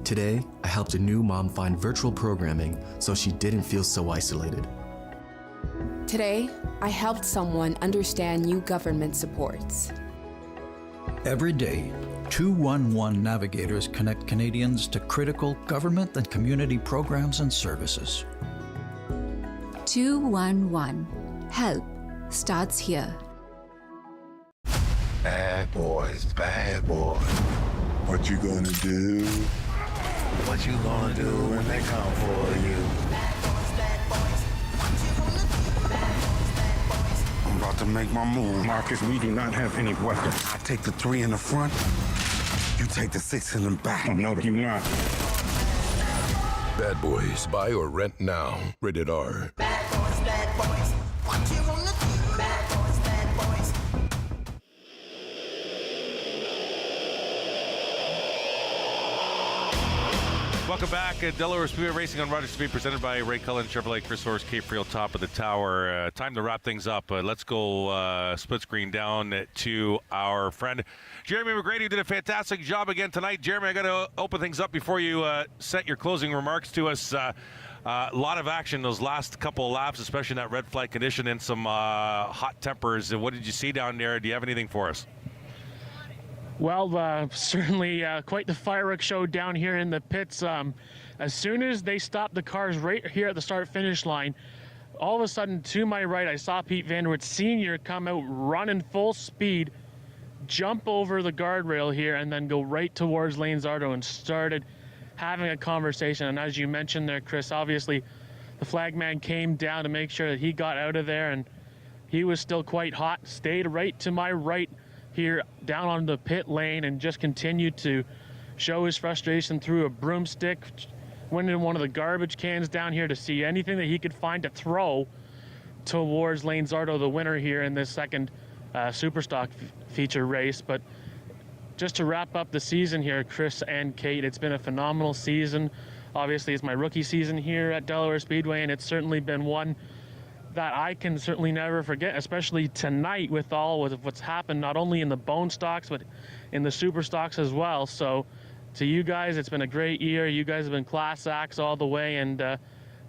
Today, I helped a new mom find virtual programming so she didn't feel so isolated. Today, I helped someone understand new government supports. Every day, 211 navigators connect Canadians to critical government and community programs and services. 211. Help starts here. Bad boys, what you gonna do? What you gonna do when they come for you? I'm about to make my move. Marcus, we do not have any weapons. I take the 3 in the front, you take the 6 in the back. No, do not. Bad Boys, buy or rent now. Rated R. Bad boys, what you gonna do? Bad boys. Welcome back. Delaware Speedway Racing on Rogers TV, presented by Ray Cullen Chevrolet, Chris Horst, Cape Friel, top of the tower. Time to wrap things up. Let's go split screen down to our friend Jeremy McGrady, who did a fantastic job again tonight. Jeremy, I got to open things up before you set your closing remarks to us. A lot of action those last couple of laps, especially in that red flag condition and some hot tempers. What did you see down there? Do you have anything for us? Well, certainly quite the fireworks show down here in the pits. As soon as they stopped the cars right here at the start-finish line, all of a sudden, to my right, I saw Pete Vanderwood Sr. come out running full speed, jump over the guardrail here, and then go right towards Lane Zardo and started having a conversation. And as you mentioned there, Chris, obviously the flagman came down to make sure that he got out of there, and he was still quite hot, stayed right to my right here down on the pit lane and just continued to show his frustration through a broomstick, went in one of the garbage cans down here to see anything that he could find to throw towards Lane Zardo, the winner here in this second Superstock feature race. But just to wrap up the season here, Chris and Kate, it's been a phenomenal season. Obviously, it's my rookie season here at Delaware Speedway, and it's certainly been one that I can certainly never forget, especially tonight with all of what's happened, not only in the bone stocks, but in the super stocks as well. So to you guys, it's been a great year. You guys have been class acts all the way, and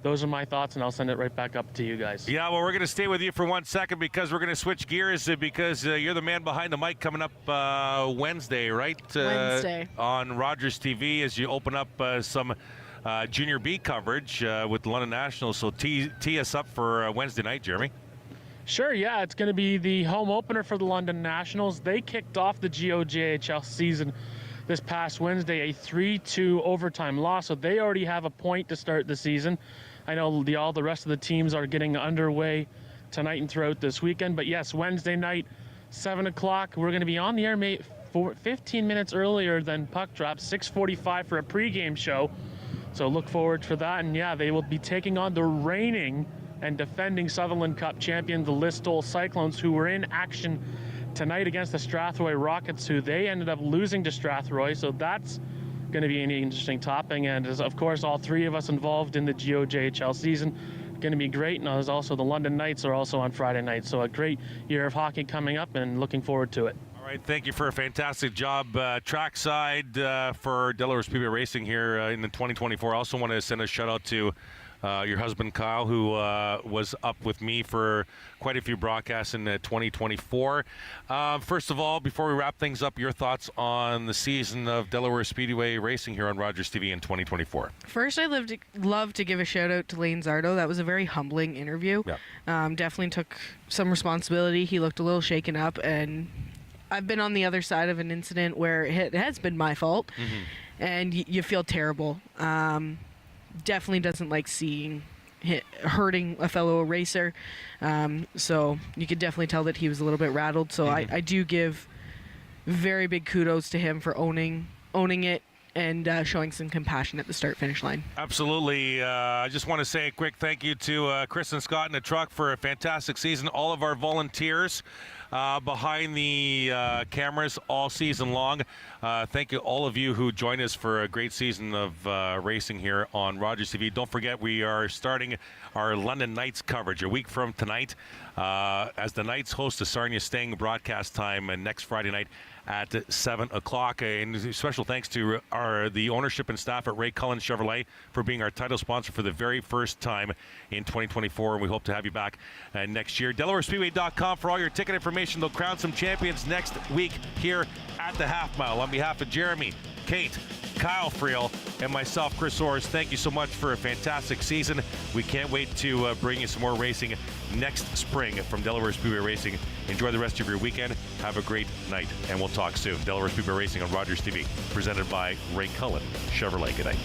those are my thoughts, and I'll send it right back up to you guys. Yeah, well, we're going to stay with you for 1 second because we're going to switch gears because you're the man behind the mic coming up Wednesday, right? Wednesday. On Rogers TV as you open up some Junior B coverage with the London Nationals. So tee us up for Wednesday night, Jeremy. Sure, yeah. It's going to be the home opener for the London Nationals. They kicked off the GOJHL season this past Wednesday, a 3-2 overtime loss. So they already have a point to start the season. I know all the rest of the teams are getting underway tonight and throughout this weekend. But yes, Wednesday night, 7 o'clock. We're going to be on the air 15 minutes earlier than puck drop, 6:45 for a pregame show. So look forward for that. And yeah, they will be taking on the reigning and defending Sutherland Cup champion, the Listowel Cyclones, who were in action tonight against the Strathroy Rockets, who they ended up losing to Strathroy, so that's going to be an interesting topping. And of course, all three of us involved in the GOJHL season. Going to be great. And there's also the London Knights are also on Friday night, so a great year of hockey coming up, and looking forward to it. All right, thank you for a fantastic job trackside for Delaware Speedway Racing here in the 2024. I also want to send a shout out to your husband Kyle, who was up with me for quite a few broadcasts in 2024. First of all, before we wrap things up, your thoughts on the season of Delaware Speedway Racing here on Rogers TV in 2024. First, I'd love to give a shout out to Lane Zardo. That was a very humbling interview. Yeah. Definitely took some responsibility. He looked a little shaken up, and I've been on the other side of an incident where it has been my fault, and you feel terrible. Definitely doesn't like seeing hurting a fellow racer, so you could definitely tell that he was a little bit rattled. So I do give very big kudos to him for owning it and showing some compassion at the start-finish line. Absolutely. I just want to say a quick thank you to Chris and Scott in the truck for a fantastic season. All of our volunteers behind the cameras all season long. Thank you all of you who joined us for a great season of racing here on Rogers TV. Don't forget, we are starting our London Knights coverage a week from tonight as the Knights host the Sarnia Sting broadcast time next Friday night at 7 o'clock. And special thanks to the ownership and staff at Ray Cullen Chevrolet for being our title sponsor for the very first time in 2024. And we hope to have you back next year. DelawareSpeedway.com for all your ticket information. They'll crown some champions next week here at the Half Mile. On behalf of Jeremy, Kate, Kyle Friel, and myself, Chris Orrs, thank you so much for a fantastic season. We can't wait to bring you some more racing next spring from Delaware Speedway Racing. Enjoy the rest of your weekend. Have a great night, and we'll talk soon. Delaware Speedway Racing on Rogers TV, presented by Ray Cullen Chevrolet. Good night.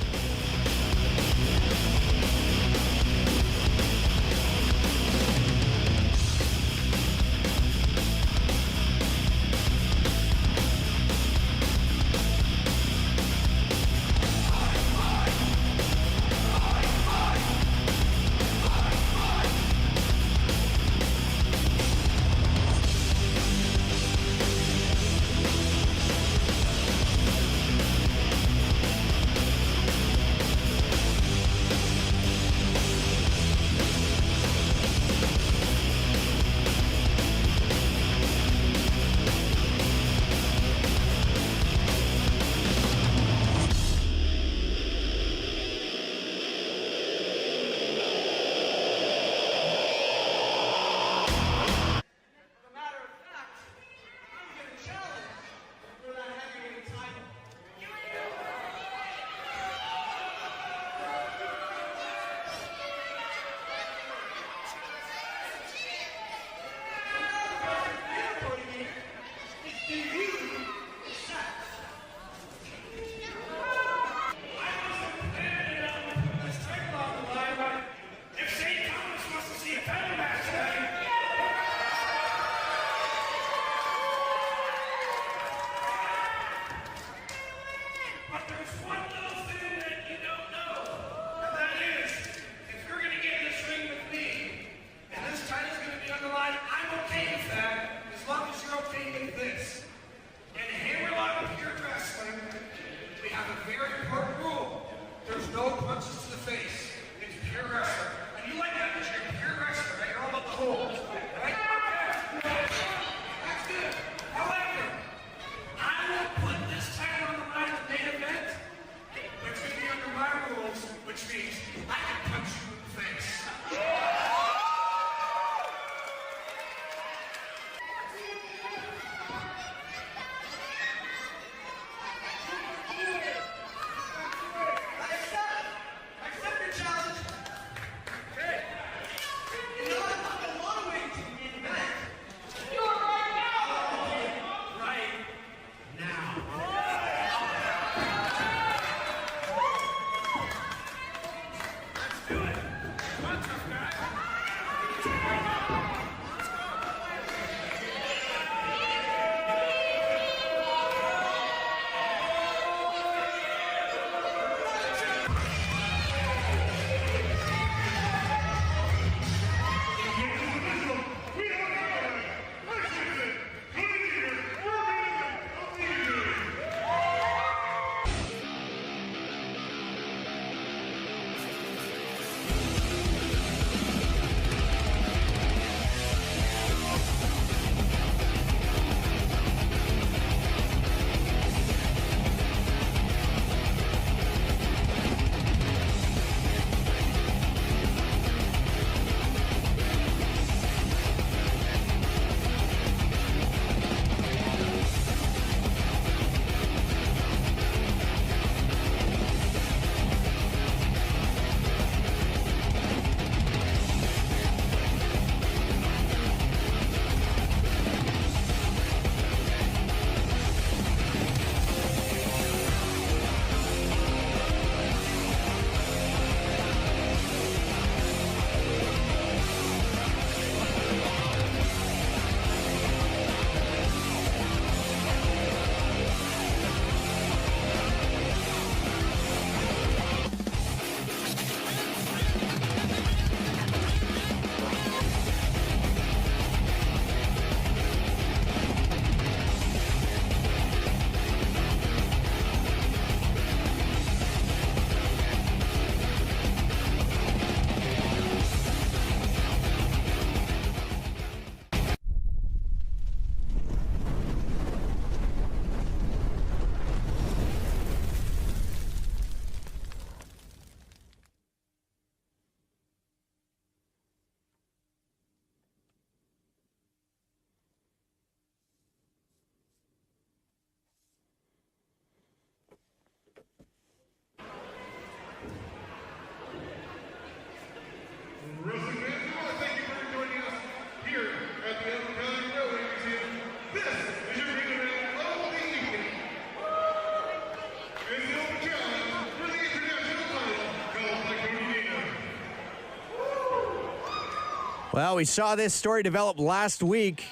Well, we saw this story develop last week.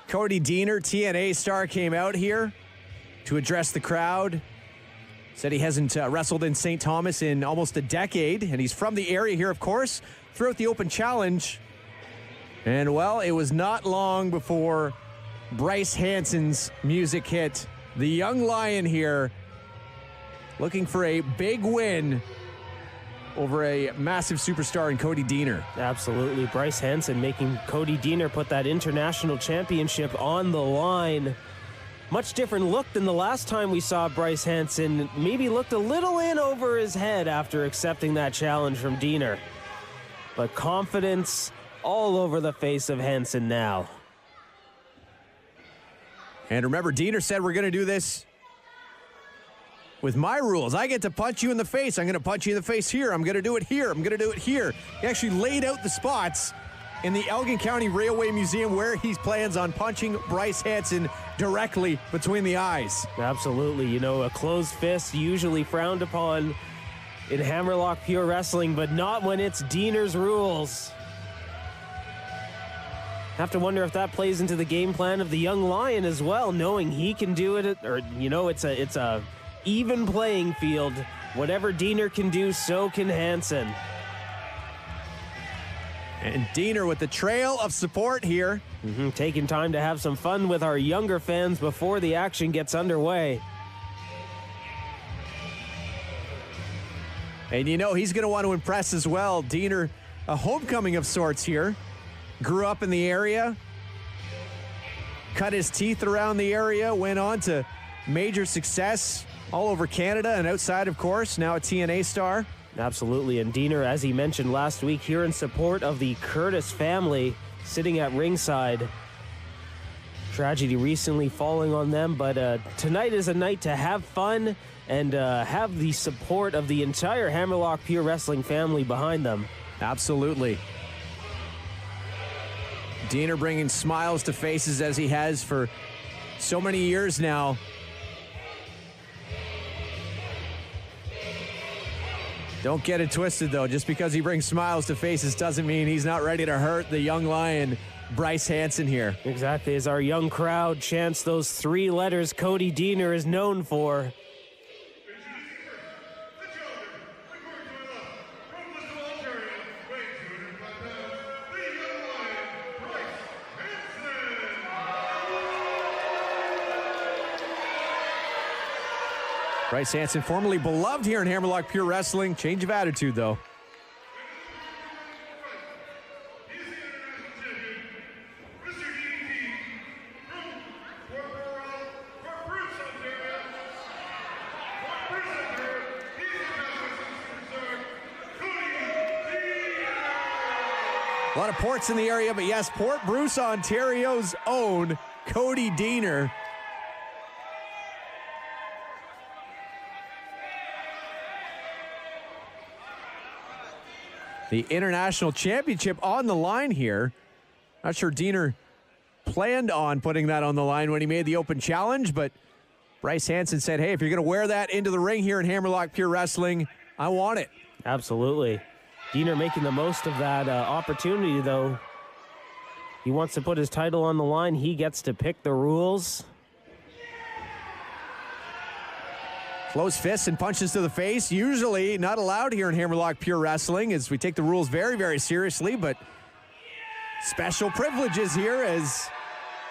Cody Deaner, TNA star, came out here to address the crowd. Said he hasn't wrestled in St. Thomas in almost a decade, and he's from the area here, of course. Threw out the open challenge. And, well, it was not long before Bryce Hansen's music hit. The young lion here looking for a big win over a massive superstar in Cody Deaner. Absolutely. Bryce Hansen making Cody Deaner put that international championship on the line. Much different look than the last time we saw Bryce Hansen. Maybe looked a little in over his head after accepting that challenge from Deaner. But confidence all over the face of Hansen now. And remember, Deaner said we're going to do this with my rules. I get to punch you in the face. I'm going to punch you in the face here. I'm going to do it here. I'm going to do it here. He actually laid out the spots in the Elgin County Railway Museum where he plans on punching Bryce Hansen directly between the eyes. Absolutely. You know, a closed fist usually frowned upon in Hammerlock Pure Wrestling, but not when it's Deaner's rules. Have to wonder if that plays into the game plan of the young lion as well, knowing he can do it, or, you know, it's a even playing field. Whatever Deaner can do, so can Hansen. And Deaner with the trail of support here. Taking time to have some fun with our younger fans before the action gets underway. And you know, he's going to want to impress as well. Deaner, a homecoming of sorts here. Grew up in the area. Cut his teeth around the area. Went on to major success all over Canada and outside, of course. Now a TNA star. Absolutely. And Deaner, as he mentioned last week, here in support of the Curtis family, sitting at ringside. Tragedy recently falling on them, but tonight is a night to have fun and have the support of the entire Hammerlock Pure Wrestling family behind them. Absolutely. Deaner bringing smiles to faces as he has for so many years now. Don't get it twisted, though. Just because he brings smiles to faces doesn't mean he's not ready to hurt the young lion, Bryce Hansen, here. Exactly, as our young crowd chants those 3 letters Cody Deaner is known for. Bryce Hansen, formerly beloved here in Hammerlock Pure Wrestling. Change of attitude, though. A lot of ports in the area, but yes, Port Bruce, Ontario's own Cody Deaner. The International Championship on the line here. Not sure Deaner planned on putting that on the line when he made the open challenge, but Bryce Hansen said, hey, if you're going to wear that into the ring here in Hammerlock Pure Wrestling, I want it. Absolutely. Deaner making the most of that opportunity, though. He wants to put his title on the line. He gets to pick the rules. Closed fists and punches to the face, usually not allowed here in Hammerlock Pure Wrestling, as we take the rules very, very seriously, but special privileges here as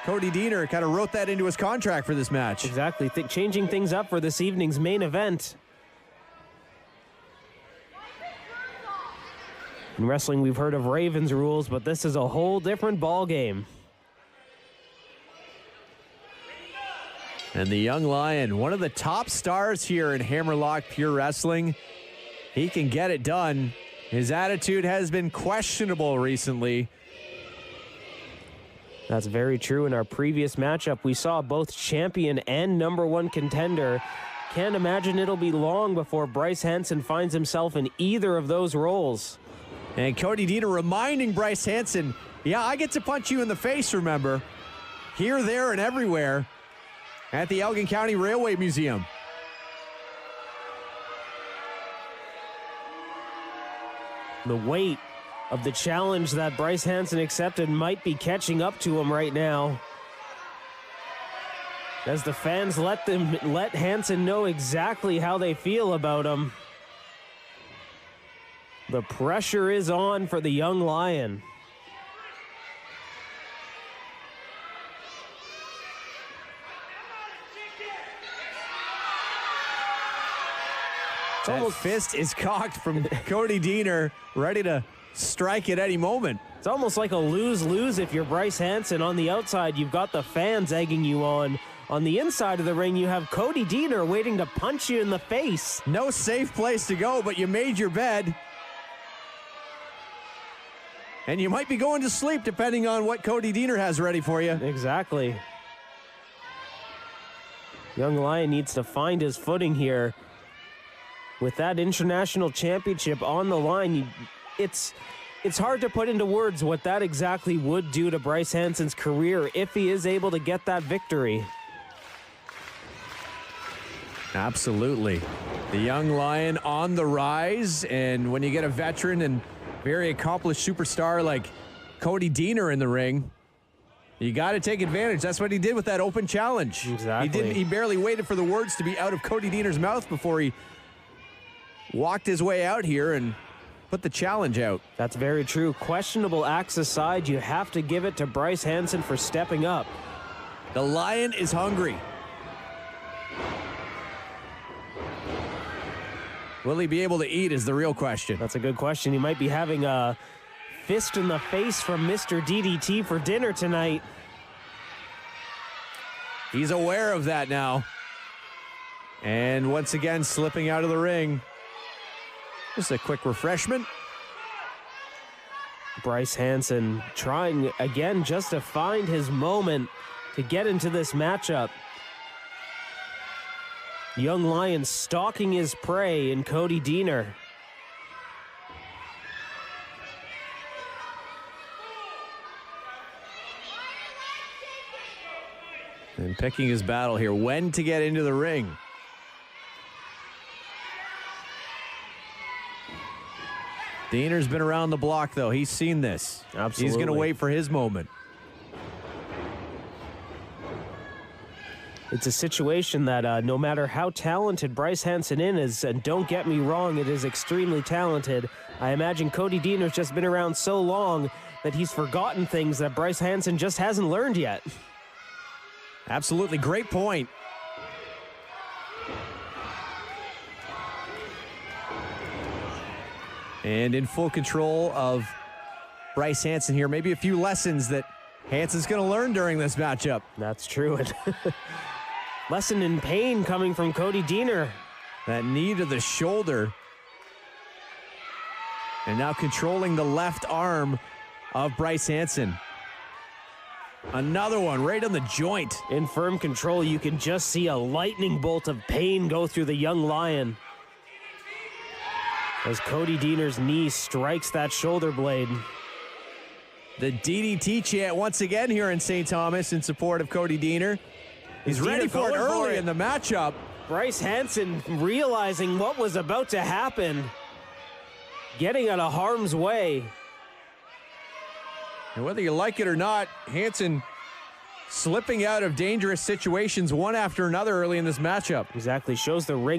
Cody Deaner kind of wrote that into his contract for this match. Exactly, changing things up for this evening's main event. In wrestling, we've heard of Ravens rules, but this is a whole different ball game. And the young lion, one of the top stars here in Hammerlock Pure Wrestling. He can get it done. His attitude has been questionable recently. That's very true. In our previous matchup, we saw both champion and #1 contender. Can't imagine it'll be long before Bryce Hansen finds himself in either of those roles. And Cody Deaner reminding Bryce Hansen, yeah, I get to punch you in the face, remember. Here, there, and everywhere at the Elgin County Railway Museum. The weight of the challenge that Bryce Hansen accepted might be catching up to him right now. As the fans let Hansen know exactly how they feel about him. The pressure is on for the young Lion. That fist is cocked from Cody Deaner, ready to strike at any moment. It's almost like a lose-lose if you're Bryce Hansen. On the outside, you've got the fans egging you on. On the inside of the ring, you have Cody Deaner waiting to punch you in the face. No safe place to go, but you made your bed. And you might be going to sleep depending on what Cody Deaner has ready for you. Exactly. Young Lion needs to find his footing here. With that international championship on the line, it's hard to put into words what that exactly would do to Bryce Hansen's career if he is able to get that victory. Absolutely. The young Lion on the rise, and when you get a veteran and very accomplished superstar like Cody Deaner in the ring, you got to take advantage. That's what he did with that open challenge. Exactly. He barely waited for the words to be out of Cody Deaner's mouth before he walked his way out here and put the challenge out. That's very true. Questionable acts aside, you have to give it to Bryce Hansen for stepping up. The Lion is hungry. Will he be able to eat is the real question. That's a good question. He might be having a fist in the face from Mr. DDT for dinner tonight. He's aware of that now. And once again, slipping out of the ring. Just a quick refreshment. Bryce Hansen trying again just to find his moment to get into this matchup. Young Lion stalking his prey in Cody Deaner. And picking his battle here, when to get into the ring. Deaner's been around the block, though. He's seen this. Absolutely. He's going to wait for his moment. It's a situation that no matter how talented Bryce Hansen is, and don't get me wrong, it is extremely talented. I imagine Cody Deaner's just been around so long that he's forgotten things that Bryce Hansen just hasn't learned yet. Absolutely. Great point. And in full control of Bryce Hansen here. Maybe a few lessons that Hansen's going to learn during this matchup. That's true. Lesson in pain coming from Cody Deaner. That knee to the shoulder. And now controlling the left arm of Bryce Hansen. Another one right on the joint. In firm control, you can just see a lightning bolt of pain go through the young Lion. As Cody Deaner's knee strikes that shoulder blade. The DDT chant once again here in St. Thomas in support of Cody Deaner. He's ready for it early in the matchup. Bryce Hansen realizing what was about to happen. Getting out of harm's way. And whether you like it or not, Hansen slipping out of dangerous situations one after another early in this matchup. Exactly. Shows the ring